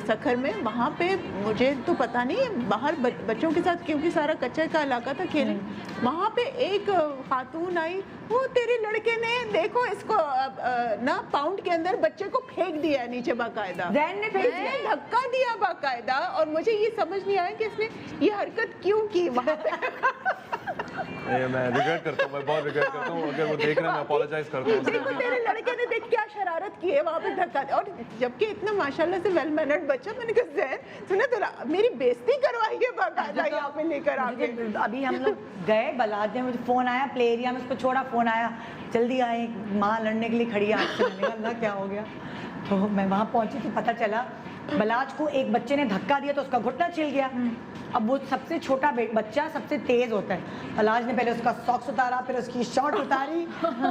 सखर में, वहाँ पे मुझे तो पता नहीं बाहर बच्चों के साथ क्योंकि सारा कच्चा का इलाका था खेलने, वहाँ पे एक खातून आई, वो तेरे लड़के ने देखो इसको ना पाउंड के अंदर बच्चे को फेंक दिया है नीचे बाकायदा। जैन ने फेंक दिया? धक्का दिया बाकायदा। और मुझे ये समझ नहीं आया कि इसने ये हरकत क्यों की वहाँ पे। ये मैं रिग्रेट करता हूँ, मैं बहुत रिग्रेट करता हूँ। अगर वो देख रहे हैं मैं अपोलोजाइज करता हूँ देखो उसके तेरे लड़के ने देख क्या शरारत की है वहाँ पे धक्का। और जबकि इतना माशाल्लाह से वेल मैनर्ड बच्चा, मैंने कहा जैन सुना तो मेरी बेइज्जती करवाई है बाकायदा यहाँ पे लेकर आके। अभी हम लोग गए बलाते में, मुझे फोन आया, प्ले एरिया में उसको छोड़ा, फोन आया जल्दी आए, माँ लड़ने के लिए खड़ी है आपसे। मैंने कहा अल्लाह क्या हो गया। तो मैं वहाँ पहुंची तो पता चला बलाज को एक बच्चे ने धक्का दिया तो उसका घुटना छिल गया। अब वो सबसे छोटा बच्चा सबसे तेज होता है। बलाज ने पहले उसका सॉक्स उतारा, फिर उसकी शॉर्ट उतारी,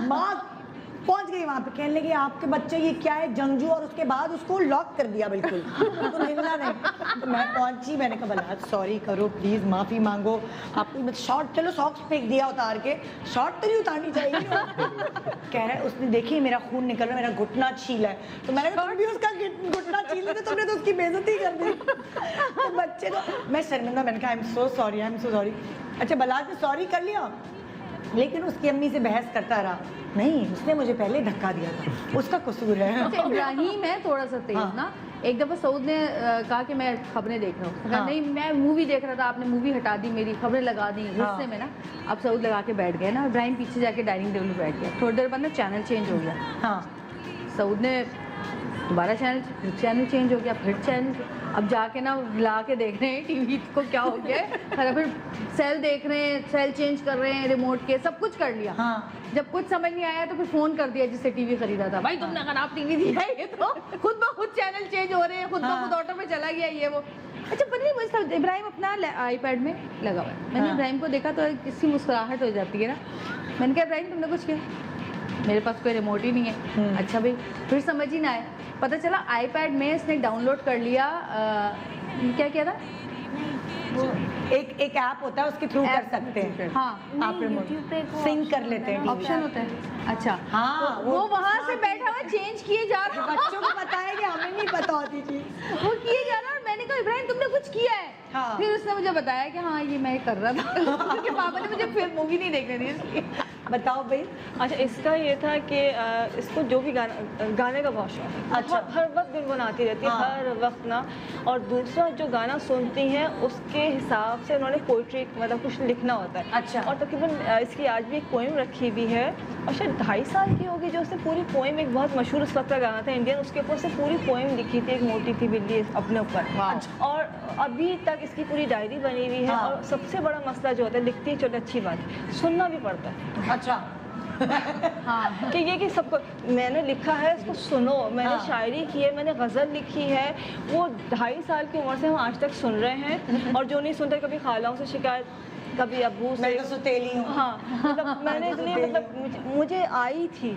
माँ पहुंच गई वहाँ पे, कहने लगी आपके बच्चे ये क्या है जंगजू, और उसके बाद उसको लॉक कर दिया बिल्कुल, तो मिलना नहीं। तो मैं पहुंची, मैंने कहा बलाज सॉरी करो प्लीज, माफी मांगो, आपको शॉर्ट, चलो सॉक्स फेंक दिया उतार के, शॉर्ट तो नहीं उतारनी चाहिए। कह रहा है उसने देखी मेरा खून निकल रहा है, मेरा घुटना छीला है। तो मैंने कहा तुम भी उसका घुटना छील दी, तुमने तो उसकी बेइज्जती कर दी। तो बच्चे को मैं शर्मिंदा, मैंने कहा आई एम सो सॉरी। अच्छा बलाज ने सॉरी कर लिया, लेकिन उसकी अम्मी से बहस करता रहा, नहीं उसने मुझे पहले धक्का दिया था, उसका कसूर है। इब्राहिम है थोड़ा सा तेज ना। एक दफ़ा सऊद ने कहा कि मैं खबरें देख रहा हूँ। हाँ। नहीं मैं मूवी देख रहा था, आपने मूवी हटा दी, मेरी खबरें लगा दी गुस्से में ना। अब सऊद लगा के बैठ गए ना, इब्राहिम पीछे जाके डाइनिंग टेबल पर बैठ गया। थोड़ी देर बाद ना चैनल चेंज हो गया। हाँ। सऊद ने दोबारा चैनल चेंज हो गया, फिर चैनल, अब जाके ना ला के देख रहे हैं टीवी को क्या हो गया है, और फिर सेल देख रहे हैं, सेल चेंज कर रहे हैं, रिमोट के सब कुछ कर लिया। हाँ। जब कुछ समझ नहीं आया तो फिर फ़ोन कर दिया जिससे टीवी खरीदा था, भाई तुमने खराब टीवी दिया है, ये तो खुद ब खुद चैनल चेंज हो रहे हैं, खुद ब खुद ऑटो में चला गया ये वो। अच्छा पता नहीं मुझे इब्राहिम अपना आईपैड में लगा हुआ है, मैंने इब्राहिम को देखा तो किसी मुस्कुराहट हो जाती है ना, मैंने कहा इब्राहिम तुमने कुछ किया, मेरे पास कोई रिमोट ही नहीं है। अच्छा भाई, फिर समझ ही ना आया, पता चला आईपैड में इसने डाउनलोड कर लिया, क्या किया था, एक ऐप होता है उसके थ्रू कर सकते हैं। हाँ आप रिमोट सिंक कर लेते हैं, ऑप्शन होता है। अच्छा हाँ, वो वहाँ से बैठा हुआ चेंज किए जा रहा है, बच्चों को पता है कि हमें नहीं पता होती चीज। वो किए जा रहा है, और मैंने कहा इब्राहिम तुमने कुछ किया है। हाँ। फिर उसने मुझे बताया कि हाँ ये मैं कर रहा था, क्योंकि पापा ने मुझे फिर मूवी नहीं देखने दी इसकी। बताओ भाई। अच्छा, इसका ये था कि इसको जो भी गाने का बहुत शौक है। अच्छा। हर वक्त गुनगुनाती रहती है, हाँ। हर वक्त ना। और दूसरा जो गाना सुनती हैं उसके हिसाब से उन्होंने पोइट्री मतलब कुछ लिखना होता है। अच्छा। और तकरीबन इसकी आज भी एक पोएम रखी हुई है, और शायद 2.5 साल की होगी, जो उसने पूरी पोएम, एक बहुत मशहूर उस वक्त का गाना था इंडियन, उसके ऊपर से पूरी पोएम लिखी थी, एक मोटी थी बिल्ली अपने ऊपर। और अभी तक इसकी पूरी डायरी बनी हुई है। हाँ। और सबसे बड़ा मसला जो होता है, लिखती है चलो अच्छी बात है, सुनना भी पड़ता है। अच्छा। हाँ, कि ये कि सबको मैंने लिखा है इसको सुनो, मैंने हाँ। शायरी की है, मैंने गज़ल लिखी है, वो 2.5 साल की उम्र से हम आज तक सुन रहे हैं। और जो नहीं सुनते, कभी खालाओं से शिकायत, कभी अब्बू से। मैं तो सुतेली हूँ। हाँ, मतलब मैंने इसलिए मतलब मुझे आई थी,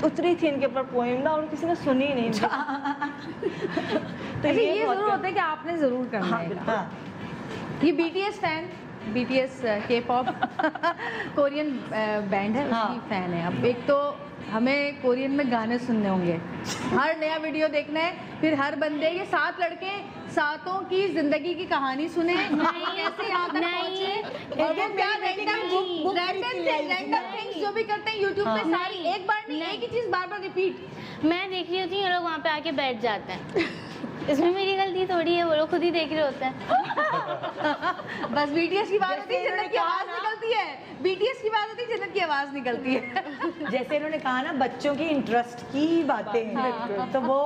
उतरी थी इनके ऊपर पोएम ना, और किसी ने सुनी ही नहीं। तो ये जरूर होता है कि आपने जरूर करना है। हाँ। ये BTS fan, BTS K-pop Korean band है, हाँ। उसकी फैन है। अब एक तो हमें कोरियन में गाने सुनने होंगे, हर नया वीडियो देखना है, फिर हर बंदे ये 7 लड़के, 7 की जिंदगी की कहानी सुने, कैसे यहाँ तक पहुंचे, और वो क्या रैंडम थिंग्स जो भी करते हैं यूट्यूब पे, सारी एक बार नहीं, एक ही चीज बार बार रिपीट। मैं देख रही होती हूँ, ये लोग वहाँ पे आके बैठ जाते हैं। इसमें मेरी गलती थोड़ी है, वो लोग खुद ही देख रहे होते हैं। बस BTS की बात होती है, जन्नत की आवाज निकलती है, BTS की बात होती है, जन्नत की आवाज निकलती है। जैसे इन्होंने कहा ना, बच्चों की इंटरेस्ट की बातें हैं, तो वो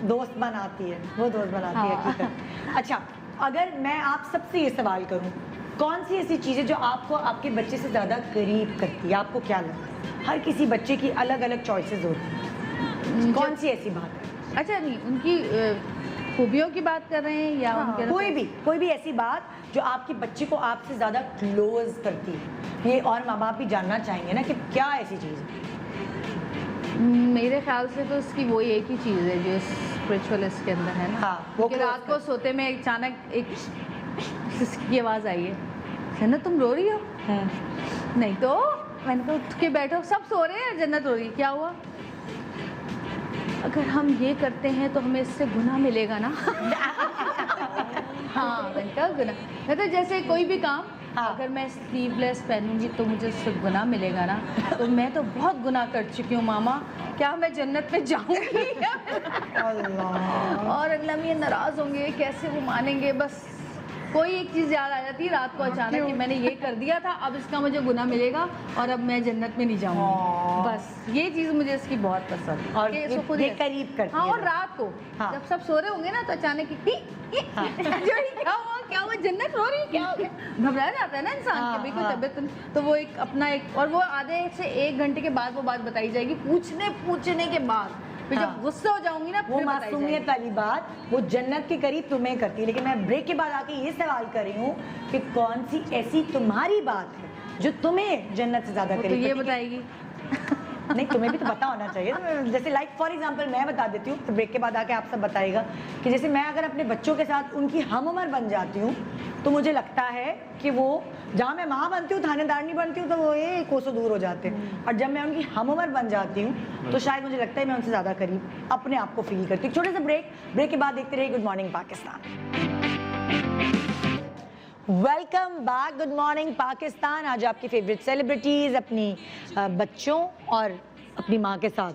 दोस्त बनाती है, वो दोस्त बनाती है हकीकत। अच्छा, अगर मैं आप सबसे ये सवाल करूं, कौन सी ऐसी चीज़ें जो आपको आपके बच्चे से ज़्यादा करीब करती है, आपको क्या लगता है? हर किसी बच्चे की अलग अलग चॉइसेस होती हैं, कौन सी ऐसी बात है? अच्छा नहीं, उनकी खूबियों की बात कर रहे हैं या उनके कोई भी ऐसी बात जो आपके बच्चे को आपसे ज़्यादा क्लोज करती है, ये और माँ बाप भी जानना चाहेंगे ना कि क्या ऐसी चीज़ है। मेरे ख्याल से तो उसकी वही एक ही चीज़ है जो स्पिरिचुअल इसके अंदर है ना। हाँ, वो कि रात को सोते में अचानक एक की आवाज़ आई है, जन्नत तुम रो रही हो? नहीं तो मैंने कहा उठ के बैठो, सब सो रहे हैं, जन्नत रो रही है, क्या हुआ? अगर हम ये करते हैं तो हमें इससे गुनाह मिलेगा ना। हाँ मैंने कहा गुनाह, नहीं तो जैसे कोई भी काम, अगर मैं स्लीवलेस पहनूंगी तो मुझे उससे गुनाह मिलेगा ना, तो मैं तो बहुत गुनाह कर चुकी हूँ मामा, क्या मैं जन्नत में जाऊंगी? और अगला में नाराज होंगे, कैसे वो मानेंगे? बस कोई एक चीज़ याद आ जाती है रात को अचानक कि मैंने ये कर दिया था, अब इसका मुझे गुनाह मिलेगा और अब मैं जन्नत में नहीं जाऊंगी। बस ये चीज़ मुझे इसकी बहुत पसंद है, और कि ये इसको खुद ही करीब करती हाँ, है। और रात को जब सब सो रहे होंगे ना, तो अचानक क्या हुआ, जन्नत हो रही है, क्या हो गया? घबरा जाता है ना इंसान की, कोई तबीयत। तो वो एक अपना एक, और वो आधे से 1 घंटे के बाद वो बात बताई जाएगी, पूछने के बाद। फिर जब गुस्सा हो जाऊंगी ना, वो मासूमियत वाली बात वो जन्नत के करीब तुम्हें करती है। लेकिन मैं ब्रेक के बाद आके ये सवाल कर रही हूँ कि कौन सी ऐसी तुम्हारी बात है जो तुम्हें जन्नत से ज्यादा करीब तो ये करती है? बताएगी। नहीं, तुम्हें भी तो पता होना चाहिए। जैसे लाइक फॉर एग्जांपल मैं बता देती हूँ, फिर ब्रेक के बाद आके आप सब बताएगा कि जैसे मैं अगर अपने बच्चों के साथ उनकी हम उम्र बन जाती हूँ, तो मुझे लगता है कि वो, जहाँ मैं माँ बनती हूँ, थानेदार नहीं बनती हूँ, तो वो एक कोसों दूर हो जाते हैं। और जब मैं उनकी हम उम्र बन जाती हूँ, तो शायद मुझे लगता है मैं उनसे ज़्यादा करीब अपने आप को फील करती हूँ। छोटे से ब्रेक के बाद देखते रहिए good morning Pakistan. Welcome back, good morning Pakistan. आज आपकी फेवरेट सेलिब्रिटीज़ अपनी बच्चों और अपनी माँ के साथ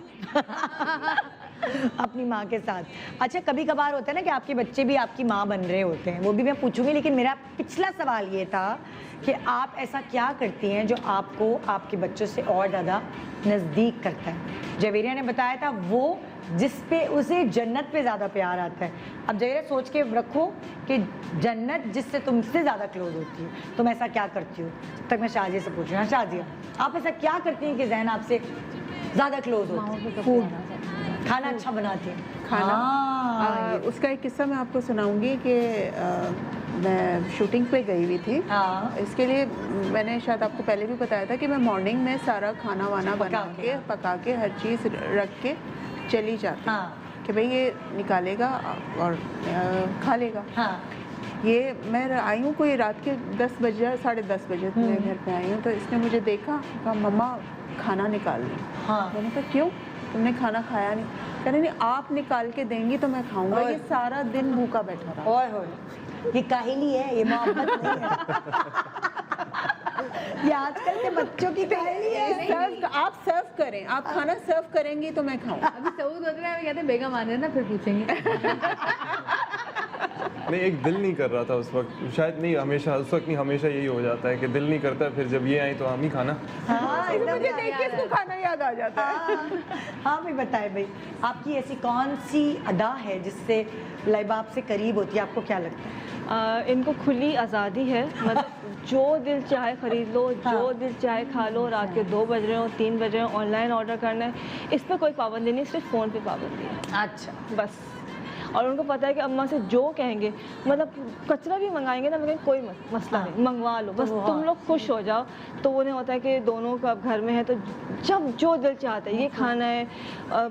अपनी माँ के साथ। अच्छा, कभी कभार होता है ना कि आपके बच्चे भी आपकी माँ बन रहे होते हैं, वो भी मैं पूछूंगी, लेकिन मेरा पिछला सवाल ये था कि आप ऐसा क्या करती हैं जो आपको आपके बच्चों से और ज़्यादा नज़दीक करता है। जवेरिया ने बताया था वो जिस पे उसे जन्नत पे ज़्यादा प्यार आता है। अब जवेरिया सोच के रखो कि जन्नत जिससे तुमसे ज़्यादा क्लोज होती है, तुम ऐसा क्या करती हो। जब तक मैं शाजिया से पूछ रही हूँ, शाजिया आप ऐसा क्या करती हैं कि जहन आपसे ज़्यादा क्लोज होती है। फूड, खाना अच्छा बनाती हैं। खाना उसका एक किस्सा मैं आपको सुनाऊंगी कि मैं शूटिंग पे गई हुई थी। इसके लिए मैंने शायद आपको पहले भी बताया था कि मैं मॉर्निंग में सारा खाना वाना पका के हर चीज़ रख के चली जाती कि भाई ये निकालेगा और खा लेगा। ये मैं आई हूँ कोई रात के 10 बजे 10:30 बजे मेरे घर पे आई हूँ, तो इसने मुझे देखा, कहा मम्मा खाना निकाल ली। मैंने कहा क्यों, तुमने खाना खाया नहीं? कह रही नहीं, आप निकाल के देंगी तो मैं खाऊंगा। ये सारा दिन भूखा बैठा रहा। ओए होए, ये काहिली है, ये मोहब्बत नहीं है। ये आजकल के बच्चों की काहिली है। आप सर्व करें, आप खाना सर्व करेंगी तो मैं खाऊं। अभी सऊद होते हैं, कहते हैं बेगम आ रहे हैं ना, फिर पूछेंगे। नहीं, एक दिल नहीं कर रहा था उस वक्त, शायद नहीं, हमेशा उस वक्त नहीं, हमेशा यही हो जाता है कि दिल नहीं करता, फिर जब ये आई तो हम ही खाना। मुझे देख के इसको खाना याद आ जाता है। हाँ भाई बताए भाई, आपकी ऐसी कौन सी अदा है जिससे लाइबा आपसे करीब होती है, आपको क्या लगता है? इनको खुली आज़ादी है, मतलब जो दिल चाहे ख़रीद लो, जो दिल चाहे खा लो, रात के 2 बज रहे हो 3 बज रहे हो, ऑनलाइन ऑर्डर करना है, इस पर कोई पाबंदी नहीं, सिर्फ फ़ोन पे पाबंदी है। अच्छा, बस। और उनको पता है कि अम्मा से जो कहेंगे, मतलब कचरा भी मंगाएंगे ना, मगर कोई मसला नहीं, मंगवा लो, बस तुम लोग खुश हो जाओ। तो उन्हें होता है कि दोनों का घर में है, तो जब जो दिल चाहता है ये खाना है,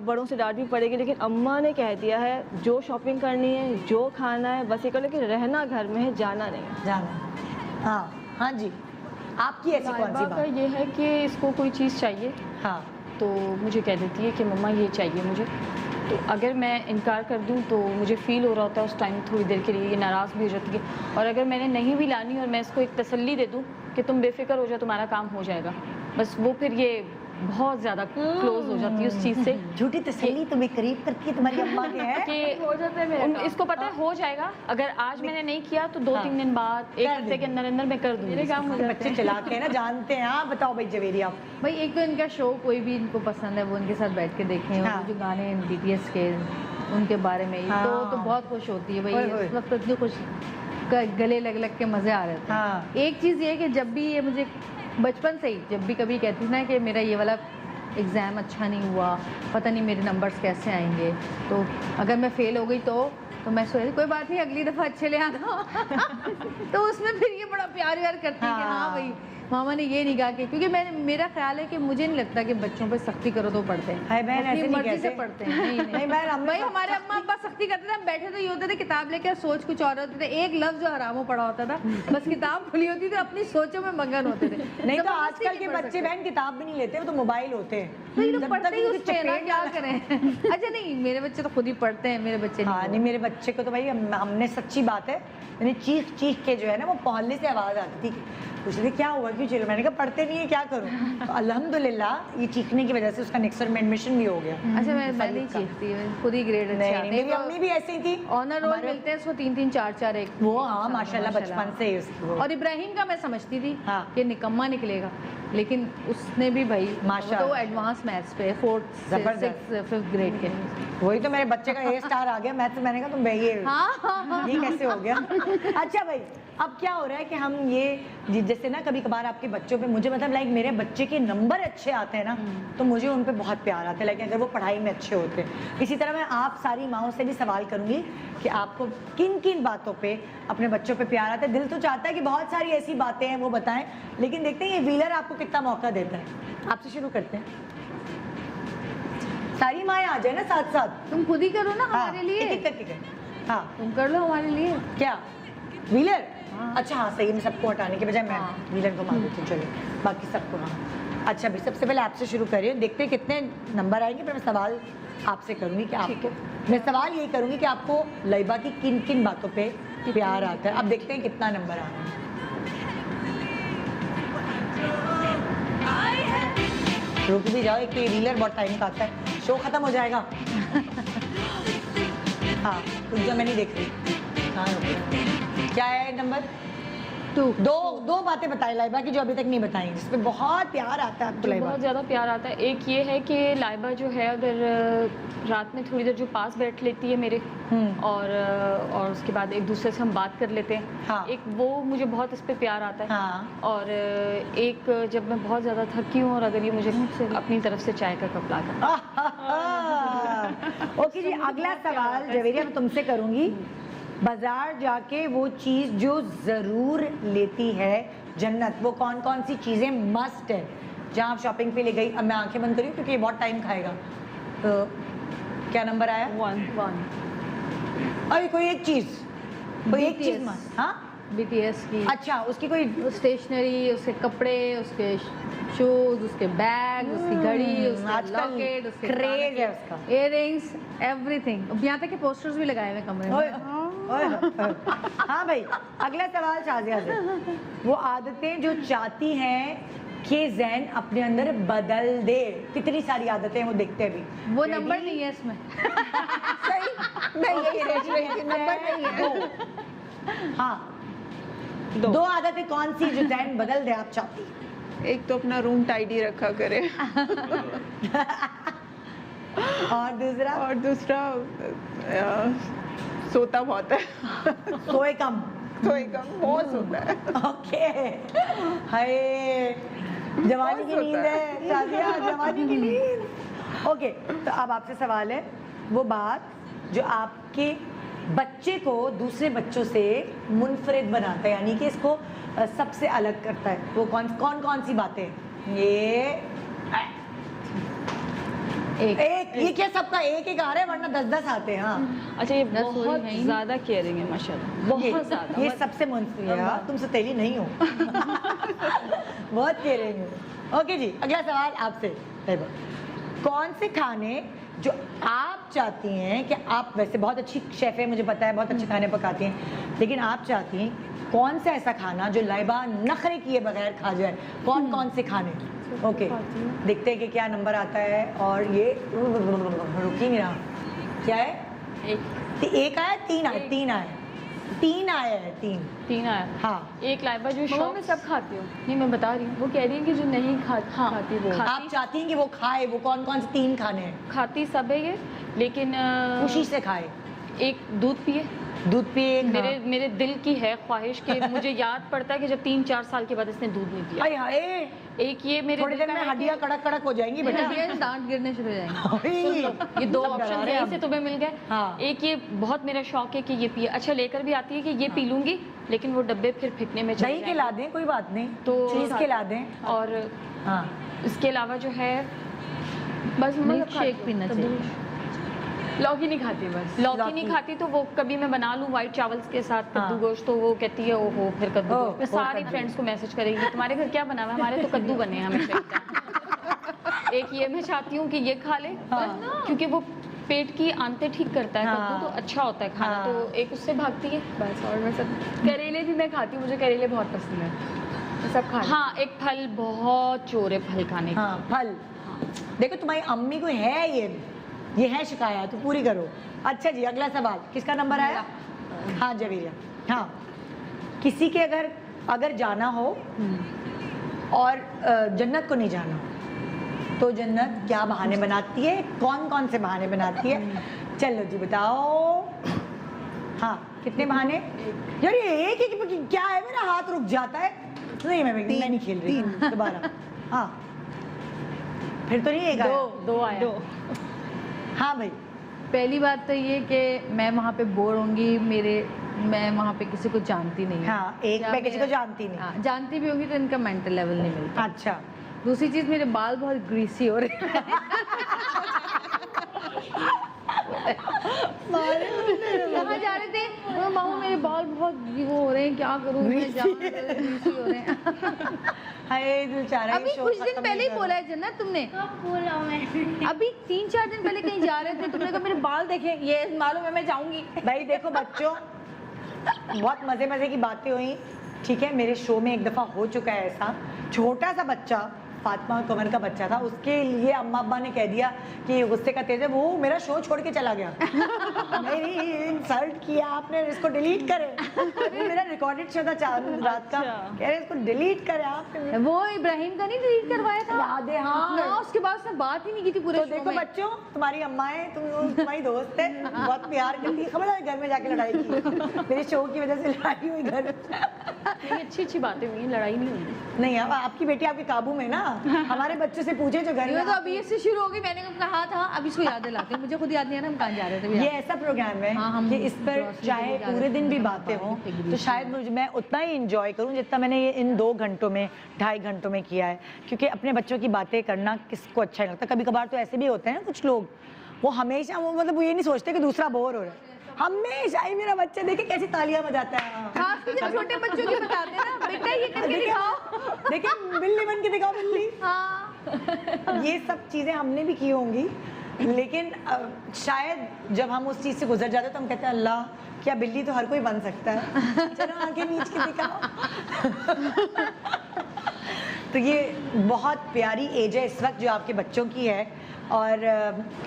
बड़ों से डांट भी पड़ेगी, लेकिन अम्मा ने कह दिया है जो शॉपिंग करनी है, जो खाना है, बस ये कर, लेकिन रहना घर में है, जाना नहीं। जाना। हाँ जी, आपकी ऐसी कौन सी लाइबा का बात? ये है कि इसको कोई चीज़ चाहिए हाँ, तो मुझे कह देती है कि मम्मा ये चाहिए मुझे। तो अगर मैं इनकार कर दूं तो मुझे फ़ील हो रहा होता है उस टाइम थोड़ी देर के लिए, ये नाराज़ भी हो जाती है। और अगर मैंने नहीं भी लानी और मैं इसको एक तसल्ली दे दूं कि तुम बेफिक्र हो जाओ, तुम्हारा काम हो जाएगा, बस वो फिर ये बहुत ज़्यादा क्लोज हो जाती है उस चीज़ से। झूठी तसल्ली तुम्हें करीब करती है तुम्हारी अम्मा के है कि हो जाता है इसको पता है हो जाएगा, अगर आज मैंने नहीं किया तो 2-3 दिन बाद, 1 हफ्ते के अंदर अंदर मैं कर दूँगी। मेरे काम मुझे बच्चे चलाते हैं ना, जानते हैं। हाँ बताओ भाई जवेरिया आप। भाई एक तो इनका शो कोई भी इनको पसंद है वो उनके साथ बैठ के देखें। हाँ। और जो गाने BTS के उनके बारे में हाँ। तो बहुत खुश होती है भाई। ओए होए। इस वक्त इतनी खुश गले लग लग के मज़े आ रहे थे। हाँ। एक चीज़ ये है कि जब भी ये मुझे बचपन से ही जब भी कभी कहती ना कि मेरा ये वाला एग्ज़ाम अच्छा नहीं हुआ, पता नहीं मेरे नंबर्स कैसे आएंगे, तो अगर मैं फ़ेल हो गई तो मैं सोची कोई बात नहीं, अगली दफ़ा अच्छे ले आना। तो उसमें फिर ये बड़ा प्यार व्यार करती है कि हाँ भाई मामा ने ये नहीं कहा कि, क्योंकि मेरा ख्याल है कि मुझे नहीं लगता कि बच्चों पे सख्ती करो तो पढ़ते हैं। हाय बहन, अपनी ऐसे नहीं मर्जी से कहते। पढ़ते हैं। नहीं बहन, भाई हमारे अम्मा अब्बा सख्ती करते थे, हम बैठे तो ये होते थे किताब लेकर, सोच कुछ और होते थे, एक लफ्ज जो हरामों पढ़ा होता था, बस किताब खुली होती थी, अपनी सोचों में मगन होते थे। नहीं तो आजकल के बच्चे बहन किताब भी नहीं लेते, वो तो मोबाइल होते हैं। तो ये तो जब पढ़ते तक ही उनकी उससे ना, चपेट क्या ना- करें। अच्छा नहीं, मेरे बच्चे तो खुद ही पढ़ते हैं, मेरे बच्चे हाँ नहीं, मेरे बच्चे को तो भाई हमने सच्ची बात है, मैंने चीख चीख के जो है ना वो मोहल्ले से आवाज़ आती थी, पूछते थे क्या हुआ क्यों चिल्ला, मैंने कहा पढ़ते नहीं है क्या करूँ। तो अल्हम्दुलिल्लाह ये चीखने की वजह से उसका नेक्स्ट ईयर में एडमिशन भी हो गया। अच्छा मैं नहीं चीखती, खुद ही ग्रेड अच्छे आते हैं। मेरी अम्मी भी ऐसी थी, ऑनर रोल मिलते हैं उसको 3-3 4-4 एक वो हाँ माशाल्लाह बचपन से ही उसकी वो। और इब्राहिम का मैं समझती थी हाँ। कि निकम्मा निकलेगा, लेकिन उसने भी भाई माशाल्लाह। तो एडवांस मैथ्स पे 4th जबरदस्त। 6th 5th ग्रेड के। वही तो मेरे बच्चे का A स्टार आ गया मैथ से, मैंने कहा तुम ये ये कैसे हो गया। अच्छा भाई अब क्या हो रहा है कि हम ये जैसे ना कभी कभार आपके बच्चों पे, मुझे मतलब लाइक मेरे बच्चे के नंबर अच्छे आते हैं ना तो मुझे उन पे बहुत प्यार आता है, लाइक अगर वो पढ़ाई में अच्छे होते हैं। इसी तरह मैं आप सारी माओं से भी सवाल करूंगी कि आपको किन किन बातों पे अपने बच्चों पे प्यार आता है। दिल तो चाहता है कि बहुत सारी ऐसी बातें हैं वो बताएं, लेकिन देखते हैं ये व्हीलर आपको कितना मौका देता है। आपसे शुरू करते हैं, सारी माएँ आ जाए ना साथ साथ। तुम खुद ही करो ना हमारे लिए, एक एक करके करें। हाँ तुम कर लो हमारे लिए। क्या व्हीलर? अच्छा हाँ सही में सबको हटाने के बजाय मैं व्हीलर को मार देती हूँ, चलो बाकी सबको। हाँ अच्छा भाई सबसे पहले आपसे शुरू करिए, देखते हैं कितने नंबर आएंगे, फिर मैं सवाल आपसे करूँगी कि आपको, मैं सवाल यही करूँगी कि आपको लाइबा की किन किन बातों पे प्यार आता है। अब देखते हैं कितना नंबर आ रहा है। रुक भी जाओ, एक व्हीलर बहुत टाइम का आता है, शो खत्म हो जाएगा। हाँ रुक जाओ, मैं नहीं देख रही। हाँ रुक जाओ। क्या है नंबर? दो बातें बताएं लाइबा की जो अभी तक नहीं बताई, जिसमें बहुत प्यार आता है आपको जो लाइबा। बहुत ज़्यादा प्यार आता है, एक ये है कि लाइबा जो है अगर रात में थोड़ी देर जो पास बैठ लेती है मेरे, और उसके बाद एक दूसरे से हम बात कर लेते हैं। हाँ। एक वो मुझे बहुत इस पे प्यार आता है। हाँ। और एक जब मैं बहुत ज़्यादा थकी हूँ और अगर ये मुझे अपनी तरफ से चाय का कप ला कर। ओके जी, अगला सवाल जवेरिया मैं तुमसे करूंगी। बाजार जाके वो चीज जो जरूर लेती है जन्नत, वो कौन कौन सी चीजें मस्ट है जहाँ आप शॉपिंग पे ले गई? अब मैं आंखें बंद करी क्योंकि ये बहुत टाइम खाएगा। तो क्या नंबर आया? 1 अरे कोई एक चीज BTS मस्त। हाँ, BTS की अच्छा, उसकी कोई स्टेशनरी, उसके कपड़े, उसके शूज, उसके बैग, उसकी घड़ी, उसका आजकल लॉकेट, उसके क्रेज है उसका। Earrings, everything. यहाँ तक के पोस्टर्स भी लगाए हुए कमरे ओए, में। ओए। हाँ भाई, अगला सवाल शाजिया से। वो आदतें जो चाहती हैं कि जैन अपने अंदर बदल दे, कितनी सारी आदतें हैं वो देखते हैं अभी। वो Ready? नंबर नहीं है इसमें। सही, मैं यही सोच रही थी, नंबर नहीं है। हाँ, दो आदतें कौन सी जो जैन बदल दे आप चाहती? एक तो अपना रूम टाइडी रखा करे और दूसरा सोता बहुत है। सोए कम। सोए कम, बहुत सोता है। ओके, हाय जवानी की नींद है शाजिया, जवानी की नींद। ओके, तो अब आपसे सवाल है, वो बात जो आपके बच्चे को दूसरे बच्चों से मुनफरिद बनाता है, यानी कि इसको सबसे अलग करता है, वो कौन सी बातें? ये ये क्या सबका एक आ रहा है, वरना 10 आते हैं। हाँ, अच्छा, ये रसोई बहुत है ही। ज़्यादा केयरिंग है माशाल्लाह, बहुत ज़्यादा। ये सबसे मुनफरिद है। तुम सतीली नहीं हो। बहुत कह रहे हैं। ओके जी, अगला सवाल आपसे। कौन से खाने जो आप चाहती हैं कि आप, वैसे बहुत अच्छी शेफ है मुझे पता है, बहुत अच्छे खाने पकाती हैं, लेकिन आप चाहती हैं कौन सा ऐसा खाना जो लाइबा नखरे किए बगैर खा जाए? कौन से खाने? ओके, देखते हैं कि क्या नंबर आता है। और ये रुकी नहीं रहा, क्या है? एक आया, तीन आया है। तीन आया। हाँ, एक लाइबा जो मम्मा शौक मैं सब खाती हूँ। नहीं, मैं बता रही हूँ, वो कह रही है कि जो नहीं खाती वो। आप चाहती हैं कि वो खाए, वो कौन से 3 खाने हैं? खाती सब है ये, लेकिन खुशी से खाए। एक दूध पिए। दूध पिए। मेरे दिल की है ख्वाहिश कि मुझे याद पड़ता है कि जब 3-4 साल के बाद इसने दूध नहीं पिया। हाय हाय, एक ये मेरे थोड़ी दिल देर का में है हड्डियां कड़क हो जाएंगी बेटा। दांत गिरने शुरू हो जाएंगे। ये 2 सब डरा ऑप्शन रहे हैं यहीं से हम। तुम्हें मिल गए। हाँ। एक ये बहुत मेरा शौक है कि ये पिए। अच्छा, लेकर भी आती है कि ये पी लूंगी, लेकिन वो डब्बे फिर फेंकने में चले दही के ला दें, कोई बात नहीं, तो चीज के ला दें। और हाँ, इसके अलावा जो है बस मम्मा मिल्क शेक पीना चाहिए। लौकी नहीं खाती बस। लौकी नहीं खाती, तो वो कभी मैं बना लूं वाइट चावल के साथ कद्दू हाँ। गोश्त, तो वो कहती है ओहो फिर कद्दू ओह, गोश्त। मैं और सारी कद्दू। फ्रेंड्स को मैसेज करेगी तुम्हारे घर क्या बना हुआ है? हमारे तो कद्दू बने हैं हमेशा। एक ये मैं चाहती हूँ कि ये खा ले, क्योंकि वो पेट की आंतें ठीक करता है हाँ। कद्दू, तो अच्छा होता है खाना। हाँ। तो एक उससे भागती है बस, और मैं सब करेले भी मैं खाती हूँ, मुझे करेले बहुत पसंद है, मैं सब खा हाँ। एक फल, बहुत चोर है फल खाने की। हाँ, फल। देखो तुम्हारी अम्मी को है ये है शिकायत, तो पूरी करो। अच्छा जी, अगला सवाल किसका नंबर आया? हाँ जवेरिया। हाँ, किसी के अगर जाना हो और जन्नत को नहीं जाना हो, तो जन्नत क्या बहाने बनाती है? कौन से बहाने बनाती है? चलो जी बताओ। हाँ, कितने बहाने? यार ये एक क्या है, मेरा हाथ रुक जाता है। नहीं, मैं नहीं खेल रही दोबारा। हाँ, फिर तो नहीं एक आया। दो आया। हाँ भाई, पहली बात तो ये कि मैं वहाँ पे बोर होंगी, मैं वहाँ पे किसी को जानती नहीं हूँ। हाँ, एक या मैं किसी को मेरा- जानती नहीं। हाँ, जानती भी होंगी तो इनका मेंटल लेवल नहीं मिलता। अच्छा, दूसरी चीज, मेरे बाल बहुत ग्रीसी हो रहे हैं। कहाँ जा रहे थे? मामा मेरे बाल बहुत वो हो रहे हैं, क्या करूँ मैं? ग्रीसी हो रहे हैं। हाय दिल चाह रहा है अभी शो कुछ खत्म दिन पहले ही नहीं बोला है जन्नत तुमने। कब बोला मैंने? अभी 3-4 दिन पहले कहीं जा रहे थे, तुमने कहा मेरे बाल देखे, ये मालूम है मैं जाऊंगी। कर। भाई देखो बच्चों, बहुत मजे की बातें हुई, ठीक है। मेरे शो में एक दफा हो चुका है ऐसा, छोटा सा बच्चा फातिमा और कमर का बच्चा था, उसके लिए अम्मा अब्बा ने कह दिया कि ये गुस्से का तेज है, वो मेरा शो छोड़ के चला गया। मेरी इंसल्ट किया आपने, इसको डिलीट करें। मेरा रिकॉर्डेड शो था रात का, कह रहे इसको डिलीट करें आपने। वो इब्राहिम का नहीं डिलीट करवाया था? याद है, हाँ। ना, उसके बाद उसने बात ही नहीं की थी पूरे तो शो देखो में। बच्चों, तुम्हारी अम्मा है, तुम्हारी दोस्त है, बहुत प्यार करती है, खबर है घर में जाके लड़ाई की, मेरे शो की वजह से लड़ाई हुई घर नहीं, अच्छी अच्छी बातें हुई हैं, लड़ाई नहीं हुई। नहीं, अब आपकी बेटी आपके काबू में ना, हमारे बच्चों से पूछे जो घर ये में तो अभी इससे शुरू हो गई, मैंने कहा था अब इसको याद दिलाते हैं, मुझे खुद याद नहीं है ना हम कहाँ जा रहे थे। ये ऐसा प्रोग्राम है हाँ, हम कि इस पर grocery चाहे के लिए जा पूरे रहे दिन थे, भी हम बातें बातें हों एक तो दूसरे शायद मैं उतना ही इंजॉय करूं जितना मैंने ये इन 2 घंटों में 2.5 घंटों में किया है, क्योंकि अपने बच्चों की बातें करना किसको अच्छा नहीं लगता। कभी कभार तो ऐसे भी होते हैं कुछ लोग, वो हमेशा वो मतलब वो ये नहीं सोचते कि दूसरा बोर हो रहा है, हमेशा ही मेरा बच्चा देखे कैसी तालियां बजाता है। खास कर जब छोटे बच्चों की बताते हैं ना, बेटा ये करके दिखाओ, देखिए बिल्ली बन के दिखाओ, बिल्ली। हाँ ये सब चीज़ें हमने भी की होंगी, लेकिन शायद जब हम उस चीज़ से गुजर जाते हैं तो हम कहते हैं अल्लाह, क्या बिल्ली तो हर कोई बन सकता है, चलो आंखें नीच के दिखाओ। तो ये बहुत प्यारी एज है इस वक्त जो आपके बच्चों की है, और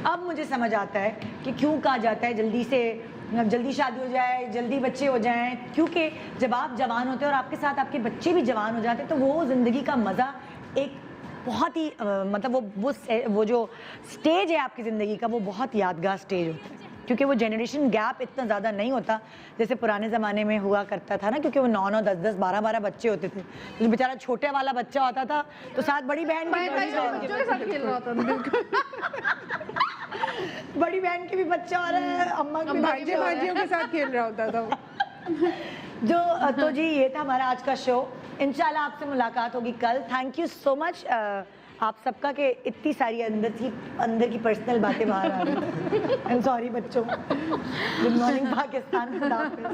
अब मुझे समझ आता है कि क्यों कहा जाता है जल्दी शादी हो जाए, जल्दी बच्चे हो जाएं, क्योंकि जब आप जवान होते हैं और आपके साथ आपके बच्चे भी जवान हो जाते हैं तो वो ज़िंदगी का मज़ा एक बहुत ही मतलब वो जो स्टेज है आपकी ज़िंदगी का, वो बहुत यादगार स्टेज होता है, क्योंकि वो जनरेशन गैप इतना ज़्यादा नहीं होता जैसे पुराने ज़माने में हुआ करता था ना, क्योंकि वो 9-9, 10-10, 12-12 बच्चे होते थे, तो बेचारा छोटे वाला बच्चा होता था तो साथ बड़ी बहन बच्चों के साथ खेल रहा होता था बिल्कुल। बड़ी बहन के भी बच्चा हो रहा है, अम्मा के भी भांजे भांजियों के साथ खेल रहा होता था वो। तो जी ये था हमारा आज का शो। इंशाल्लाह आपसे मुलाकात होगी कल। थैंक यू सो मच आप सबका कि इतनी सारी अंदर की पर्सनल बातें बाहर आ रही। आई एम सॉरी बच्चों। गुड मॉर्निंग पाकिस्तान, खुदा हाफिज़।